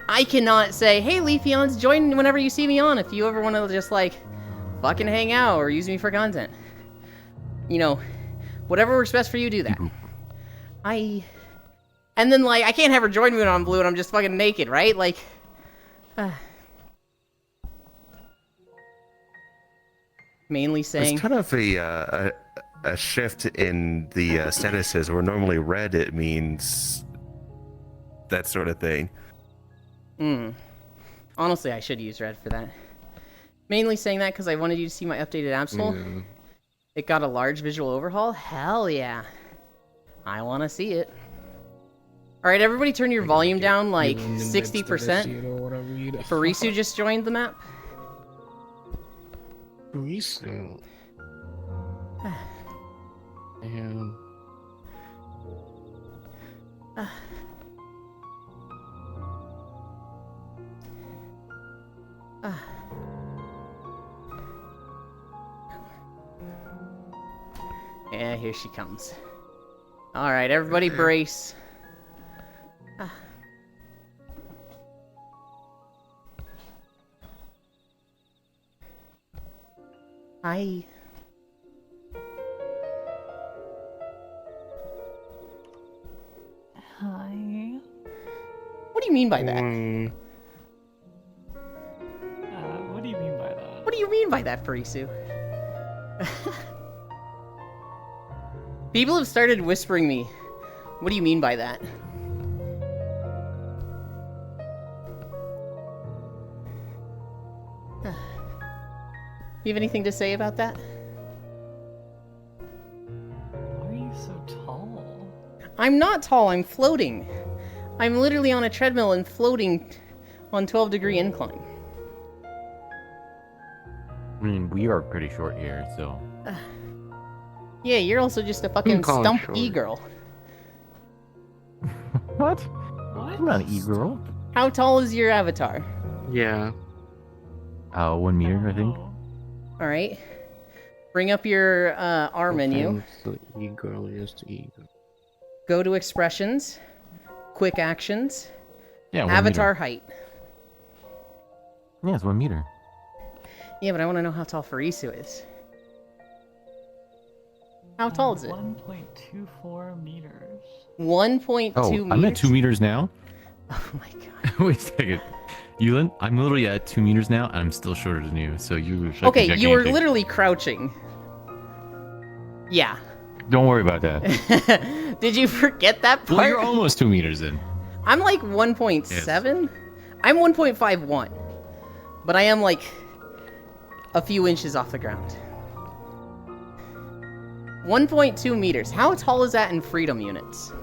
I cannot say, hey, Leafeons, join whenever you see me on if you ever want to just, like, fucking hang out or use me for content. You know, whatever works best for you, do that. And then, like, I can't have her join me when I'm blue and I'm just fucking naked, right? Like, mainly saying... It's kind of a shift in the statuses where normally red it means that sort of thing. Honestly, I should use red for that. Mainly saying that because I wanted you to see my updated Absol. Yeah. It got a large visual overhaul? Hell yeah. I want to see it. Alright, everybody turn your volume down like 60%. Farisu just joined the map. Farisu. Damn. Yeah, here she comes. Alright, everybody brace. Hi. Hi. What do you mean by that? What do you mean by that? What do you mean by that, Farisu? People have started whispering me. What do you mean by that? You have anything to say about that? Why are you so tall? I'm not tall, I'm floating. I'm literally on a treadmill and floating on 12-degree incline. I mean, we are pretty short here, so. Yeah, you're also just a fucking call it stump short. e-girl. What? What? I'm not an e-girl. How tall is your avatar? Yeah. 1 meter, I think. Oh. Alright. Bring up your R menu. The e-girl is the e-girl. Go to expressions. Quick actions. Yeah, 1 Avatar meter. height. Yeah, it's 1 meter. Yeah, but I want to know how tall Farisu is. How tall is it? 1.24 meters. 1.2 Oh, meters? I'm at 2 meters now. Oh my god. Wait a second. Yulin, I'm literally at 2 meters now, and I'm still shorter than you, so you should Okay, you were literally crouching. Yeah. Don't worry about that. Did you forget that part? Well, you're almost 2 meters in. I'm like 1.7. I'm 1.51. But I am like a few inches off the ground. 1.2 meters. How tall is that in freedom units?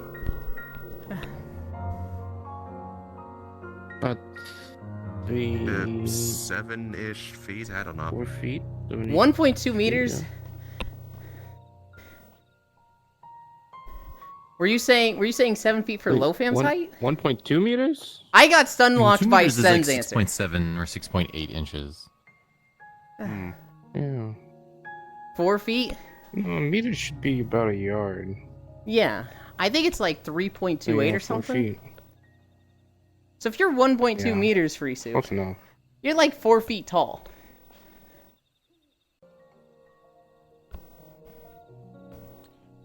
But be 7-ish feet. I don't know. 4 feet. 1.2 meters. Yeah. Were you saying 7 feet for Wait, low fam's height? 1.2 meters? I got stun locked 2 by meters is like Sen's answer. 6.7 or 6.8 inches. Hmm. Yeah. 4 feet? No, meters should be about a yard. Yeah. I think it's like 3.28 Yeah, or 4 something. feet. So if you're 1.2 Yeah. meters, free soup, Close enough. you're like 4 feet tall.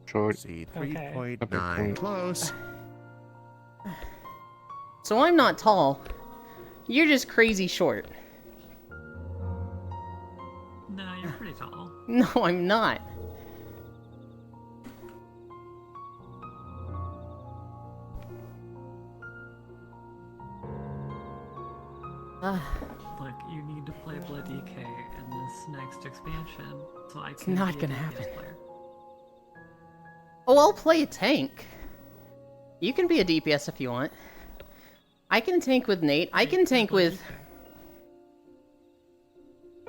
Short. See, Okay. 3.9. Close. So I'm not tall. You're just crazy short. No, you're pretty tall. No, I'm not. Look, you need to play Blood DK in this next expansion, so I It's can not be a gonna DPS happen. player. Oh, I'll play a tank. You can be a DPS if you want. I can tank with Nate. I can tank with...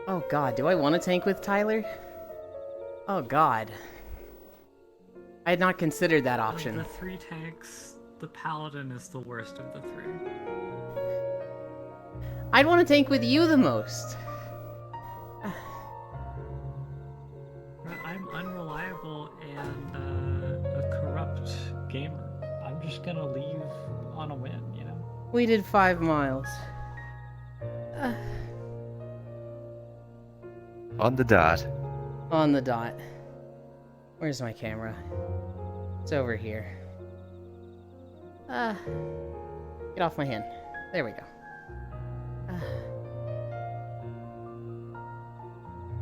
Oh god, do I want to tank with Tyler? Oh god. I had not considered that Of option. the 3 tanks, the Paladin is the worst of the 3. I'd want to tank with you the most. I'm unreliable and a corrupt gamer. I'm just gonna leave on a win, you know? We did 5 miles. On the dot. On the dot. Where's my camera? It's over here. Get off my hand. There we go.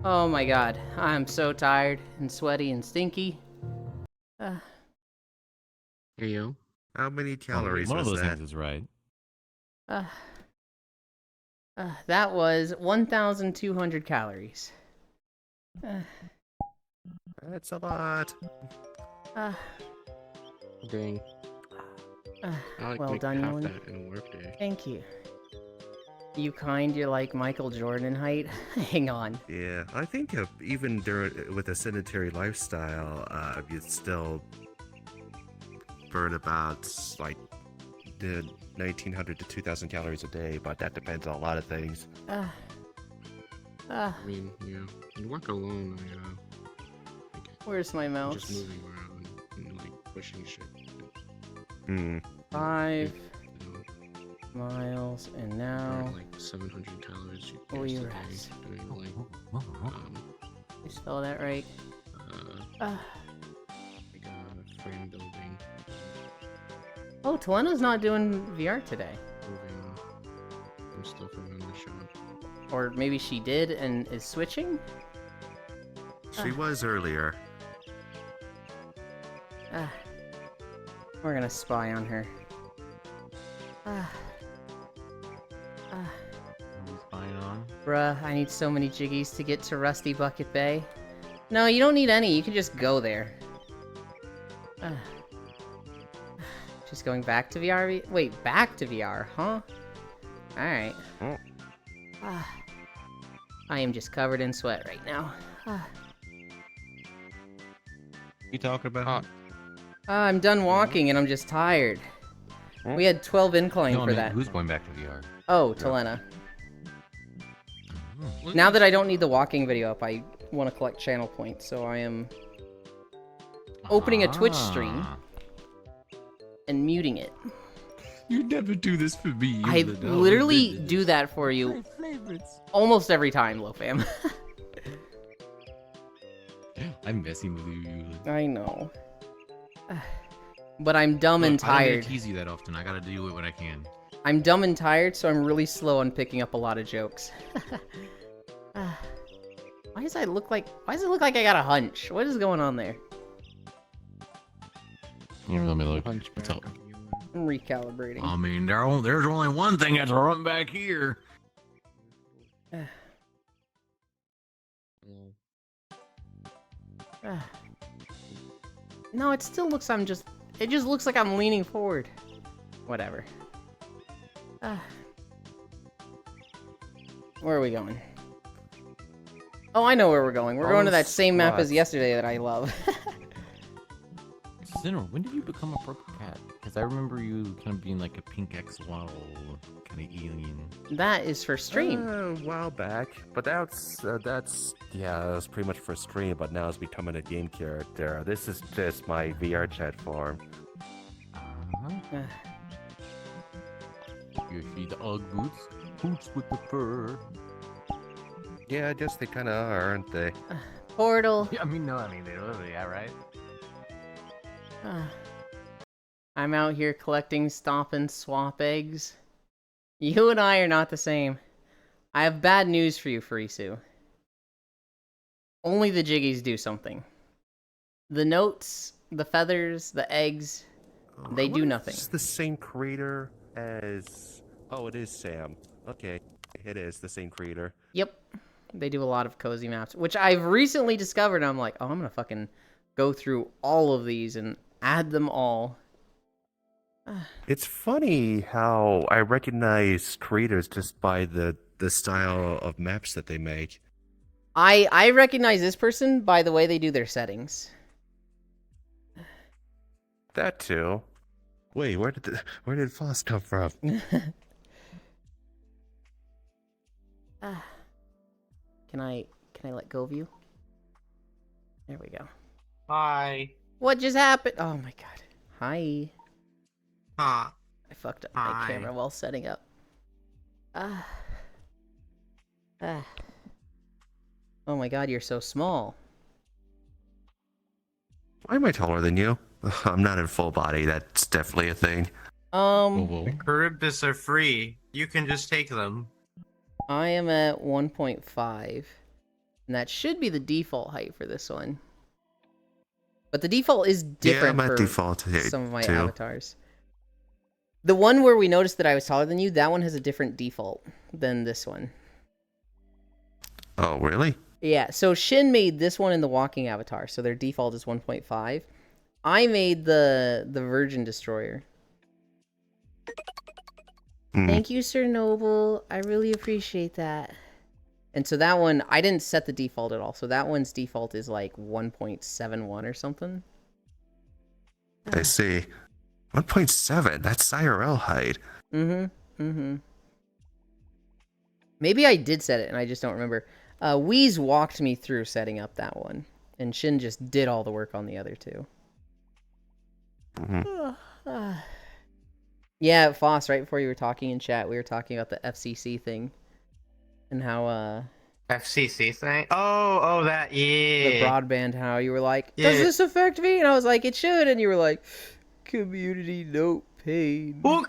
Oh my god. I'm so tired and sweaty and stinky. Hey, yo. How many calories One of was those that? things is right. That was 1,200 calories. That's a lot. Dang. I like Well make done, half Ewan. that in a workday. Thank you. You kind, you're like Michael Jordan height. Hang on. Yeah, I think even during with a sedentary lifestyle, you'd still burn about like the 1,900 to 2,000 calories a day, but that depends on a lot of things. I mean, yeah. You work alone, Where's my I'm mouse? just moving around and like pushing shit. Hmm. 5 You know, miles, and burn, now... like 700 calories Oh, a you day rest. doing like I spell that right. like frame building, Oh, Telena's not doing VR today. moving some stuff around the shop. Or maybe she did and is switching? She was earlier. We're gonna spy on her. Who's buying on? Bruh, I need so many jiggies to get to Rusty Bucket Bay. No, you don't need any. You can just go there. Just going back to VR? Wait, back to VR, huh? Alright. Oh. I am just covered in sweat right now. You talking about? I'm done walking and I'm just tired. We had 12 incline No, I for mean, that. who's going back to VR? Oh, Telena. Now that I don't need the walking video up, I want to collect channel points, so I am opening a Twitch stream Ah. and muting it. You never do this for me. I literally do that for you almost every time, LoFam. I'm messing with you usually. I know. But I'm dumb and Look, I don't tired. get to tease you that often. I gotta do it when I can. I'm dumb and tired, so I'm really slow on picking up a lot of jokes. Why does it look like I got a hunch? What is going on there? You let me look. Punch What's back. up? I'm recalibrating. I mean, there's only one thing that's run back here. No, it still looks it just looks like I'm leaning forward. Whatever. Where are we going? Oh, I know where we're going. We're going to that same map as Squats. yesterday that I love. Sinner, when did you become a purple cat? Because I remember you kind of being like a pink axolotl kind of alien. That is for stream. A while back, but that's yeah, that was pretty much for stream. But now it's becoming a game character. This is just my VR chat form. Uh-huh. You see the Ugg boots? Boots with the fur. Yeah, I guess they kind of are, aren't they? Portal. Yeah, I mean, no, I mean, they literally, yeah, right? I'm out here collecting stomp and swap eggs. You and I are not the same. I have bad news for you, Furisu. Only the Jiggies do something. The notes, the feathers, the eggs, they I do wonder if nothing. It's the same creator as. Oh, it is Sam. Okay, it is the same creator. Yep. They do a lot of cozy maps, which I've recently discovered. I'm like, oh, I'm gonna fucking go through all of these and add them all. It's funny how I recognize creators just by the style of maps that they make. I recognize this person by the way they do their settings. That too. Wait, where did Foss come from? Can I let go of you? There we go. Hi. What just happened? Oh my god. Hi. Huh. I fucked up my Hi. camera while setting up. Ah. Ah. Oh my god, you're so small. Why am I taller than you? I'm not in full body. That's definitely a thing. Whoa, whoa. Charybdis are free. You can just take them. I am at 1.5. And that should be the default height for this one. But the default is different yeah, I'm for at default some of my too. avatars. The one where we noticed that I was taller than you, that one has a different default than this one. Oh, really? Yeah, so Shin made this one in the walking avatar, so their default is 1.5. I made the Virgin Destroyer. Hmm. Thank you, Sir Noble. I really appreciate that. And so that one, I didn't set the default at all. So that one's default is like 1.71 or something. I see. 1.7. That's IRL height. Maybe I did set it and I just don't remember. Wheeze walked me through setting up that one. And Shin just did all the work on the other two. Yeah, Foss, right before you were talking in chat, we were talking about the FCC thing. And how, FCC thing? Oh, that, yeah. the broadband, how you were like, Yeah. does this affect me? And I was like, it should. And you were like, community note pain. Well,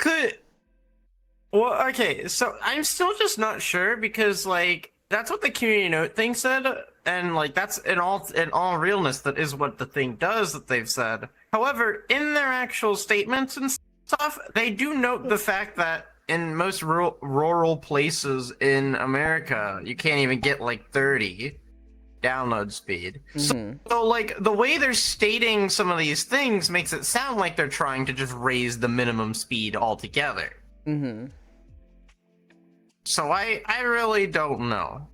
well, okay, so I'm still just not sure because, like, that's what the community note thing said, and, like, that's in all realness, that is what the thing does that they've said. However, in their actual statements and stuff, they do note the fact that in most rural places in America, you can't even get, like, 30 download speed. So, like, the way they're stating some of these things makes it sound like they're trying to just raise the minimum speed altogether. So I really don't know.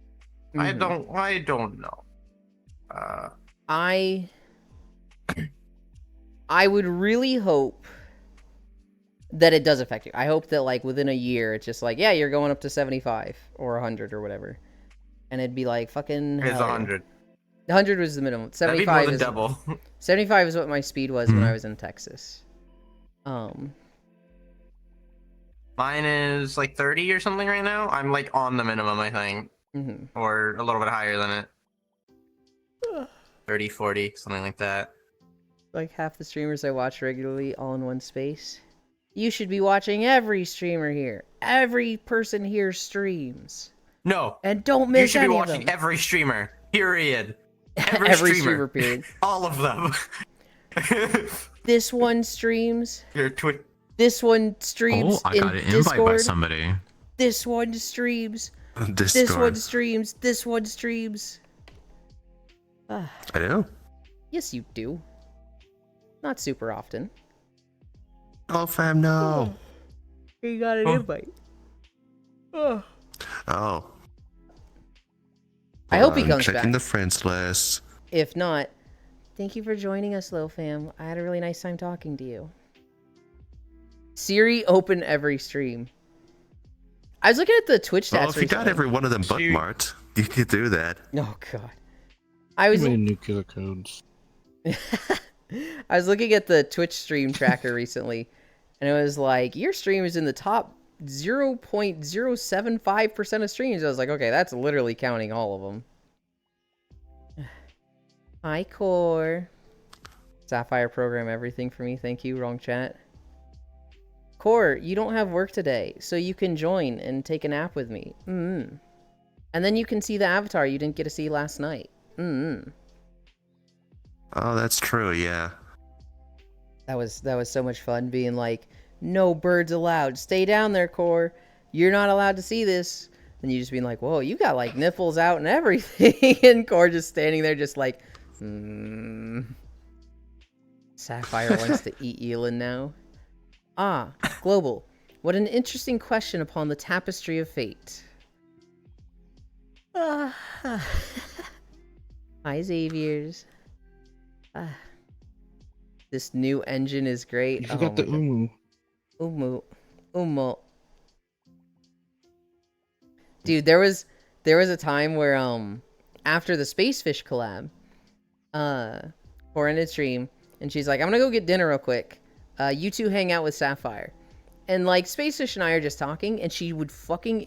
I don't know. I would really hope that it does affect you. I hope that, like, within a year, it's just like, yeah, you're going up to 75 or 100 or whatever. And it'd be like, fucking It's hell yeah. 100. 100 was the minimum. That'd be more 75 than is double. 75 is what my speed was when I was in Texas. Mine is like 30 or something right now. I'm like on the minimum, I think. Or a little bit higher than it. 30, 40, something like that. Like half the streamers I watch regularly all in one space. You should be watching every streamer here. Every person here streams. No. And don't miss You should be any of watching them. every streamer. Period. Every streamer, period. All of them. This one streams. Your Twitch. This one streams Oh, I in got an invite by Discord. somebody. This one streams. This Discord. one streams. This one streams. I know. Yes, you do. Not super often. Oh, fam, no. You got an invite. Oh. I hope he I'm comes checking back. the friends list. If not, thank you for joining us, Lil Fam. I had a really nice time talking to you. Siri, open every stream. I was looking at the Twitch stats Well, if you got recently. every one of them Siri- bookmarked, you could do that. Oh god. I I was made nuclear codes. I was looking at the Twitch stream tracker recently, and it was like, your stream is in the top 0.075% of streams. I was like, okay, that's literally counting all of them. Hi, Core. Sapphire program everything for me. Thank you. Wrong chat. Core, you don't have work today, so you can join and take a nap with me. And then you can see the avatar you didn't get to see last night. Oh, that's true. Yeah. That was so much fun being like, no birds allowed. Stay down there, Core. You're not allowed to see this. And you just being like, whoa, you got like nipples out and everything. And Core just standing there just like, Sapphire wants to eat Elin now. Ah, Global. What an interesting question upon the tapestry of fate. Hi, Xavier's. This new engine is great. You forgot the my Umu. Umu. Dude, there was a time where after the Spacefish collab, Corin had stream, and she's like, I'm gonna go get dinner real quick. You two hang out with Sapphire. And like Spacefish and I are just talking, and she would fucking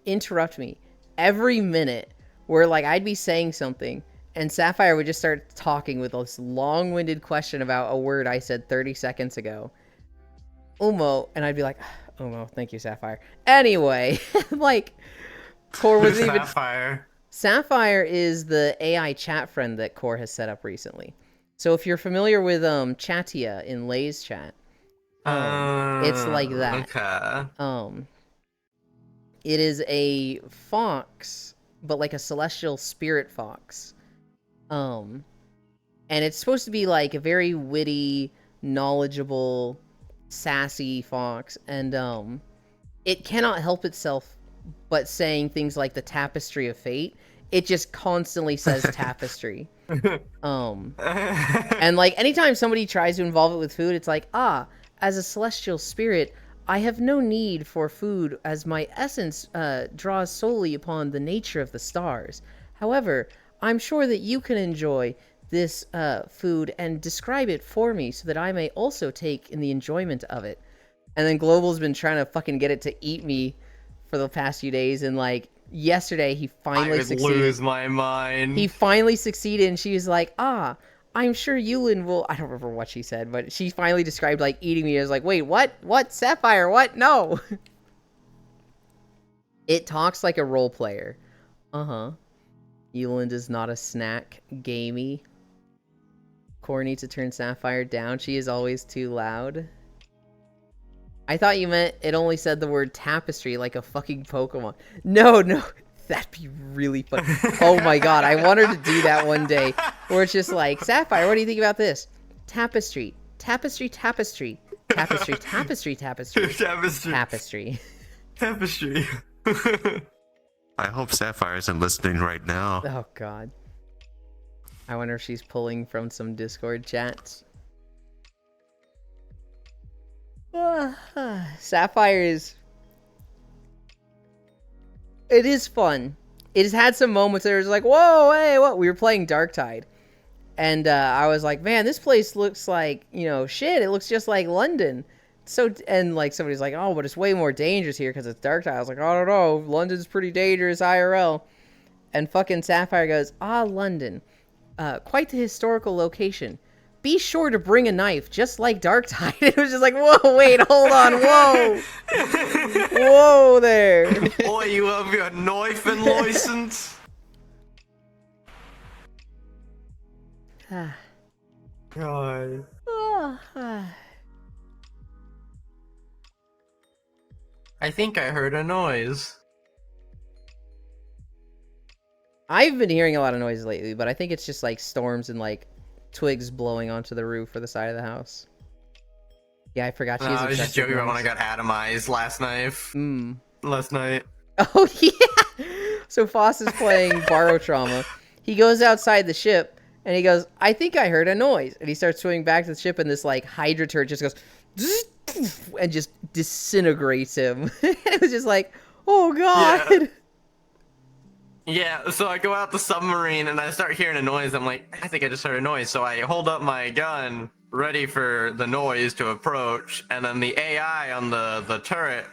interrupt me every minute where like I'd be saying something and Sapphire would just start talking with this long-winded question about a word I said 30 seconds ago. Umo, and I'd be like, Umo, thank you, Sapphire. Anyway, like, Core was even... Sapphire. Sapphire is the AI chat friend that Core has set up recently. So if you're familiar with Chatia in Lay's chat, it's like that. Okay. It is a fox, but like a celestial spirit fox. And it's supposed to be like a very witty, knowledgeable, sassy fox, and it cannot help itself but saying things like the tapestry of fate. It just constantly says tapestry. And like anytime somebody tries to involve it with food, it's like, as a celestial spirit, I have no need for food as my essence draws solely upon the nature of the stars. However, I'm sure that you can enjoy this food and describe it for me so that I may also take in the enjoyment of it. And then Global's been trying to fucking get it to eat me for the past few days, and like yesterday he finally succeeded. Lose my mind. He finally succeeded, and she was like, I'm sure Yulin will... I don't remember what she said, but she finally described, like, eating me. I was like, wait, what? What? Sapphire, what? No! It talks like a role player. Yulin is not a snack. Gamey. Core needs to turn Sapphire down. She is always too loud. I thought you meant it only said the word tapestry like a fucking Pokemon. No. That'd be really fun. Oh my god, I want her to do that one day. Where it's just like, Sapphire, what do you think about this? Tapestry. Tapestry, tapestry. Tapestry, tapestry, tapestry. Tapestry. Tapestry. Tapestry. I hope Sapphire isn't listening right now. Oh god. I wonder if she's pulling from some Discord chats. Sapphire is... It is fun. It has had some moments where it's like, whoa, hey, what? We were playing Darktide. And I was like, man, this place looks like, shit. It looks just like London. So, and like somebody's like, oh, but it's way more dangerous here because it's Darktide. I was like, I don't know. London's pretty dangerous IRL. And fucking Sapphire goes, London. Quite the historical location. Be sure to bring a knife, just like Darktide. It was just like, whoa, wait, hold on, whoa. Whoa there. Boy, you have your knife and license. God. I think I heard a noise. I've been hearing a lot of noises lately, but I think it's just like storms and like twigs blowing onto the roof or the side of the house. Yeah, I forgot. I was just joking about when I got atomized last night. Mm. Last night. Oh yeah. So Foss is playing Borrow Trauma. He goes outside the ship and he goes, I think I heard a noise. And he starts swimming back to the ship and this like Hydra turret just goes and just disintegrates him. It was just like, oh god. Yeah, so I go out the submarine and I start hearing a noise. I'm like, I think I just heard a noise. So I hold up my gun, ready for the noise to approach, and then the AI on the turret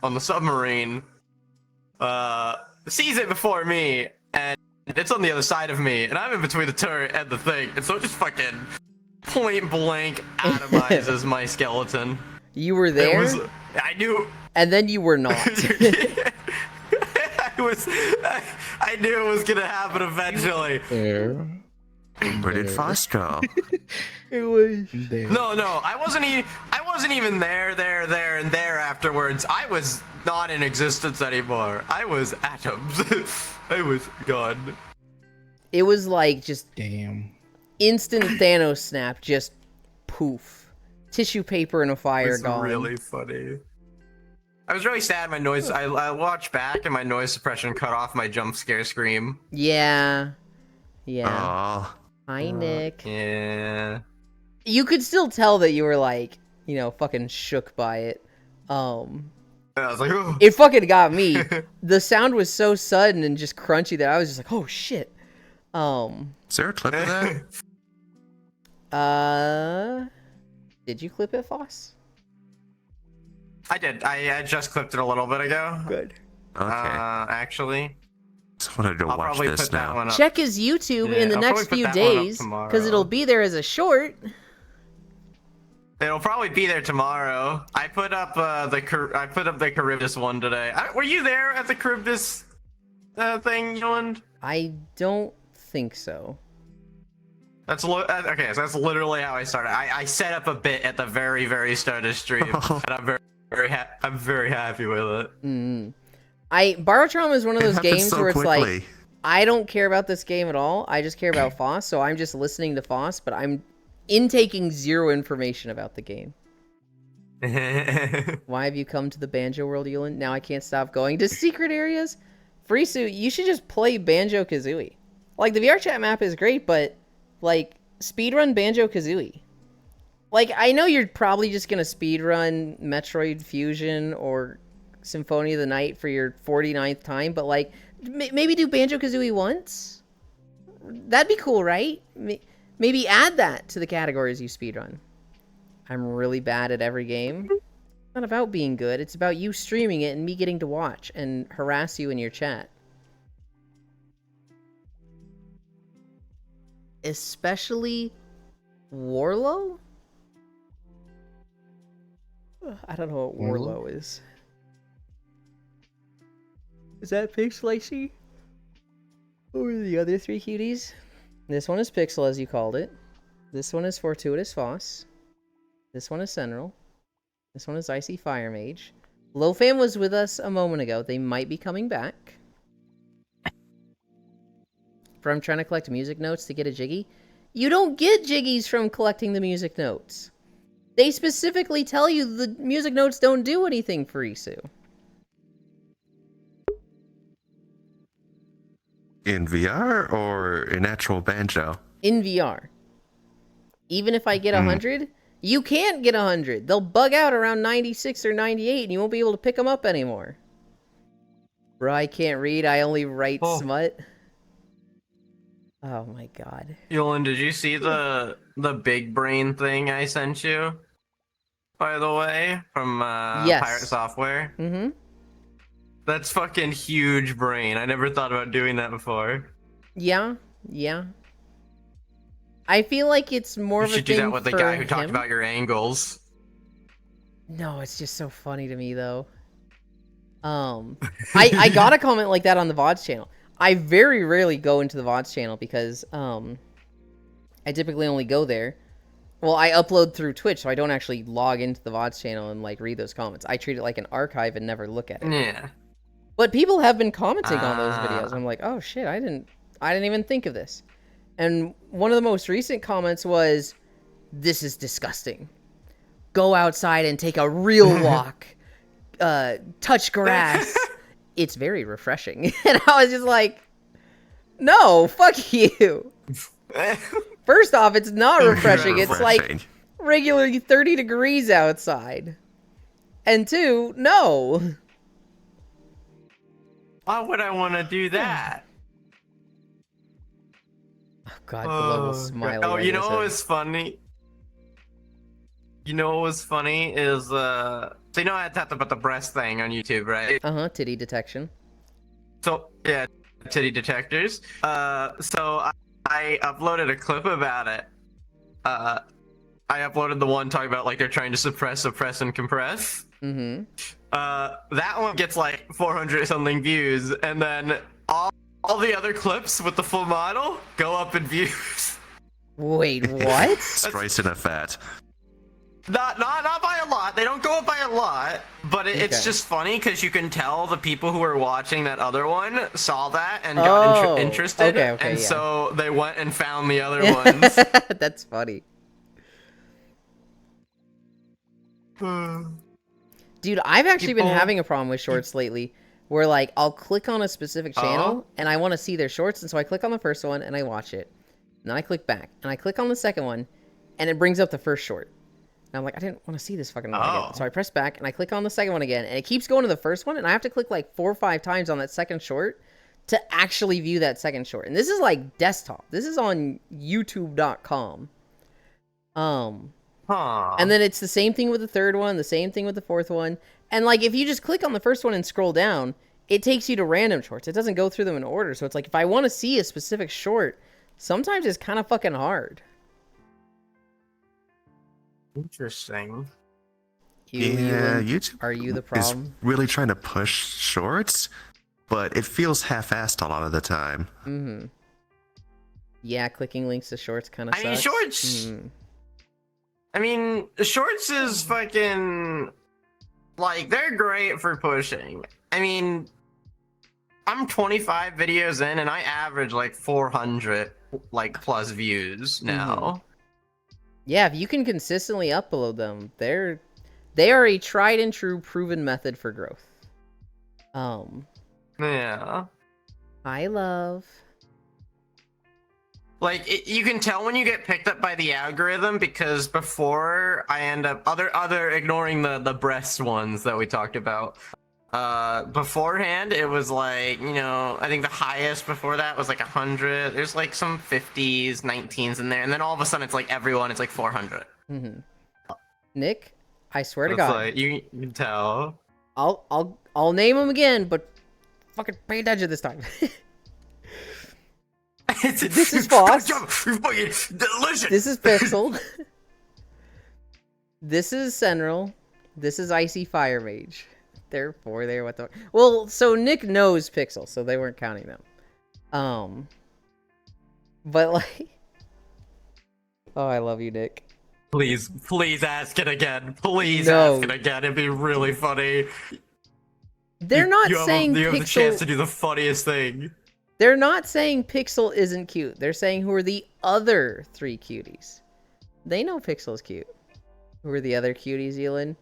on the submarine sees it before me, and it's on the other side of me, and I'm in between the turret and the thing, and so it just fucking point blank atomizes my skeleton. You were there? I knew. And then you were not. I knew it was gonna happen eventually. There. Where did Foss go? It was. There. No, I wasn't even there, and there afterwards. I was not in existence anymore. I was atoms. I was gone. It was like just Damn. instant Thanos snap, just poof. Tissue paper and a fire It's gone. really funny. I was really sad. My noise. I watched back, and my noise suppression cut off my jump scare scream. Yeah. Yeah. Oh, Hi, Nick. Yeah. You could still tell that you were like, you know, fucking shook by it. I was like, oh. It fucking got me. The sound was so sudden and just crunchy that I was just like, oh shit. is there a clip of that? Did you clip it, Foss? I did. I just clipped it a little bit ago. Good. Okay. Actually, Just wanted to I'll watch probably this put that now. one up. Check his YouTube Yeah, in the I'll next probably few put that one up days, tomorrow. because it'll be there as a short. It'll probably be there tomorrow. I put up the Charybdis one today. Were you there at the Charybdis thing, Yoland? I don't think so. That's okay. So that's literally how I started. I set up a bit at the very, very start of stream, and I'm very happy with it. Borrow Trauma is one of It those happened games so where it's quickly. like, I don't care about this game at all. I just care about Foss, so I'm just listening to Foss, but I'm intaking zero information about the game. Why have you come to the Banjo world, Ewan? Now I can't stop going to secret areas? Freesu, you should just play Banjo-Kazooie. Like, the VR chat map is great, but, like, speedrun Banjo-Kazooie. Like, I know you're probably just gonna speedrun Metroid Fusion or Symphony of the Night for your 49th time, but, like, maybe do Banjo-Kazooie once? That'd be cool, right? Maybe add that to the categories you speedrun. I'm really bad at every game. It's not about being good. It's about you streaming it and me getting to watch and harass you in your chat. Especially Warlow? I don't know what Warlow is. Is that Pixel? Who are the other three cuties? This one is Pixel, as you called it. This one is Fortuitous Foss. This one is Senral. This one is Icy Fire Mage. Lofam was with us a moment ago. They might be coming back. From trying to collect music notes to get a Jiggy. You don't get Jiggies from collecting the music notes. They specifically tell you the music notes don't do anything for Isu. In VR or in actual Banjo? In VR. Even if I get 100, you can't get 100. They'll bug out around 96 or 98 and you won't be able to pick them up anymore. Bro, I can't read. I only write smut. Oh my god. Yolan, did you see the big brain thing I sent you? By the way, from Yes. Pirate Software. Mm-hmm. That's fucking huge brain. I never thought about doing that before. Yeah, yeah. I feel like it's more You of a should thing do that with the for guy who talked him. about your angles. No, it's just so funny to me though. I got a comment like that on the VODs channel. I very rarely go into the VODs channel because I typically only go there. Well, I upload through Twitch, so I don't actually log into the VODs channel and like read those comments. I treat it like an archive and never look at it. Yeah. But people have been commenting on those videos. I'm like, oh shit, I didn't even think of this. And one of the most recent comments was, "This is disgusting. Go outside and take a real walk. Touch grass. it's very refreshing. And I was just like, no, fuck you. First off, it's not refreshing. It's like Refreshing. regularly 30 degrees outside. And two, no. Why would I want to do that? Oh god, the little smiley. Oh, on you know his what head. was funny? You know what was funny is so you know I talked about the breast thing on YouTube, right? Uh-huh, titty detection. So yeah, titty detectors. So I uploaded a clip about it. I uploaded the one talking about like they're trying to suppress, and compress. Mm-hmm. That one gets like 400 something views, and then all the other clips with the full model go up in views. Wait, what? Streisand effect. Not by a lot. They don't go up by a lot, but it's Okay. just funny because you can tell the people who were watching that other one saw that and got Oh, interested, okay, and yeah. so they went and found the other ones. That's funny. Dude, I've actually been People- having a problem with shorts lately where like I'll click on a specific channel and I want to see their shorts, and so I click on the first one and I watch it. And then I click back and I click on the second one and it brings up the first short. And I'm like, I didn't want to see this fucking one again. Oh. So I press back and I click on the second one again, and it keeps going to the first one, and I have to click like 4 or 5 times on that second short to actually view that second short. And this is like desktop. This is on youtube.com. Huh. And then it's the same thing with the third one, the same thing with the fourth one. And like if you just click on the first one and scroll down, it takes you to random shorts. It doesn't go through them in order. So it's like if I want to see a specific short, sometimes it's kind of fucking hard. Interesting. Yeah, Ewan, YouTube are you the is problem? really trying to push shorts, but it feels half-assed a lot of the time. Mm-hmm. Yeah, clicking links to shorts kind of I sucks. mean, shorts. Mhm. I mean, shorts is fucking like they're great for pushing. I mean, I'm 25 videos in and I average like 400 like plus views now. Yeah, if you can consistently upload them, they are a tried and true proven method for growth. Yeah. I love. Like you can tell when you get picked up by the algorithm because before I end up other ignoring the breast ones that we talked about. Beforehand it was like, you know, I think the highest before that was like 100. There's like some 50s, 19s in there, and then all of a sudden it's like everyone, it's like 400. Mm-hmm. Nick, I swear to It's God, like, you can tell. I'll name them again, but fucking pay attention this time. This is Foss. Delicious. This is Pixel. This is Senral. This is Icy Fire Mage. Therefore, they're what the... Well, so Nick knows Pixel, so they weren't counting them. But like... Oh, I love you, Nick. Please ask it again. Please No. ask it again. It'd be really funny. They're not saying you have the chance to Pixel... do the funniest thing. They're not saying Pixel isn't cute. They're saying who are the other 3 cuties. They know Pixel's cute. Who are the other cuties, Elin?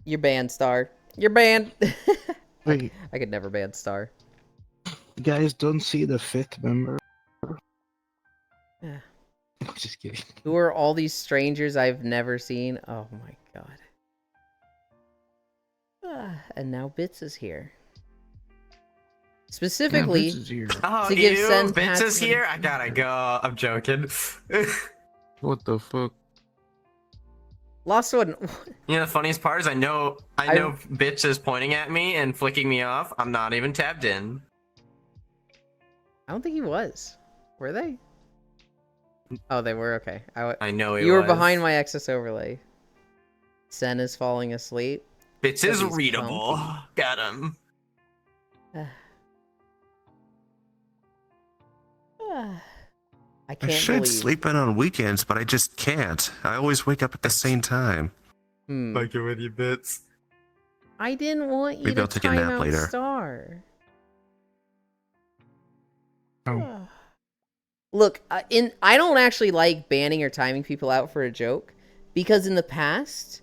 You're banned, Star. You're banned. Wait, I could never ban Star. you guys don't see the 5th member? Yeah. I'm just kidding. Who are all these strangers I've never seen? Oh my god. And now Bits is here. Specifically, Yeah, this is here. Oh, To give you? Sen Bits is Pat's- here? I gotta go. I'm joking. What the fuck? Lost One. You know the funniest part is I know Bits is pointing at me and flicking me off. I'm not even tabbed in. I don't think he was. Were they? Oh, they were. Okay. I know he You were was. behind my Exos overlay. Sen is falling asleep. Bits is He's readable. comfy. Got him. I I can't should believe. sleep in on weekends, but I just can't. I always wake up at the same time. Like it with you, Bits. I didn't want you Maybe to I'll take a time nap out later. Star. Oh. Look, I don't actually like banning or timing people out for a joke because in the past,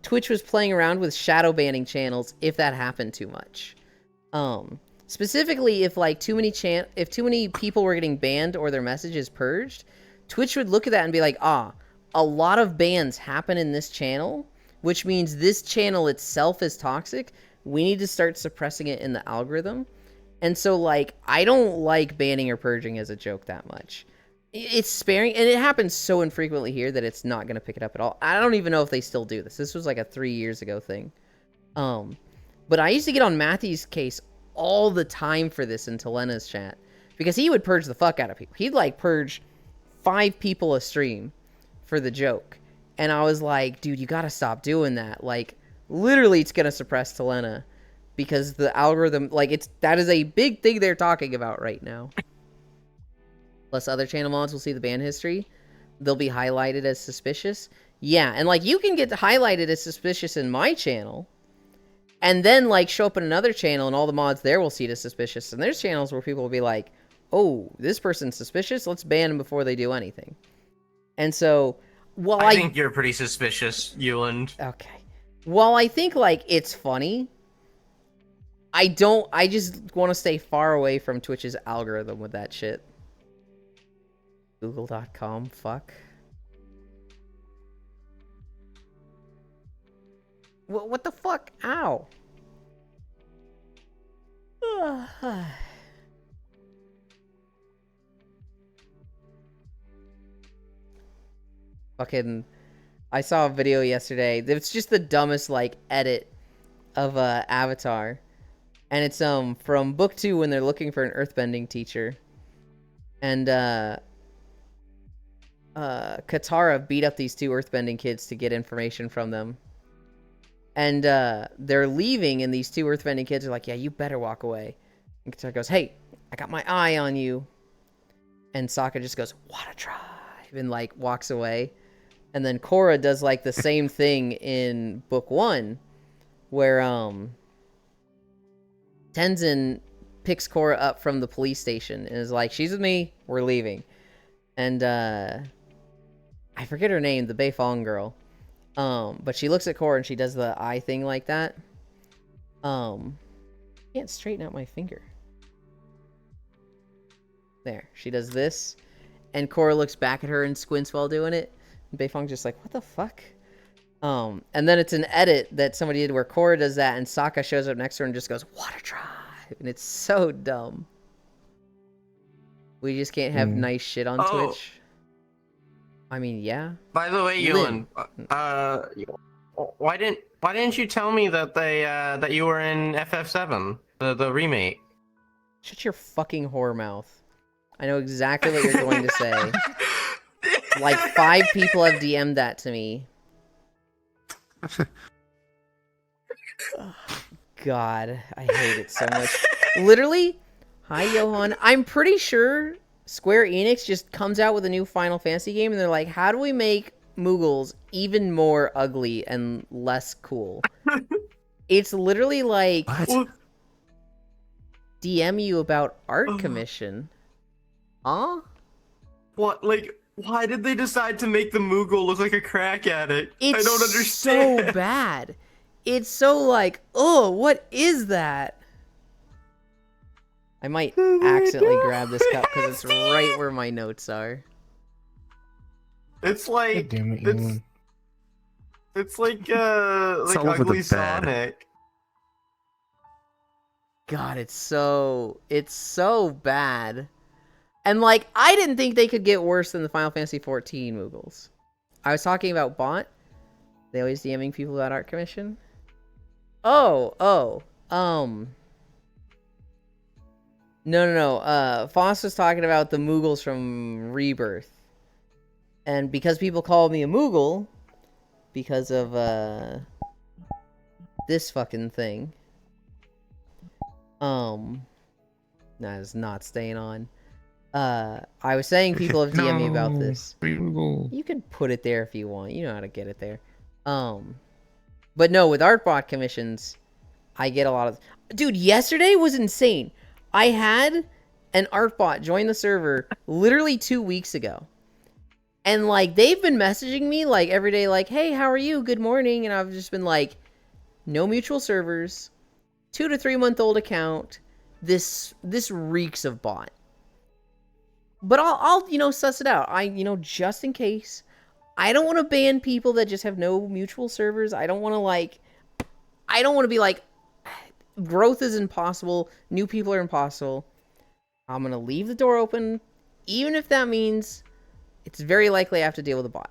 Twitch was playing around with shadow banning channels if that happened too much. Specifically, if like too many people were getting banned or their messages purged, Twitch would look at that and be like, a lot of bans happen in this channel, which means this channel itself is toxic. We need to start suppressing it in the algorithm. And so, like, I don't like banning or purging as a joke that much. It's sparing, and it happens so infrequently here that it's not going to pick it up at all. I don't even know if they still do this. This was like a 3 years ago thing. But I used to get on Matthew's case all the time for this in Telena's chat, because he would purge the fuck out of people. He'd, like, purge 5 people a stream for the joke. And I was like, dude, you got to stop doing that. Like, literally, it's going to suppress Telena. Because the algorithm, like, that is a big thing they're talking about right now. Plus, other channel mods will see the ban history. They'll be highlighted as suspicious. Yeah, and, like, you can get highlighted as suspicious in my channel. And then, like, show up in another channel, and all the mods there will see it as suspicious. And there's channels where people will be like, oh, this person's suspicious? Let's ban them before they do anything. And so, while I think you're pretty suspicious, Euland. Okay. While I think, like, it's funny, I just want to stay far away from Twitch's algorithm with that shit. Google.com, fuck. What the fuck? Ow. Fucking, I saw a video yesterday. It's just the dumbest, like, edit of Avatar. And it's from book 2 when they're looking for an earthbending teacher. And Katara beat up these 2 earthbending kids to get information from them. And they're leaving, and these 2 earthbending kids are like, yeah, you better walk away. And Katara goes, hey, I got my eye on you. And Sokka just goes, what a drive, and, like, walks away. And then Korra does, like, the same thing in book 1, where Tenzin picks Korra up from the police station and is like, she's with me, we're leaving. And I forget her name, the Beifong girl. But she looks at Korra and she does the eye thing like that. Can't straighten out my finger. There, she does this. And Korra looks back at her and squints while doing it. And Beifong's just like, what the fuck? And then it's an edit that somebody did where Korra does that and Sokka shows up next to her and just goes, what a drive. And it's so dumb. We just can't have nice shit on Twitch. I mean, yeah. By the way, Euland, why didn't you tell me that that you were in FF7, the remake? Shut your fucking whore mouth. I know exactly what you're going to say. Like 5 people have DM'd that to me. Oh, God, I hate it so much. Literally, hi Johan. I'm pretty sure Square Enix just comes out with a new Final Fantasy game and they're like, how do we make Moogles even more ugly and less cool? It's literally like, What? DM you about art commission. Huh? What? Like, why did they decide to make the Moogle look like a crack addict? It's I don't understand. so bad. It's so like, oh, what is that? I might accidentally grab this cup because it's right where my notes are. It's God like damn it, Euland. it's like all over the ugly bed. Sonic. God, it's so bad. And like, I didn't think they could get worse than the Final Fantasy 14 Moogles. I was talking about Bot. They always DMing people about art commission. No. Foss was talking about the Moogles from Rebirth. And because people call me a Moogle, because of, this fucking thing. That is not staying on. I was saying people have DM'd me about this. You can put it there if you want. You know how to get it there. But no, with Artbot commissions, I get a lot of... Dude, yesterday was insane. I had an Artbot join the server literally 2 weeks ago. And like they've been messaging me like every day, like, hey, how are you? Good morning. And I've just been like, no mutual servers, 2 to 3 month old account. This reeks of bot. But I'll you know, suss it out. Just in case. I don't want to ban people that just have no mutual servers. I don't want to be like, growth is impossible. New people are impossible. I'm going to leave the door open, even if that means it's very likely I have to deal with a bot.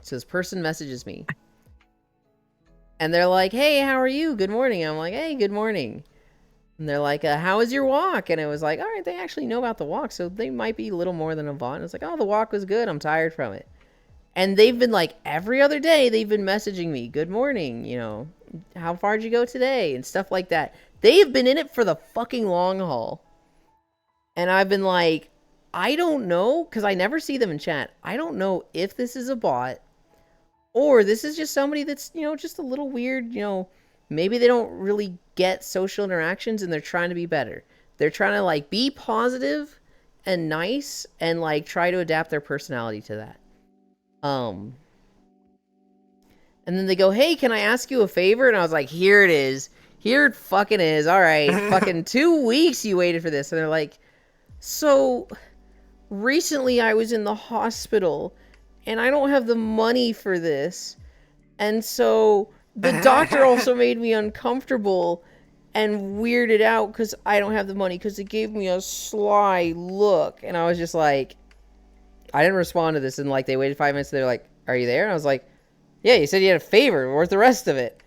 So this person messages me. And they're like, hey, how are you? Good morning. I'm like, hey, good morning. And they're like, how was your walk? And it was like, all right, they actually know about the walk, so they might be a little more than a bot. And it's like, oh, the walk was good. I'm tired from it. And they've been like, every other day, they've been messaging me, good morning, you know, how far did you go today? And stuff like that. They have been in it for the fucking long haul. And I've been like, I don't know, because I never see them in chat. I don't know if this is a bot or this is just somebody that's, you know, just a little weird, you know, maybe they don't really get social interactions and they're trying to be better. They're trying to like be positive and nice and like try to adapt their personality to that. And then they go, hey, can I ask you a favor? And I was like, here it is. Here it fucking is. All right. Fucking 2 weeks you waited for this. And they're like, so recently I was in the hospital and I don't have the money for this. And so the doctor also made me uncomfortable and weirded out because I don't have the money because it gave me a sly look. And I was just like, I didn't respond to this. And like they waited 5 minutes. They're like, are you there? And I was like, yeah, you said you had a favor. Where's the rest of it?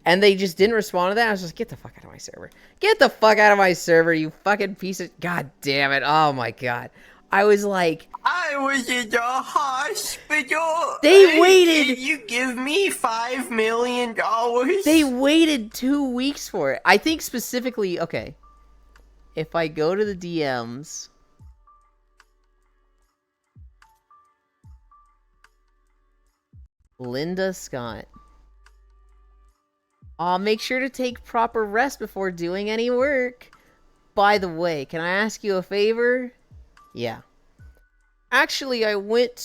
And they just didn't respond to that. I was just, get the fuck out of my server. Get the fuck out of my server, you fucking piece of... God damn it. Oh my god. I was like... I was in the hospital. They waited... You give me $5 million. They waited 2 weeks for it. I think specifically... Okay. If I go to the DMs... Linda Scott. Make sure to take proper rest before doing any work. By the way, can I ask you a favor? Yeah. Actually, I went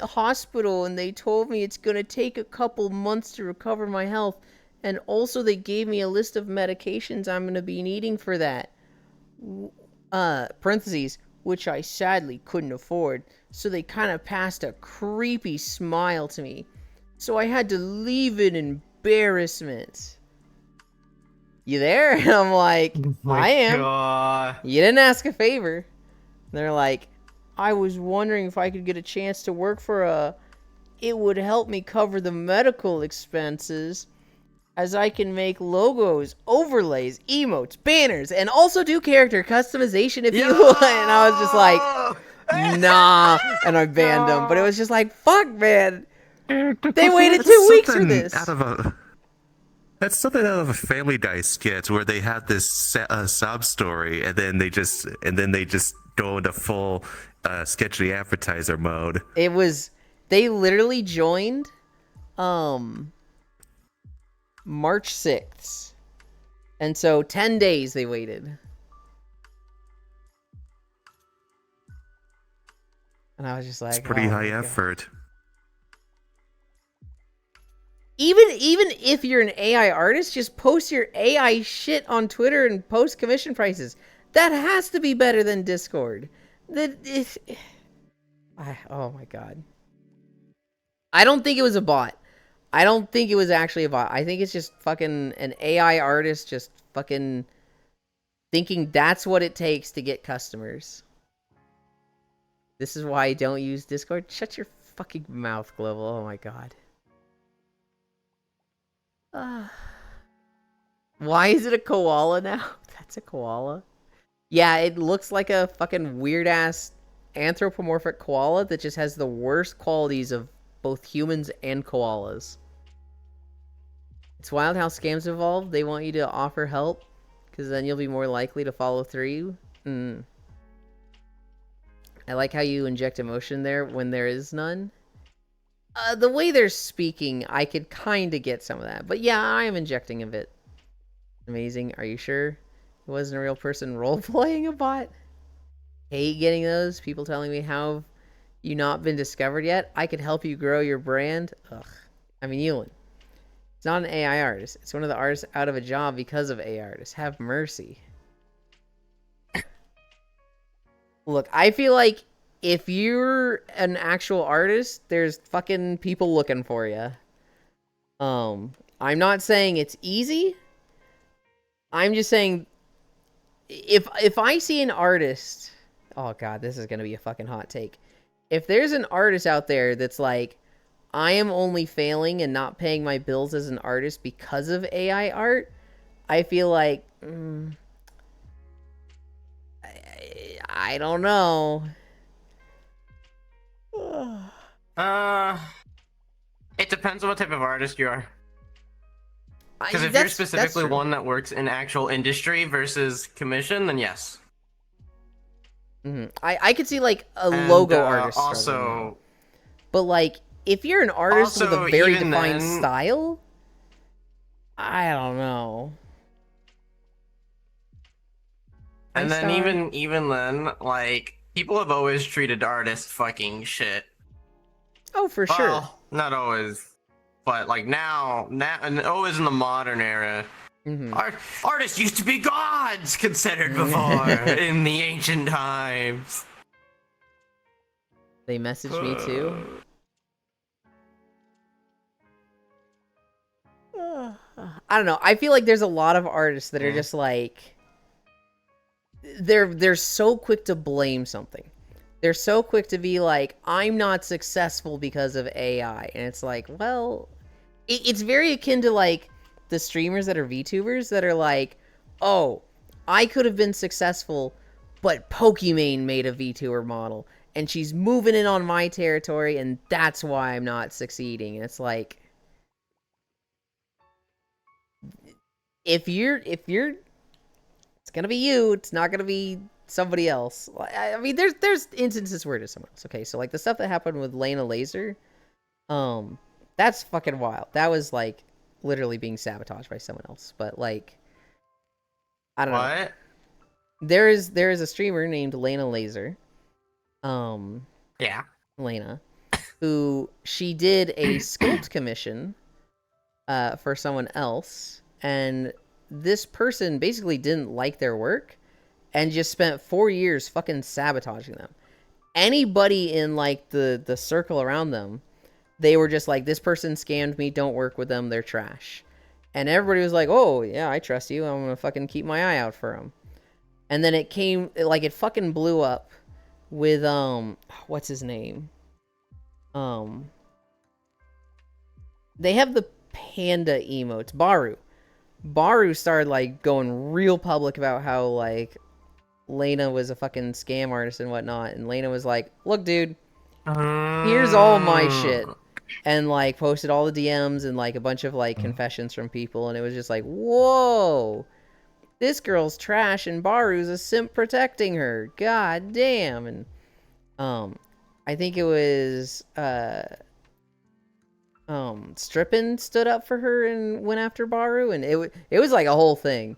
hospital and they told me it's gonna take a couple months to recover my health. And also they gave me a list of medications I'm gonna be needing for that. Parentheses, which I sadly couldn't afford. So they kind of passed a creepy smile to me. So I had to leave in embarrassment. You there? And I'm like, I am. God. You didn't ask a favor. And they're like, I was wondering if I could get a chance to work for it would help me cover the medical expenses, as I can make logos, overlays, emotes, banners, and also do character customization if you want. And I was just like, nah, and I banned them. But it was just like, fuck, man. They waited 2 weeks for this. That's something out of a Family Guy skit where they have this sob story, and then they just go into full sketchy advertiser mode. It was, they literally joined, March 6th, and so 10 days they waited. And I was just like, it's pretty oh high my God. effort. Even if you're an AI artist, just post your AI shit on Twitter and post commission prices. That has to be better than Discord. Oh my God. I don't think it was a bot. I don't think it was actually a bot. I think it's just fucking an AI artist just fucking thinking that's what it takes to get customers. This is why I don't use Discord. Shut your fucking mouth, Global. Oh my God. Why is it a koala now? That's a koala. Yeah, it looks like a fucking weird-ass anthropomorphic koala that just has the worst qualities of both humans and koalas. It's wild how scams evolve. They want you to offer help, because then you'll be more likely to follow through. I like how you inject emotion there when there is none. The way they're speaking, I could kind of get some of that. But yeah, I am injecting a bit. Amazing. Are you sure it wasn't a real person role-playing a bot? Hate getting those. People telling me how you not been discovered yet? I could help you grow your brand. Ugh. I mean, Yulin. It's not an AI artist. It's one of the artists out of a job because of AI artists. Have mercy. Look, I feel like if you're an actual artist, there's fucking people looking for you. I'm not saying it's easy. I'm just saying if I see an artist, oh god, this is going to be a fucking hot take. If there's an artist out there that's like, I am only failing and not paying my bills as an artist because of AI art, I feel like I don't know. It depends on what type of artist you are. Because if you're That's specifically true. one that works in actual industry versus commission, then yes. I could see like a And, logo artist struggling now. also, But like if you're an artist with a Also, very even defined then- style, I don't know. and Hi, then Star. even then, like, people have always treated artists fucking shit. Oh, for sure. Well, not always, but like now, and always in the modern era, artists used to be gods considered before in the ancient times. They messaged me too. I don't know. I feel like there's a lot of artists that are just like they're so quick to blame something. They're so quick to be like, I'm not successful because of AI. And it's like, well, it's very akin to like the streamers that are VTubers that are like, oh, I could have been successful, but Pokimane made a VTuber model and she's moving in on my territory and that's why I'm not succeeding. And it's like, if you're it's gonna be you, it's not gonna be somebody else. I mean, there's instances where it is someone else. Okay, so like the stuff that happened with Lena Laser, that's fucking wild. That was like literally being sabotaged by someone else. But like, I don't know. What? There is a streamer named Lena Laser, Yeah. Lena, who she did a sculpt commission for someone else, and this person basically didn't like their work and just spent 4 years fucking sabotaging them. Anybody in like the circle around them, they were just like, this person scammed me, don't work with them, they're trash. And everybody was like, oh yeah, I trust you, I'm gonna fucking keep my eye out for them. And then it fucking blew up with what's his name? They have the panda emotes, Baru. Baru started like going real public about how like Lena was a fucking scam artist and whatnot, and Lena was like, look dude, here's all my shit, and like posted all the DMs and like a bunch of like confessions from people, and it was just like, whoa, this girl's trash and Baru's a simp protecting her, god damn. And I think it was Strippin stood up for her and went after Baru, and it was like a whole thing.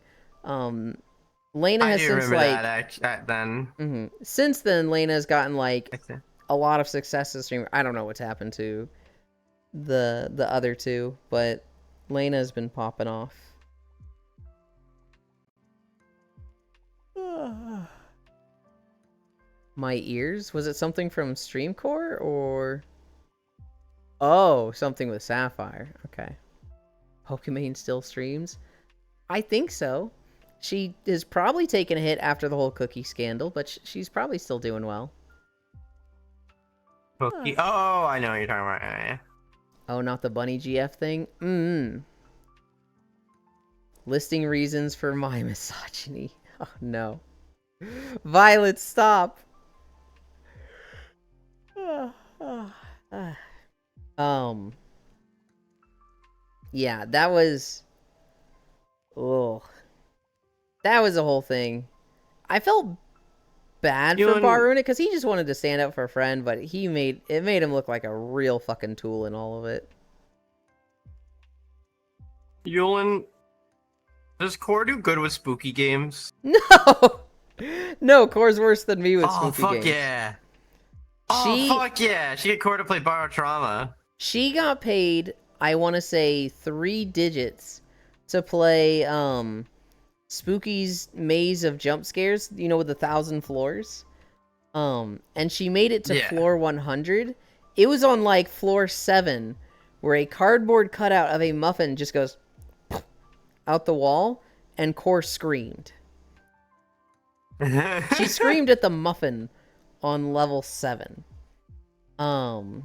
Lena I has do since remember like that then. since then Lena has gotten like a lot of success as a streamer. I don't know what's happened to the other two, but Lena's been popping off. My ears? Was it something from Streamcore or? Oh, something with Sapphire. Okay. Pokimane still streams? I think so. She has probably taken a hit after the whole cookie scandal, but she's probably still doing well. Cookie. Oh, I know what you're talking about. Yeah. Oh, not the Bunny GF thing? Listing reasons for my misogyny. Oh, no. Violet, stop! Yeah, that was... Oh. That was a whole thing. I felt bad for Baruna because he just wanted to stand up for a friend, but it made him look like a real fucking tool in all of it. Yulin, does Core do good with spooky games? No! No, Core's worse than me with Oh, spooky fuck games. yeah. She fuck yeah! She get Core to play Barotrauma. she got paid, I want to say 3 digits to play Spooky's Maze of Jump Scares, you know, with 1,000 floors. And she made it to Yeah. floor 100. It was on like floor 7 where a cardboard cutout of a muffin just goes out the wall and Core screamed. She screamed at the muffin on level 7. I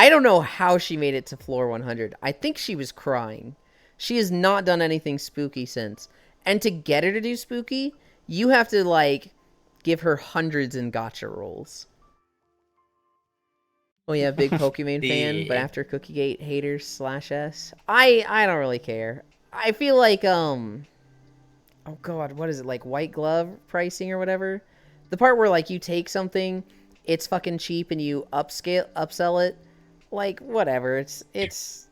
don't know how she made it to floor 100. I think she was crying. She has not done anything spooky since. And to get her to do spooky, you have to, like, give her hundreds in gacha rolls. Oh yeah, big Pokemon fan, but Yeah. after Cookiegate haters /s. I don't really care. I feel like, oh god, what is it, like white glove pricing or whatever? The part where, like, you take something, it's fucking cheap, and you upsell it. Like, whatever, it's...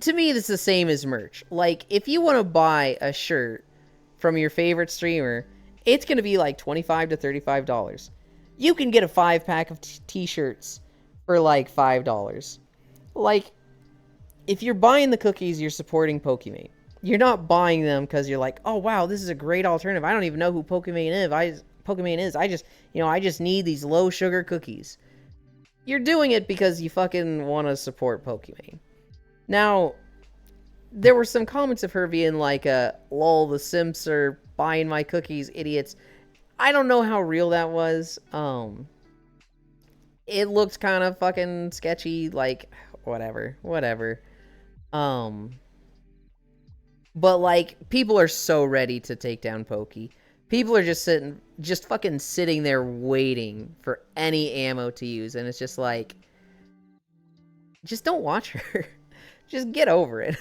To me, it's the same as merch. Like, if you want to buy a shirt from your favorite streamer, it's going to be like $25 to $35. You can get a 5-pack of t-shirts for like $5. Like, if you're buying the cookies, you're supporting Pokimane. You're not buying them because you're like, oh wow, this is a great alternative. I don't even know who Pokimane is. I just need these low sugar cookies. You're doing it because you fucking want to support Pokimane. Now, there were some comments of her being like, lol, the Simps are buying my cookies, idiots. I don't know how real that was. It looked kind of fucking sketchy, like, whatever. But, like, people are so ready to take down Pokey. People are just fucking sitting there waiting for any ammo to use, and it's just like, just don't watch her. Just get over it.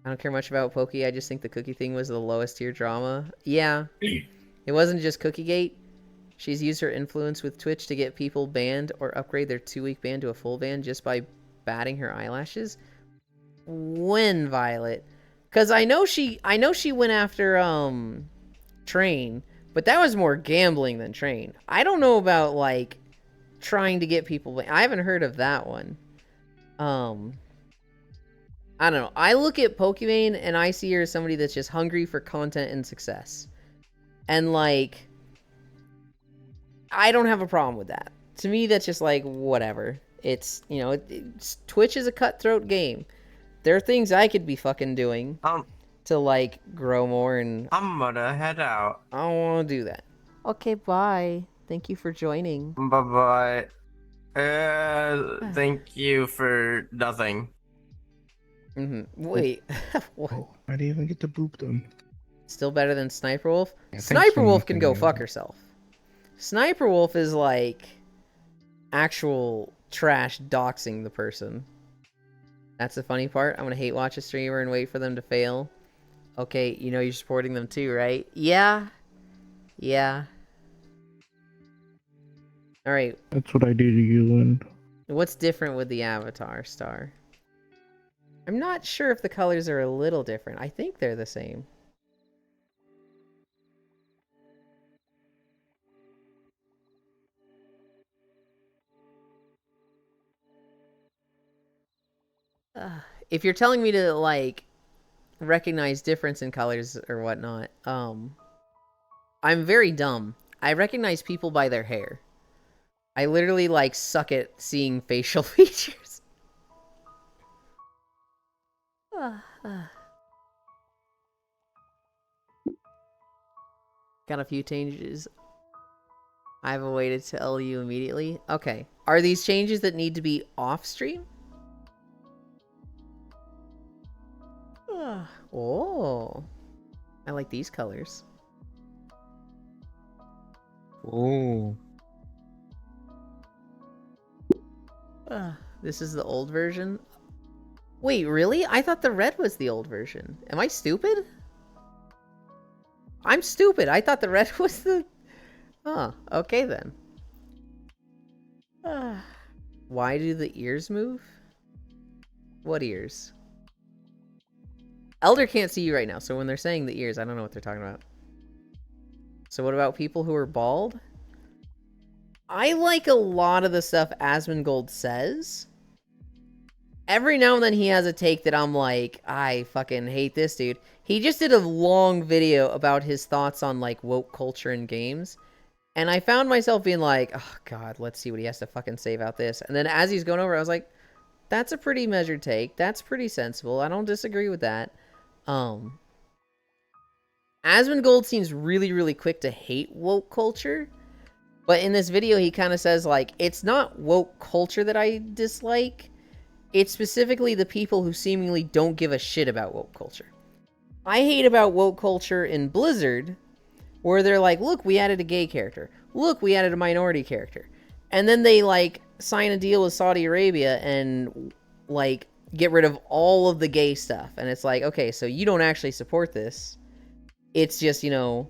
I don't care much about Pokey, I just think the cookie thing was the lowest tier drama. Yeah. It wasn't just Cookiegate. She's used her influence with Twitch to get people banned or upgrade their 2-week ban to a full ban just by batting her eyelashes. When, Violet? Because I know she went after Train, but that was more gambling than Train. I don't know about, like, trying to get people banned. I haven't heard of that one. I don't know. I look at Pokimane and I see her as somebody that's just hungry for content and success. And, like, I don't have a problem with that. To me, that's just like, whatever. It's, you know, Twitch is a cutthroat game. There are things I could be fucking doing to, like, grow more, and I'm gonna head out. I don't want to do that. Okay, bye. Thank you for joining. Bye bye. Thank you for nothing. Wait. What? Oh, I didn't even get to boop them. Still better than Sniper Wolf? Yeah, thanks Sniper for Wolf can nothing, go yeah. fuck herself. Sniper Wolf is like actual trash doxing the person. That's the funny part. I'm gonna hate watch a streamer and wait for them to fail. Okay, you know you're supporting them too, right? Yeah. Yeah. Alright, That's what I do to you, and what's different with the Avatar Star? I'm not sure if the colors are a little different. I think they're the same. If you're telling me to, like, recognize difference in colors or whatnot, I'm very dumb. I recognize people by their hair. I literally, like, suck at seeing facial features. Got a few changes. I have a way to tell you immediately. Okay. Are these changes that need to be off stream? Oh. I like these colors. oh, This is the old version. Wait, really? I thought the red was the old version. Am I stupid? I'm stupid. I thought the red was the... Oh, okay then. Why do the ears move? What ears? Elder can't see you right now, so when they're saying the ears, I don't know what they're talking about. So what about people who are bald? I like a lot of the stuff Asmongold says. Every now and then he has a take that I'm like, I fucking hate this dude. He just did a long video about his thoughts on like woke culture in games. And I found myself being like, oh god, let's see what he has to fucking say about this. And then as he's going over, I was like, that's a pretty measured take. That's pretty sensible. I don't disagree with that. Asmongold seems really, really quick to hate woke culture. But in this video, he kind of says, like, it's not woke culture that I dislike. It's specifically the people who seemingly don't give a shit about woke culture. I hate about woke culture in Blizzard, where they're like, look, we added a gay character. Look, we added a minority character. And then they, like, sign a deal with Saudi Arabia and, like, get rid of all of the gay stuff. And it's like, okay, so you don't actually support this. It's just, you know,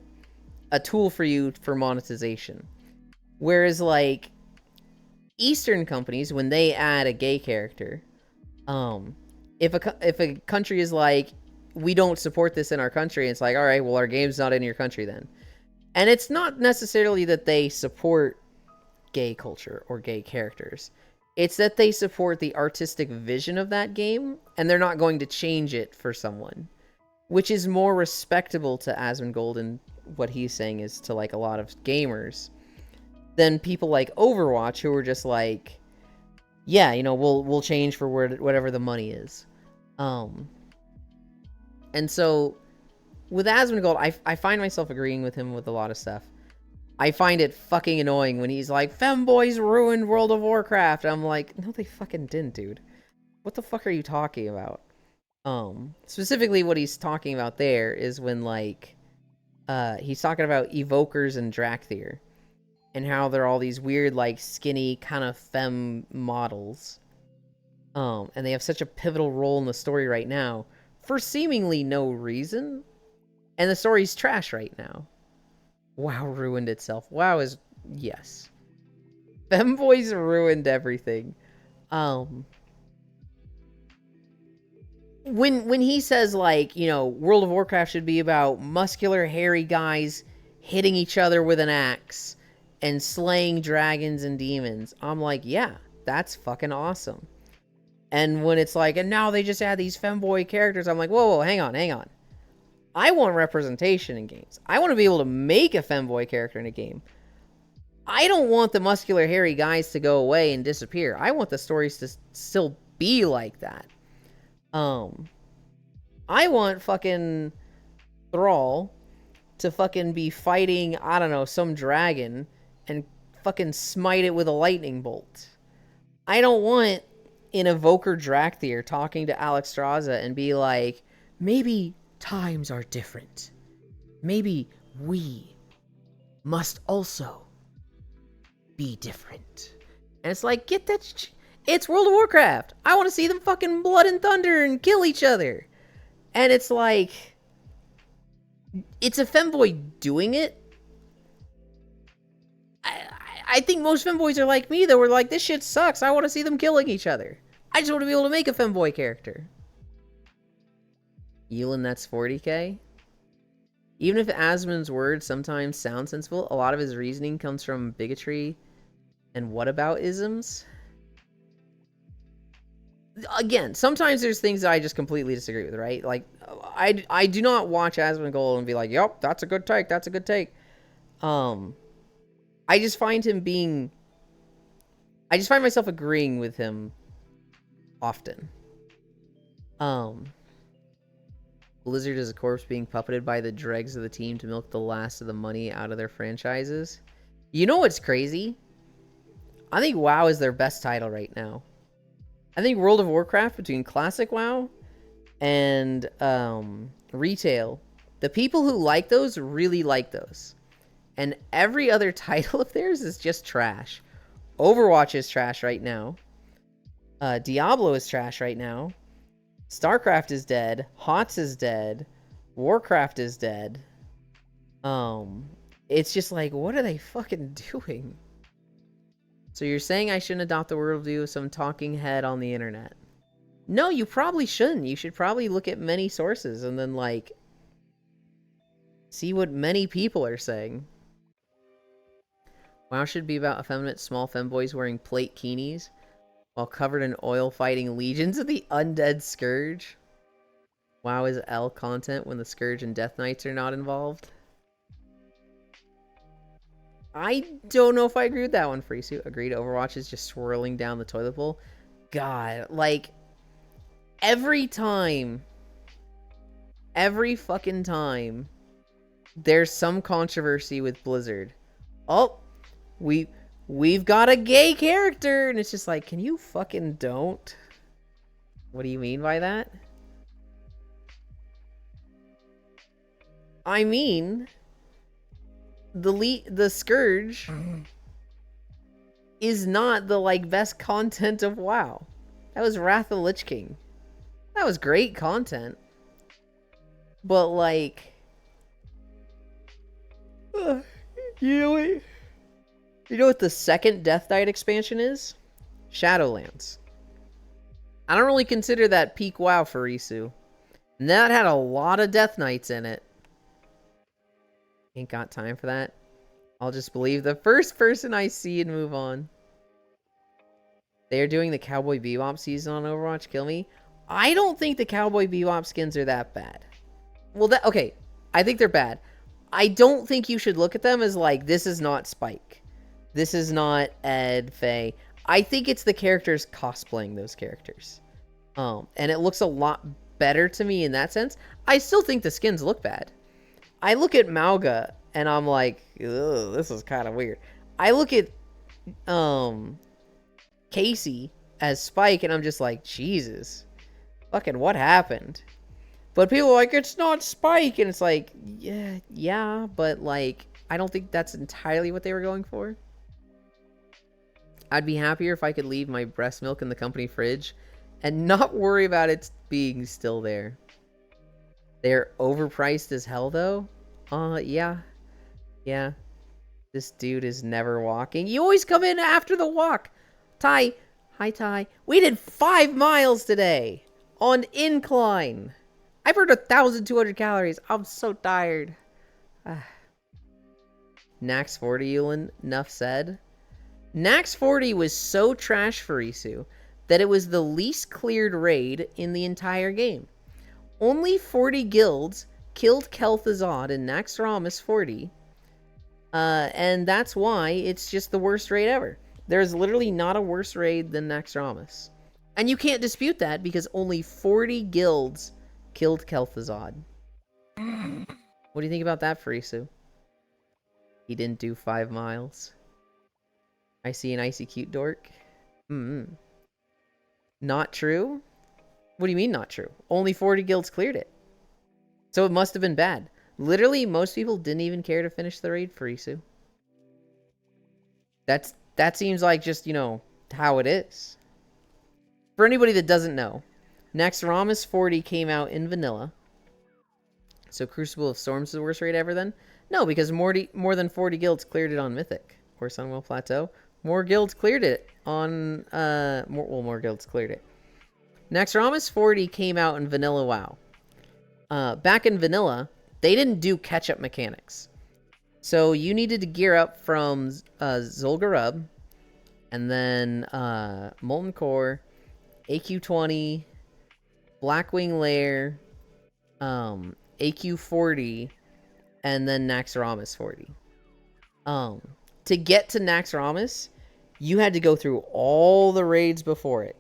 a tool for you for monetization. Whereas, like, Eastern companies, when they add a gay character, if a country is like, we don't support this in our country, it's like, all right, well, our game's not in your country then. And it's not necessarily that they support gay culture or gay characters. It's that they support the artistic vision of that game, and they're not going to change it for someone. Which is more respectable to Asmongold, and what he's saying is to, like, a lot of gamers, than people like Overwatch, who are just like, yeah, you know, we'll change for whatever the money is. And so, with Asmongold, I find myself agreeing with him with a lot of stuff. I find it fucking annoying when he's like, femboys ruined World of Warcraft. I'm like, no, they fucking didn't, dude. What the fuck are you talking about? Specifically what he's talking about there is when, like, he's talking about Evokers and Drakthir, and how they're all these weird, like, skinny, kind of femme models. And they have such a pivotal role in the story right now, for seemingly no reason. And the story's trash right now. WoW ruined itself. WoW is... yes. Femboys ruined everything. When he says, like, you know, World of Warcraft should be about muscular, hairy guys hitting each other with an axe and slaying dragons and demons, I'm like, yeah, that's fucking awesome. And when it's like, and now they just add these femboy characters, I'm like, whoa, hang on. I want representation in games. I want to be able to make a femboy character in a game. I don't want the muscular, hairy guys to go away and disappear. I want the stories to still be like that. I want fucking Thrall to fucking be fighting, I don't know, some dragon and fucking smite it with a lightning bolt. I don't want an Evoker Drakthir talking to Alexstrasza and be like, maybe times are different. Maybe we must also be different. And it's like, get that it's World of Warcraft. I want to see them fucking blood and thunder and kill each other. And it's like, it's a femboy doing it. I think most femboys are like me, that were like, this shit sucks. I want to see them killing each other. I just want to be able to make a femboy character. Elin, that's 40k. Even if Asmon's words sometimes sound sensible, a lot of his reasoning comes from bigotry and whataboutisms. Again, sometimes there's things that I just completely disagree with, right? Like, I do not watch Asmongold and be like, yep, that's a good take, that's a good take. I just find myself agreeing with him often. Blizzard is a corpse being puppeted by the dregs of the team to milk the last of the money out of their franchises. You know what's crazy? I think WoW is their best title right now. I think World of Warcraft, between Classic WoW and Retail, the people who like those really like those. And every other title of theirs is just trash. Overwatch is trash right now. Diablo is trash right now. StarCraft is dead. HOTS is dead. Warcraft is dead. It's just like, what are they fucking doing? So you're saying I shouldn't adopt the worldview of some talking head on the internet? No, you probably shouldn't. You should probably look at many sources and then, like, see what many people are saying. WoW should be about effeminate small femboys wearing plate keenies while covered in oil fighting legions of the undead scourge. WoW is L content when the scourge and death knights are not involved. I don't know if I agree with that one, Freesu. Agreed, Overwatch is just swirling down the toilet bowl. God, like, every fucking time, there's some controversy with Blizzard. Oh, we've got a gay character, and it's just like, can you fucking don't? What do you mean by that? I mean, the Scourge is not the, like, best content of WoW. That was Wrath of the Lich King. That was great content. But, like, you know what the second Death Knight expansion is? Shadowlands. I don't really consider that peak WoW for Risu. And that had a lot of Death Knights in it. Ain't got time for that. I'll just believe the first person I see and move on. They are doing the Cowboy Bebop season on Overwatch. Kill me. I don't think the Cowboy Bebop skins are that bad. Well, okay. I think they're bad. I don't think you should look at them as like, this is not Spike. This is not Ed, Faye. I think it's the characters cosplaying those characters. And it looks a lot better to me in that sense. I still think the skins look bad. I look at Mauga and I'm like, ugh, this is kind of weird. I look at Casey as Spike and I'm just like, Jesus. Fucking what happened? But people are like, it's not Spike, and it's like, yeah, but like, I don't think that's entirely what they were going for. I'd be happier if I could leave my breast milk in the company fridge and not worry about it being still there. They're overpriced as hell, though. Yeah. This dude is never walking. You always come in after the walk. Ty. Hi, Ty. We did 5 miles today on incline. I burned 1,200 calories. I'm so tired. Nax 40, Yulin. Enough said. Nax 40 was so trash for Isu that it was the least cleared raid in the entire game. Only 40 guilds killed Kel'Thuzad in Naxxramas 40. And that's why it's just the worst raid ever. There's literally not a worse raid than Naxxramas. And you can't dispute that because only 40 guilds killed Kel'Thuzad. What do you think about that, Frisu? He didn't do 5 miles. I see an icy cute dork. Not true? What do you mean not true? Only 40 guilds cleared it. So it must have been bad. Literally, most people didn't even care to finish the raid, Frisu. That seems like just, how it is. For anybody that doesn't know, Naxxramas 40 came out in vanilla. So Crucible of Storms is the worst raid ever then? No, because more than 40 guilds cleared it on Mythic or Sunwell Plateau. More guilds cleared it on more guilds cleared it. Naxxramas 40 came out in vanilla WoW. Back in vanilla, they didn't do catch-up mechanics. So you needed to gear up from Zul'Gurub, and then Molten Core, AQ20, Blackwing Lair, AQ40, and then Naxxramas 40. To get to Naxxramas, you had to go through all the raids before it.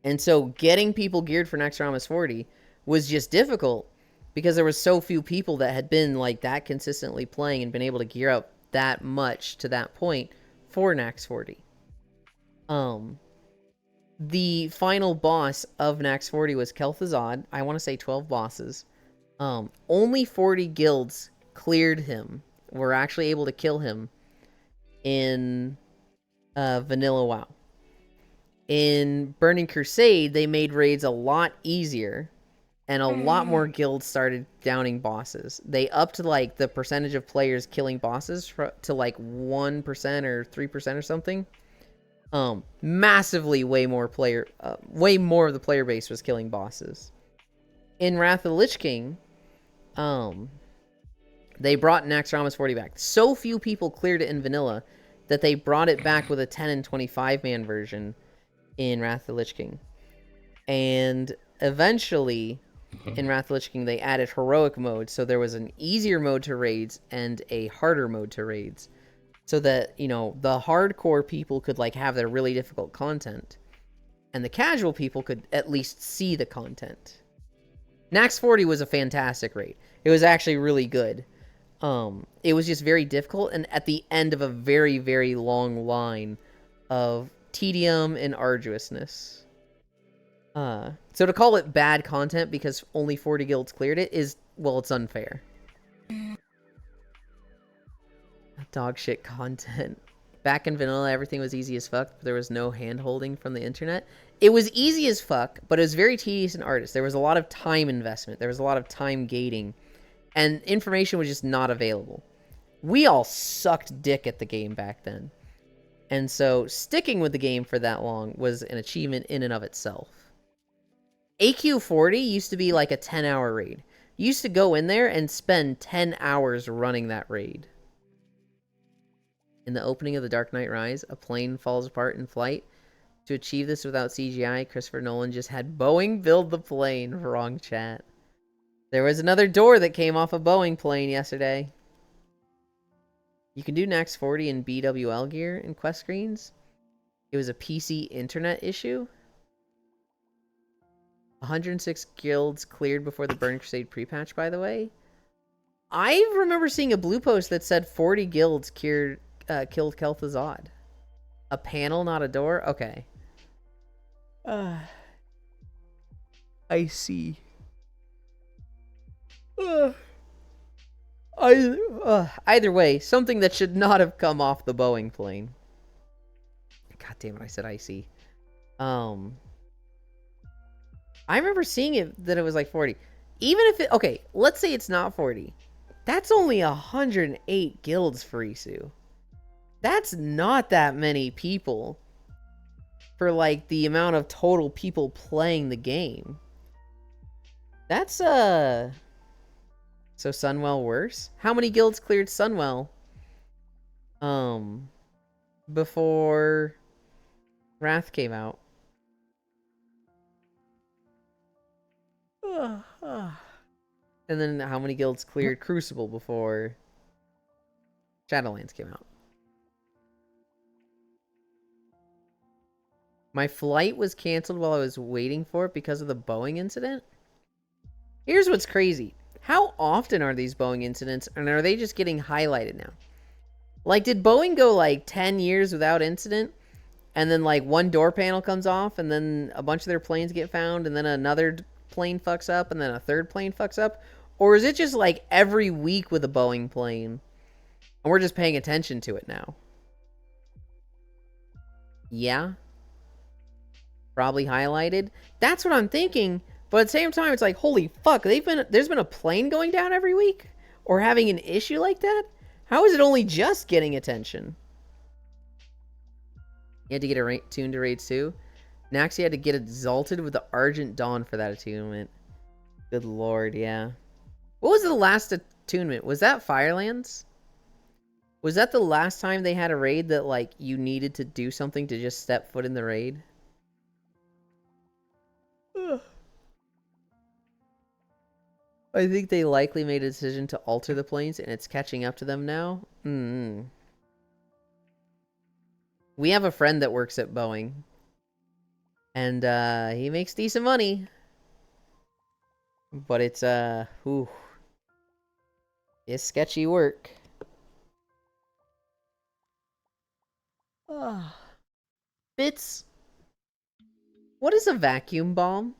And so getting people geared for Naxxramas 40 was just difficult because there was so few people that had been like that consistently playing and been able to gear up that much to that point for Nax 40. The final boss of Nax 40 was Kel'Thuzad. I want to say 12 bosses. Only 40 guilds cleared him. Were actually able to kill him in vanilla WoW. In Burning Crusade, they made raids a lot easier, and a lot more guilds started downing bosses. They upped like the percentage of players killing bosses to like 1% or 3% or something. Massively way more of the player base was killing bosses. In Wrath of the Lich King, they brought Naxxramas 40 back. So few people cleared it in vanilla that they brought it back with a 10 and 25 man version in Wrath of the Lich King. And eventually, in Wrath of the Lich King, they added heroic mode, so there was an easier mode to raids and a harder mode to raids. So that, you know, the hardcore people could, like, have their really difficult content. And the casual people could at least see the content. Nax 40 was a fantastic raid. It was actually really good. It was just very difficult, and at the end of a very, very long line of tedium and arduousness. So to call it bad content because only 40 guilds cleared it is, well, it's unfair. Dog shit content. Back in vanilla, everything was easy as fuck, but there was no hand-holding from the internet. It was easy as fuck, but it was very tedious and arduous. There was a lot of time investment. There was a lot of time gating. And information was just not available. We all sucked dick at the game back then. And so sticking with the game for that long was an achievement in and of itself. AQ40 used to be like a 10-hour raid. You used to go in there and spend 10 hours running that raid. In the opening of The Dark Knight Rise, a plane falls apart in flight. To achieve this without CGI, Christopher Nolan just had Boeing build the plane. Wrong chat. There was another door that came off a Boeing plane yesterday. You can do Nax 40 in BWL gear in quest screens. It was a PC internet issue. 106 guilds cleared before the Burning Crusade pre-patch, by the way. I remember seeing a blue post that said 40 guilds killed Kel'Thuzad. A panel, not a door? Okay. I see. Either way, something that should not have come off the Boeing plane. God damn it, I said I see. I remember seeing it that it was like 40. Even if it... Okay, let's say it's not 40. That's only 108 guilds for Isu. That's not that many people for, like, the amount of total people playing the game. That's, So Sunwell worse? How many guilds cleared Sunwell? Before Wrath came out. And then how many guilds cleared Crucible before Shadowlands came out? My flight was canceled while I was waiting for it because of the Boeing incident? Here's what's crazy. How often are these Boeing incidents, and are they just getting highlighted now? Like, did Boeing go, like, 10 years without incident, and then, like, one door panel comes off, and then a bunch of their planes get found, and then another plane fucks up, and then a third plane fucks up? Or is it just, like, every week with a Boeing plane, and we're just paying attention to it now? Yeah. Probably highlighted. That's what I'm thinking. But at the same time, it's like, holy fuck, there's been a plane going down every week? Or having an issue like that? How is it only just getting attention? You had to get attuned to raids too? Naxi had to get exalted with the Argent Dawn for that attunement. Good lord, yeah. What was the last attunement? Was that Firelands? Was that the last time they had a raid that, like, you needed to do something to just step foot in the raid? I think they likely made a decision to alter the planes, and it's catching up to them now. We have a friend that works at Boeing, and he makes decent money. But it's it's sketchy work. Bits. What is a vacuum bomb?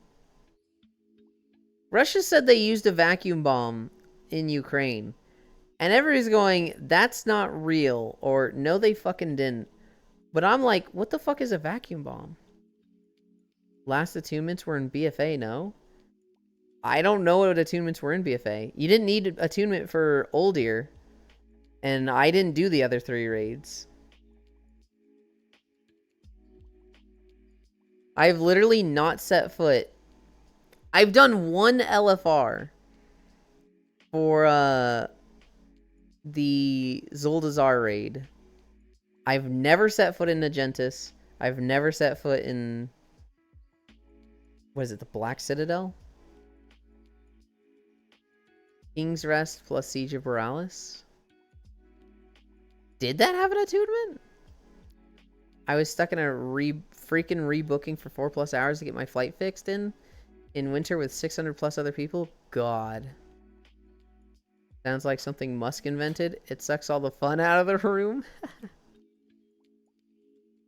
Russia said they used a vacuum bomb in Ukraine. And everybody's going, that's not real. Or, no, they fucking didn't. But I'm like, what the fuck is a vacuum bomb? Last attunements were in BFA, no? I don't know what attunements were in BFA. You didn't need attunement for Uldir. And I didn't do the other 3 raids. I've literally not set foot. I've done 1 LFR for the Zuldazar raid. I've never set foot in Nagentis. I've never set foot in... What is it, the Black Citadel? King's Rest plus Siege of Borealis. Did that have an attunement? I was stuck in a freaking rebooking for 4+ hours to get my flight fixed in winter with 600+ other people. God. Sounds like something Musk invented. It sucks all the fun out of the room.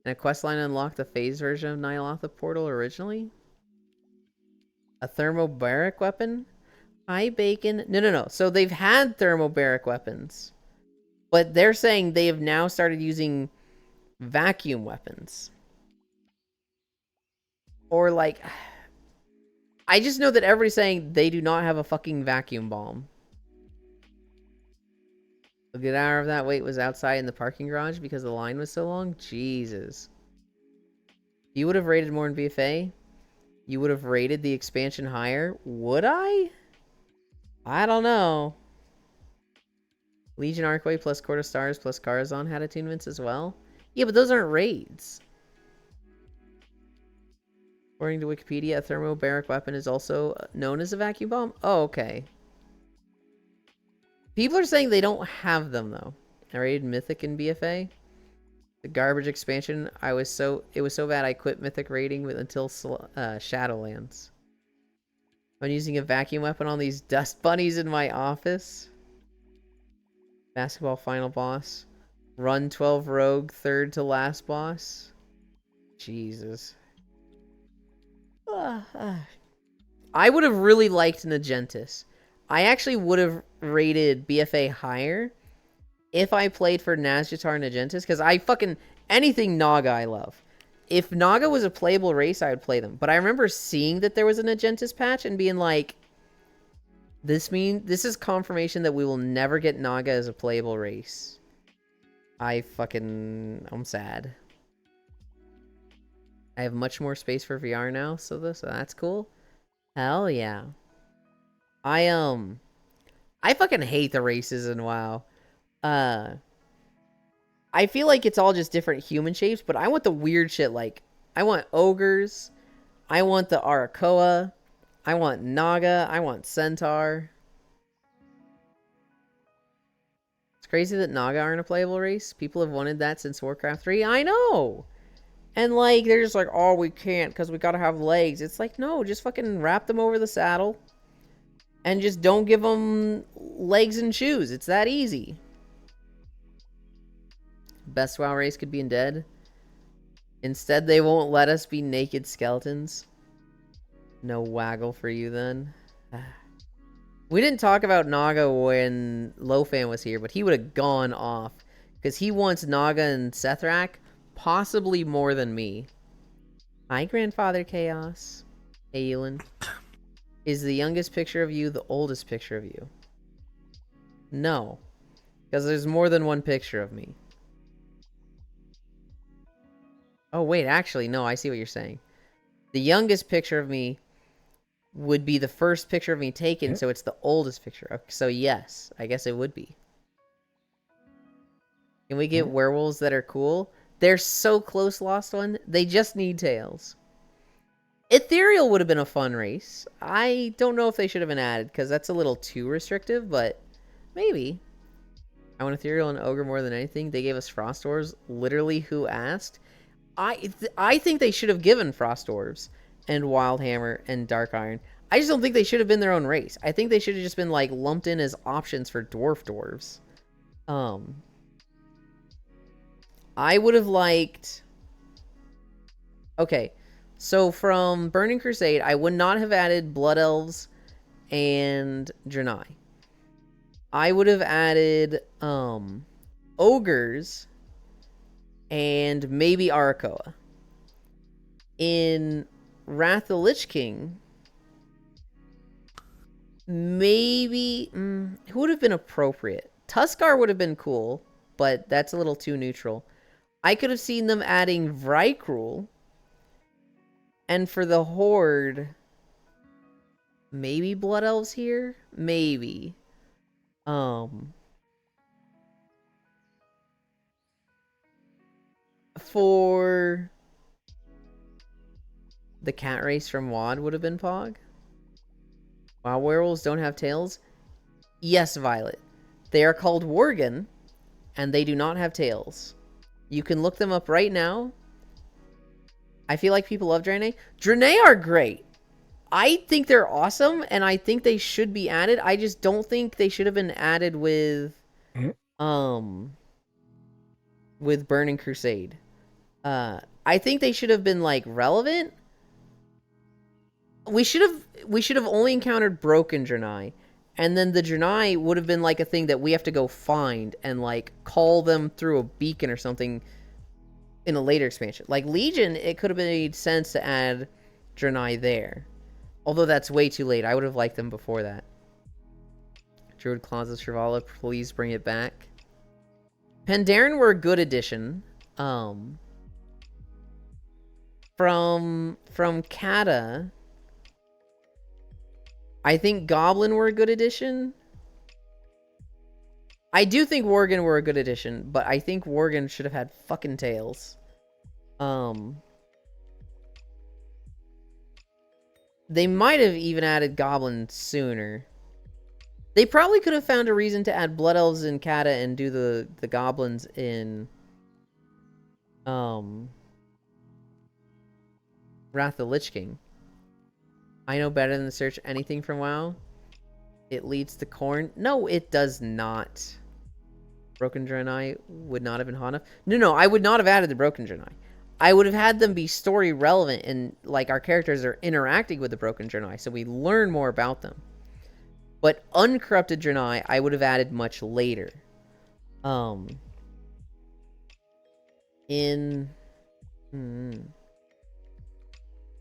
And a questline unlocked the phase version of Ny'alotha Portal originally. A thermobaric weapon? Hi, Bacon. No. So they've had thermobaric weapons. But they're saying they have now started using vacuum weapons. Or like... I just know that everybody's saying they do not have a fucking vacuum bomb. A good hour of that wait was outside in the parking garage because the line was so long? Jesus. You would have rated more in BFA? You would have rated the expansion higher? Would I? I don't know. Legion Archway plus Court of Stars plus Karazhan had attunements as well? Yeah, but those aren't raids. According to Wikipedia, a thermobaric weapon is also known as a vacuum bomb? Oh, okay. People are saying they don't have them, though. I raided Mythic in BFA. The garbage expansion, it was so bad I quit Mythic raiding until Shadowlands. I'm using a vacuum weapon on these dust bunnies in my office. Basketball final boss. Run 12 rogue, third to last boss. Jesus. I would have really liked Nagentis. I actually would have rated BFA higher if I played for Nazjatar Nagentis, because I fucking... anything Naga I love. If Naga was a playable race, I would play them. But I remember seeing that there was a Nagentis patch and being like, this is confirmation that we will never get Naga as a playable race. I'm sad. I have much more space for VR now, so that's cool. Hell yeah. I fucking hate the races in WoW. I feel like it's all just different human shapes, but I want the weird shit, like, I want ogres, I want the Arakoa, I want Naga, I want Centaur. It's crazy that Naga aren't a playable race. People have wanted that since Warcraft 3. I know! And, like, they're just like, oh, we can't because we gotta have legs. It's like, no, just fucking wrap them over the saddle. And just don't give them legs and shoes. It's that easy. Best WoW race could be in Dead. Instead, they won't let us be naked skeletons. No waggle for you, then. We didn't talk about Naga when Lofan was here, but he would have gone off. Because he wants Naga and Sethrak possibly more than me. Hi, Grandfather Chaos. Hey, Elin. Is the youngest picture of you the oldest picture of you? No. Because there's more than one picture of me. Oh, wait, actually, no, I see what you're saying. The youngest picture of me would be the first picture of me taken, so it's the oldest picture. So, yes, I guess it would be. Can we get werewolves that are cool? They're so close, Lost One. They just need tails. Ethereal would have been a fun race. I don't know if they should have been added, because that's a little too restrictive, but maybe. I want Ethereal and Ogre more than anything. They gave us Frost Orbs. Literally, who asked? I think they should have given Frost Orbs and Wildhammer and Dark Iron. I just don't think they should have been their own race. I think they should have just been, like, lumped in as options for dwarves. I would have liked... Okay, so from Burning Crusade, I would not have added Blood Elves and Draenei. I would have added Ogres and maybe Arakoa. In Wrath of the Lich King, maybe... who would have been appropriate? Tuskar would have been cool, but that's a little too neutral. I could have seen them adding Vrykul. And for the Horde, maybe Blood Elves here? Maybe. for the cat race from WoD would have been Pog. Wow, werewolves don't have tails? Yes, Violet. They are called Worgen, and they do not have tails. You can look them up right now. I feel like people love Draenei. Draenei are great. I think they're awesome, and I think they should be added. I just don't think they should have been added with Burning Crusade. I think they should have been like relevant. We should have only encountered broken Draenei, and then the Draenei would have been like a thing that we have to go find and like call them through a beacon or something in a later expansion. Like Legion, it could have made sense to add Draenei there. Although that's way too late. I would have liked them before that. Druid Claws of Shrivala, please bring it back. Pandaren were a good addition. From Kata, I think Goblin were a good addition. I do think Worgen were a good addition, but I think Worgen should have had fucking tails. They might have even added Goblin sooner. They probably could have found a reason to add Blood Elves in Kata and do the Goblins in Wrath of the Lich King. I know better than to search anything from WoW. It leads to Khorne. No, it does not. Broken Draenei would not have been hot enough. No, I would not have added the Broken Draenei. I would have had them be story relevant and like our characters are interacting with the Broken Draenei, so we learn more about them. But Uncorrupted Draenei, I would have added much later.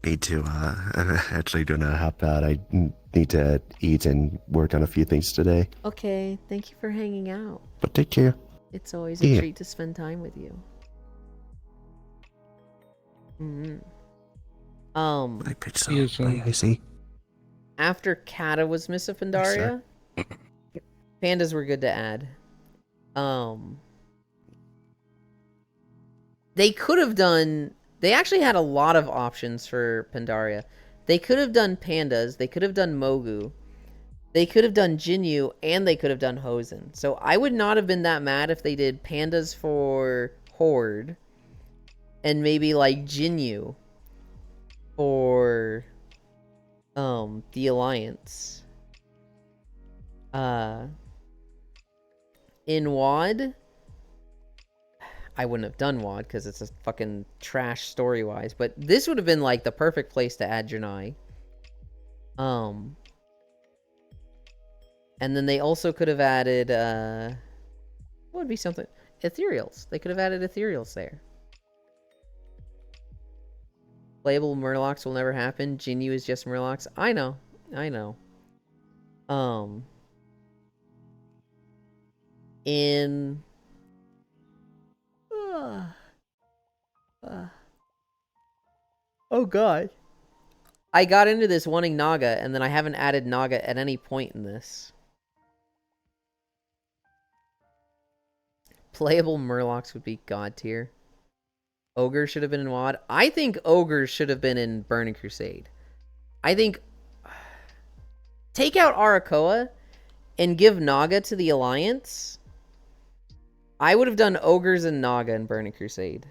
Me too. I'm actually gonna hop out. I need to eat and work on a few things today. Okay, thank you for hanging out. But take care. It's always a Yeah. treat to spend time with you. I pitch so. Yes, I see. After Kata was Miss of Pandaria, pandas were good to add. They could have done... They actually had a lot of options for Pandaria. They could have done pandas, they could have done Mogu, they could have done Jinyu, and they could have done Hosen. So I would not have been that mad if they did pandas for Horde, and maybe like Jinyu for the Alliance. In WoD, I wouldn't have done WoD because it's a fucking trash story-wise, but this would have been like the perfect place to add Draenei. And then they also could have added what would be something? Ethereals. They could have added Ethereals there. Playable Murlocs will never happen. Jinyu is just Murlocs. I know. In oh god. I got into this wanting Naga, and then I haven't added Naga at any point in this. Playable Murlocs would be god tier. Ogre should have been in WoD. I think Ogres should have been in Burning Crusade. I think... Take out Arakoa and give Naga to the Alliance. I would have done Ogres and Naga in Burning Crusade.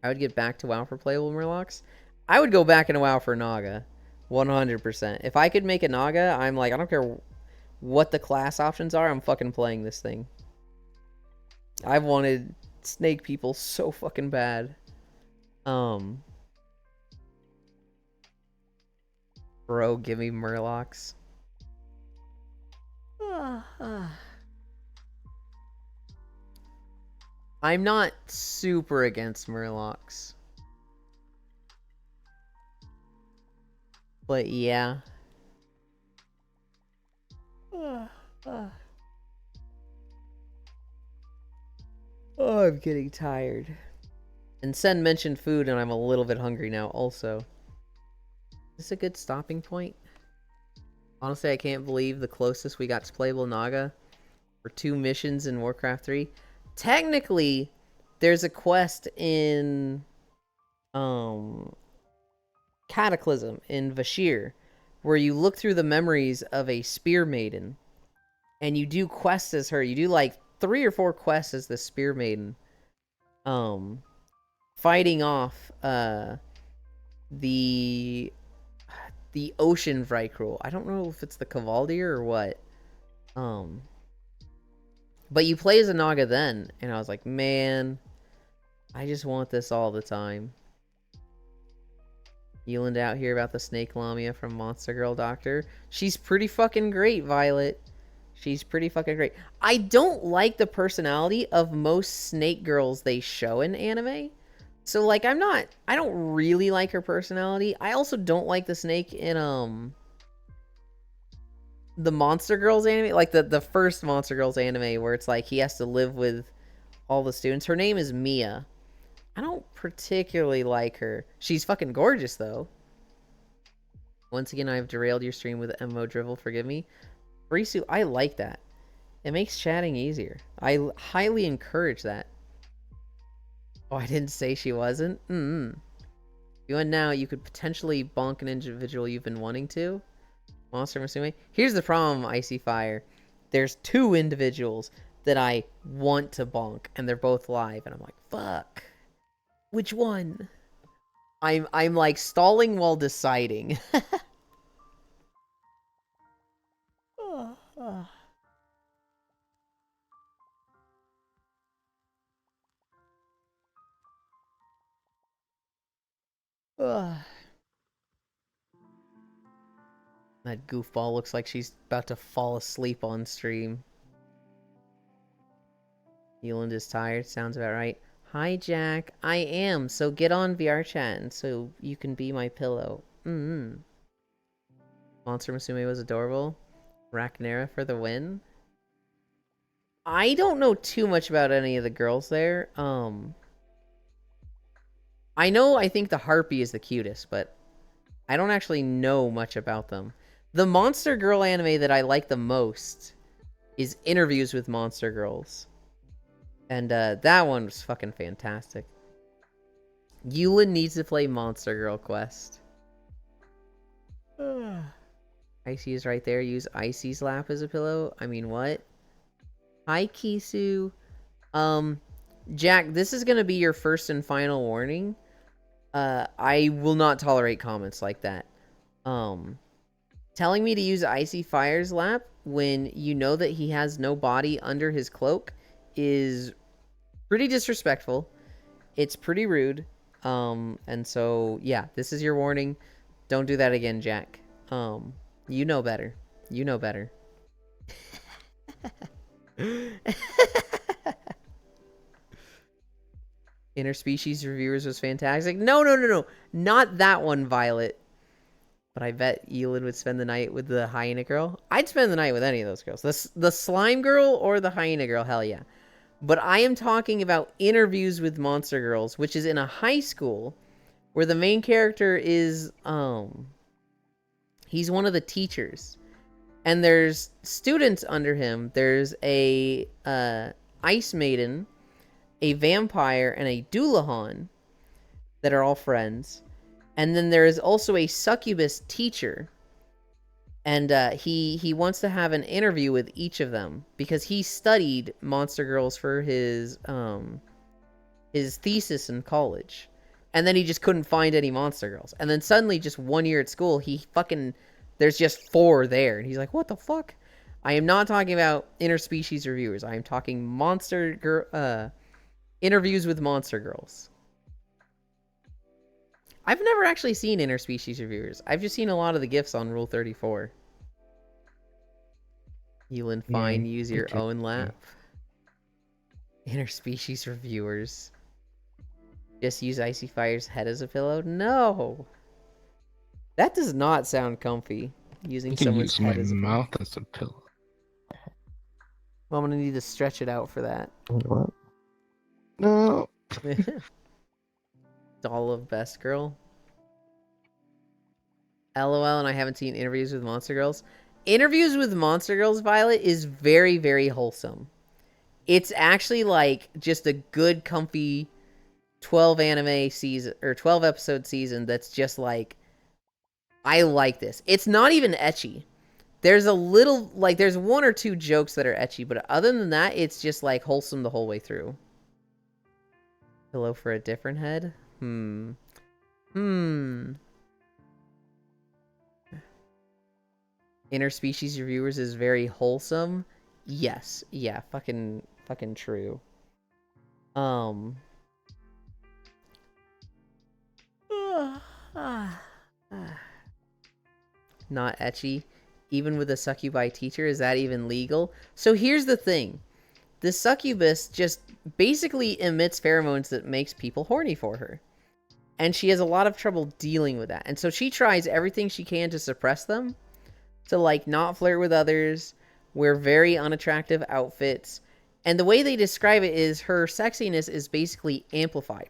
I would get back to WoW for playable Murlocs. I would go back into WoW for Naga. 100%. If I could make a Naga, I'm like, I don't care what the class options are, I'm fucking playing this thing. I've wanted snake people so fucking bad. Bro, give me Murlocs. I'm not super against Murlocs. But yeah. Oh, I'm getting tired. And Sen mentioned food, and I'm a little bit hungry now also. Is this a good stopping point? Honestly, I can't believe the closest we got to playable Naga were 2 missions in Warcraft 3. Technically, there's a quest in Cataclysm in Vashir where you look through the memories of a spear maiden and you do quests as her. You do like 3 or 4 quests as the spear maiden. Fighting off the ocean Vrykul. I don't know if it's the Kavaldir or what. But you play as a Naga then, and I was like, man, I just want this all the time. Yeland out here about the Snake Lamia from Monster Girl Doctor. She's pretty fucking great, Violet. She's pretty fucking great. I don't like the personality of most snake girls they show in anime. So, like, I don't really like her personality. I also don't like the snake in, the Monster Girls anime. Like, the first Monster Girls anime where it's like he has to live with all the students. Her name is Mia. I don't particularly like her. She's fucking gorgeous, though. Once again, I've derailed your stream with MMO drivel. Forgive me. Risu, I like that. It makes chatting easier. I highly encourage that. Oh, I didn't say she wasn't? You and now, you could potentially bonk an individual you've been wanting to. Monster Musume. Here's the problem, Icy Fire. There's 2 individuals that I want to bonk, and they're both live, and I'm like, fuck. Which one? I'm like stalling while deciding. That goofball looks like she's about to fall asleep on stream. Yeland is tired. Sounds about right. Hi, Jack. I am. So get on VR chat and so you can be my pillow. Monster Musume was adorable. Racnera for the win. I don't know too much about any of the girls there. I think the Harpy is the cutest, but I don't actually know much about them. The Monster Girl anime that I like the most is Interviews with Monster Girls. And that one was fucking fantastic. Yulin needs to play Monster Girl Quest. Icy is right there. Use Icy's lap as a pillow. I mean, what? Hi, Kisu. Jack, this is going to be your first and final warning. I will not tolerate comments like that. Telling me to use Icy Fire's lap when you know that he has no body under his cloak is pretty disrespectful. It's pretty rude. And so, yeah, this is your warning. Don't do that again, Jack. You know better. You know better. Interspecies Reviewers was fantastic. No. Not that one, Violet. But I bet Elin would spend the night with the hyena girl. I'd spend the night with any of those girls. The slime girl or the hyena girl, hell yeah. But I am talking about Interviews with Monster Girls, which is in a high school where the main character is, he's one of the teachers. And there's students under him. There's a ice maiden, a vampire, and a Doulahan that are all friends. And then there is also a succubus teacher. And he wants to have an interview with each of them because he studied Monster Girls for his thesis in college. And then he just couldn't find any Monster Girls. And then suddenly, just 1 year at school, there's just 4 there. And he's like, what the fuck? I am not talking about interspecies reviewers. I am talking Interviews with Monster Girls. I've never actually seen interspecies reviewers. I've just seen a lot of the GIFs on Rule 34. Elin, fine, use your own lap. Interspecies reviewers. Just use Icy Fire's head as a pillow? No! That does not sound comfy. Using You can someone's use my head as a pillow. mouth as a pillow. Well, I'm gonna need to stretch it out for that. What? No. Doll of Best Girl. LOL, and I haven't seen Interviews with Monster Girls. Interviews with Monster Girls, Violet, is very, very wholesome. It's actually like just a good, comfy 12 anime season or 12 episode season that's just like, I like this. It's not even ecchi. There's a little, like, there's one or two jokes that are ecchi, but other than that, it's just like wholesome the whole way through. Pillow for a different head? Interspecies reviewers is very wholesome. Yes. Yeah, fucking true. Not ecchi. Even with a succubi teacher, is that even legal? So here's the thing. The succubus just basically emits pheromones that makes people horny for her. And she has a lot of trouble dealing with that. And so she tries everything she can to suppress them. To, like, not flirt with others, wear very unattractive outfits. And the way they describe it is her sexiness is basically amplified.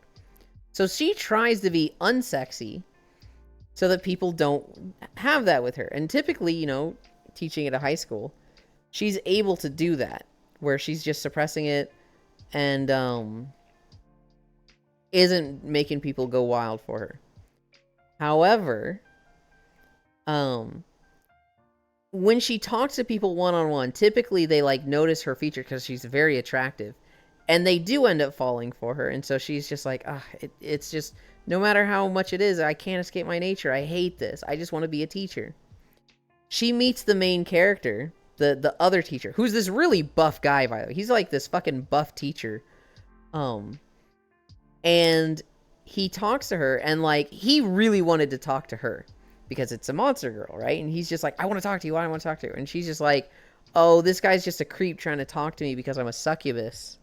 So she tries to be unsexy so that people don't have that with her. And typically, you know, teaching at a high school, she's able to do that, where she's just suppressing it and isn't making people go wild for her. However, when she talks to people one-on-one, typically they, like, notice her feature because she's very attractive. And they do end up falling for her. And so she's just like, it's just, no matter how much it is, I can't escape my nature. I hate this. I just want to be a teacher. She meets the main character, the other teacher, who's this really buff guy, by the way. He's like this fucking buff teacher. And he talks to her, and, like, he really wanted to talk to her because it's a monster girl, right? And he's just like, I want to talk to you. I want to talk to you. And she's just like, oh, this guy's just a creep trying to talk to me because I'm a succubus.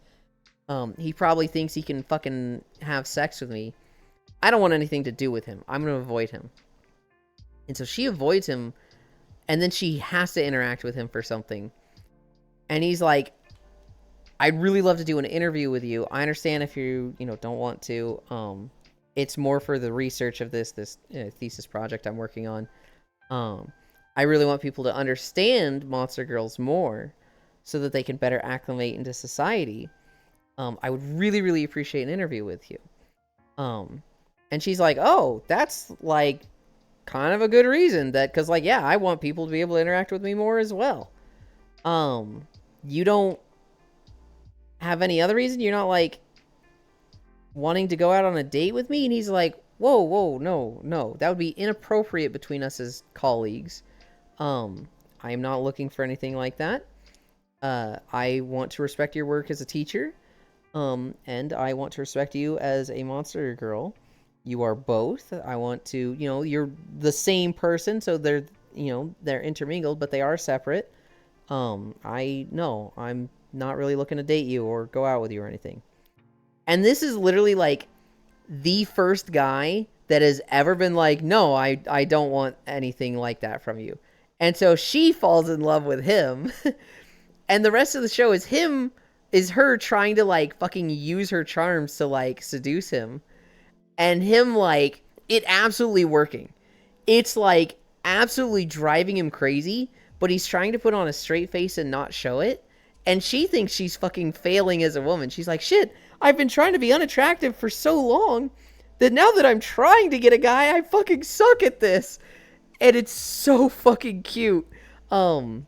He probably thinks he can fucking have sex with me. I don't want anything to do with him. I'm going to avoid him. And so she avoids him, and then she has to interact with him for something. And he's like, I'd really love to do an interview with you. I understand if you don't want to. It's more for the research of this thesis project I'm working on. I really want people to understand monster girls more so that they can better acclimate into society. I would really, really appreciate an interview with you. And she's like, oh, that's, like, kind of a good reason because, like, yeah, I want people to be able to interact with me more as well. You don't have any other reason? You're not, like, wanting to go out on a date with me? And he's like, whoa, no. That would be inappropriate between us as colleagues. I am not looking for anything like that. I want to respect your work as a teacher. And I want to respect you as a monster girl. You are both. I want to, you're the same person, so they're intermingled, but they are separate. I'm not really looking to date you or go out with you or anything. And this is literally, like, the first guy that has ever been like, no, I don't want anything like that from you. And so she falls in love with him. And the rest of the show is her trying to, like, fucking use her charms to, like, seduce him. And him, like, it absolutely working. It's, like, absolutely driving him crazy, but he's trying to put on a straight face and not show it. And she thinks she's fucking failing as a woman. She's like, shit, I've been trying to be unattractive for so long that now that I'm trying to get a guy, I fucking suck at this. And it's so fucking cute. There's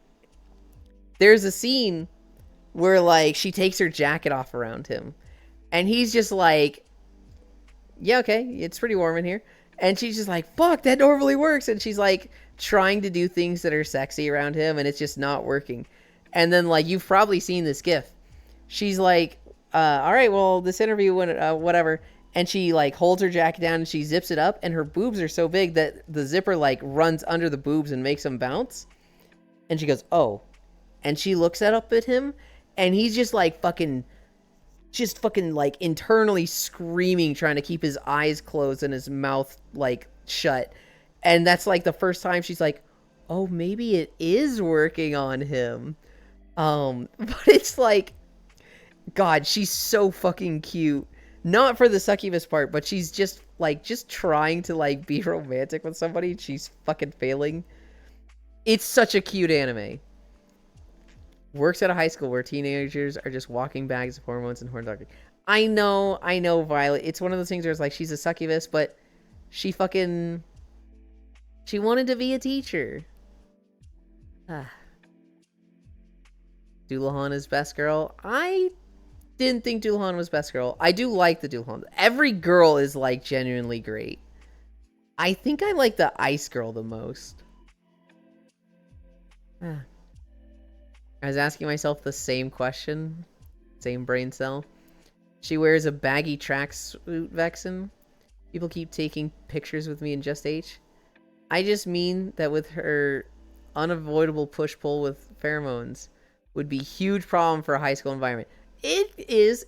a scene where, like, she takes her jacket off around him. And he's just like, yeah, okay, it's pretty warm in here. And she's just like, fuck, that normally works. And she's, like, trying to do things that are sexy around him, and it's just not working. And then, like, you've probably seen this gif. She's like, all right, well, this interview went, whatever. And she, like, holds her jacket down and she zips it up, and her boobs are so big that the zipper, like, runs under the boobs and makes them bounce. And she goes, oh. And she looks up at him, and he's just, like, fucking, like, internally screaming, trying to keep his eyes closed and his mouth, like, shut. And that's, like, the first time she's like, oh, maybe it is working on him. But it's like, God, she's so fucking cute. Not for the succubus part, but she's just, like, just trying to, like, be romantic with somebody. She's fucking failing. It's such a cute anime. Works at a high school where teenagers are just walking bags of hormones and horn doggery. I know, Violet. It's one of those things where it's like she's a succubus, but she wanted to be a teacher. Dullahan is best girl. I didn't think Dullahan was best girl. I do like the Dullahan. Every girl is like genuinely great. I think I like the ice girl the most. I was asking myself the same question. Same brain cell. She wears a baggy tracksuit, Vexen. People keep taking pictures with me in Just H. I just mean that with her unavoidable push-pull with pheromones would be huge problem for a high school environment. It is.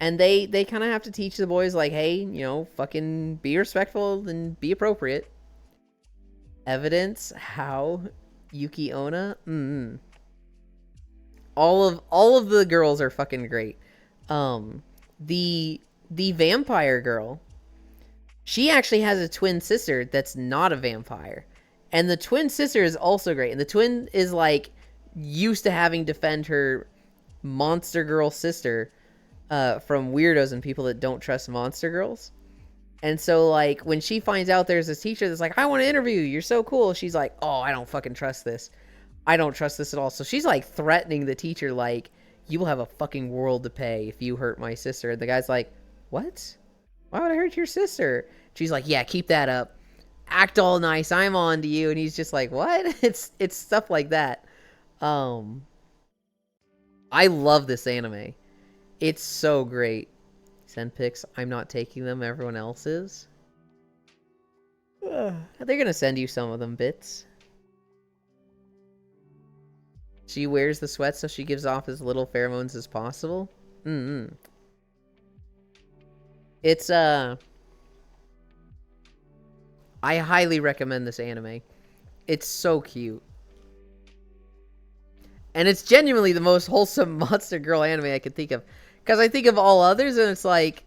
And they kind of have to teach the boys, like, hey, you know, fucking be respectful and be appropriate. Evidence how Yuki Onna. All of the girls are fucking great. The vampire girl, she actually has a twin sister that's not a vampire. And the twin sister is also great. And the twin is like used to having to defend her monster girl sister from weirdos and people that don't trust monster girls. And so, like, when she finds out there's this teacher that's like, I want to interview you, you're so cool. She's like, oh, I don't fucking trust this. I don't trust this at all. So she's, like, threatening the teacher, like, you will have a fucking world to pay if you hurt my sister. And the guy's like, what? Why would I hurt your sister? She's like, yeah, keep that up. Act all nice. I'm on to you. And he's just like, what? It's stuff like that. I love this anime. It's so great. Send pics. I'm not taking them. Everyone else is. They're gonna send you some of them, Bits. She wears the sweat so she gives off as little pheromones as possible. It's I highly recommend this anime. It's so cute. And it's genuinely the most wholesome monster girl anime I could think of. Because I think of all others and it's like,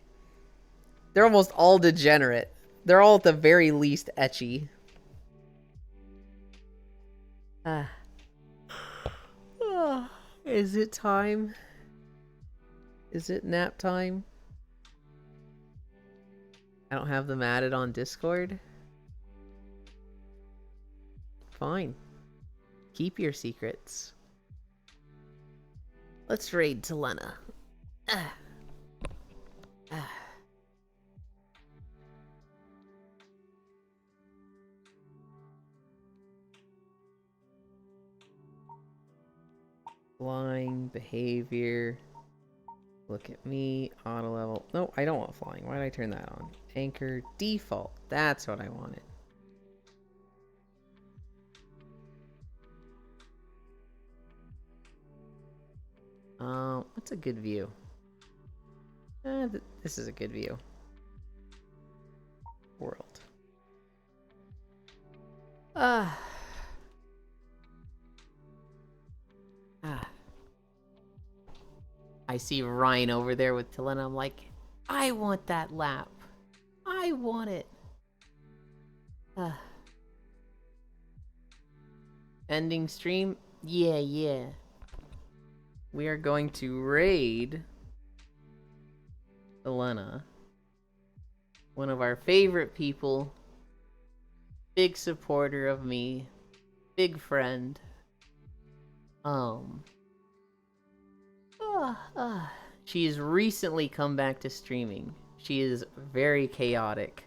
they're almost all degenerate. They're all at the very least ecchi. Is it time? Is it nap time? I don't have them added on Discord. Fine. Keep your secrets. Let's raid Telena. Flying, behavior. Look at me. Auto level. No, I don't want flying. Why did I turn that on? Anchor, default. That's what I wanted. What's a good view? This is a good view. World. I see Ryan over there with Telena. I'm like, I want that lap. I want it. Ending stream? Yeah. We are going to raid Telena. One of our favorite people. Big supporter of me. Big friend. She has recently come back to streaming. She is very chaotic.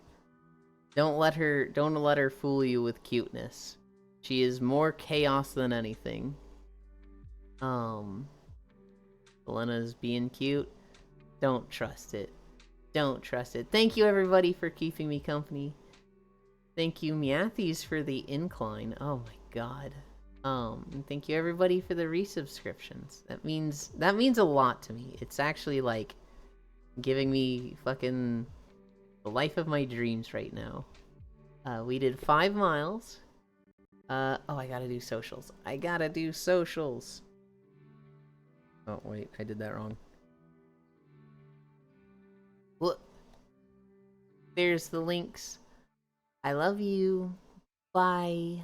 Don't let her fool you with cuteness. She is more chaos than anything. Telena's being cute. Don't trust it. Don't trust it. Thank you everybody for keeping me company. Thank you Miathes for the incline. Oh my god. And thank you everybody for the resubscriptions. That means a lot to me. It's actually like giving me fucking the life of my dreams right now. We did 5 miles. Oh, I gotta do socials. Oh wait, I did that wrong. Look. There's the links. I love you. Bye.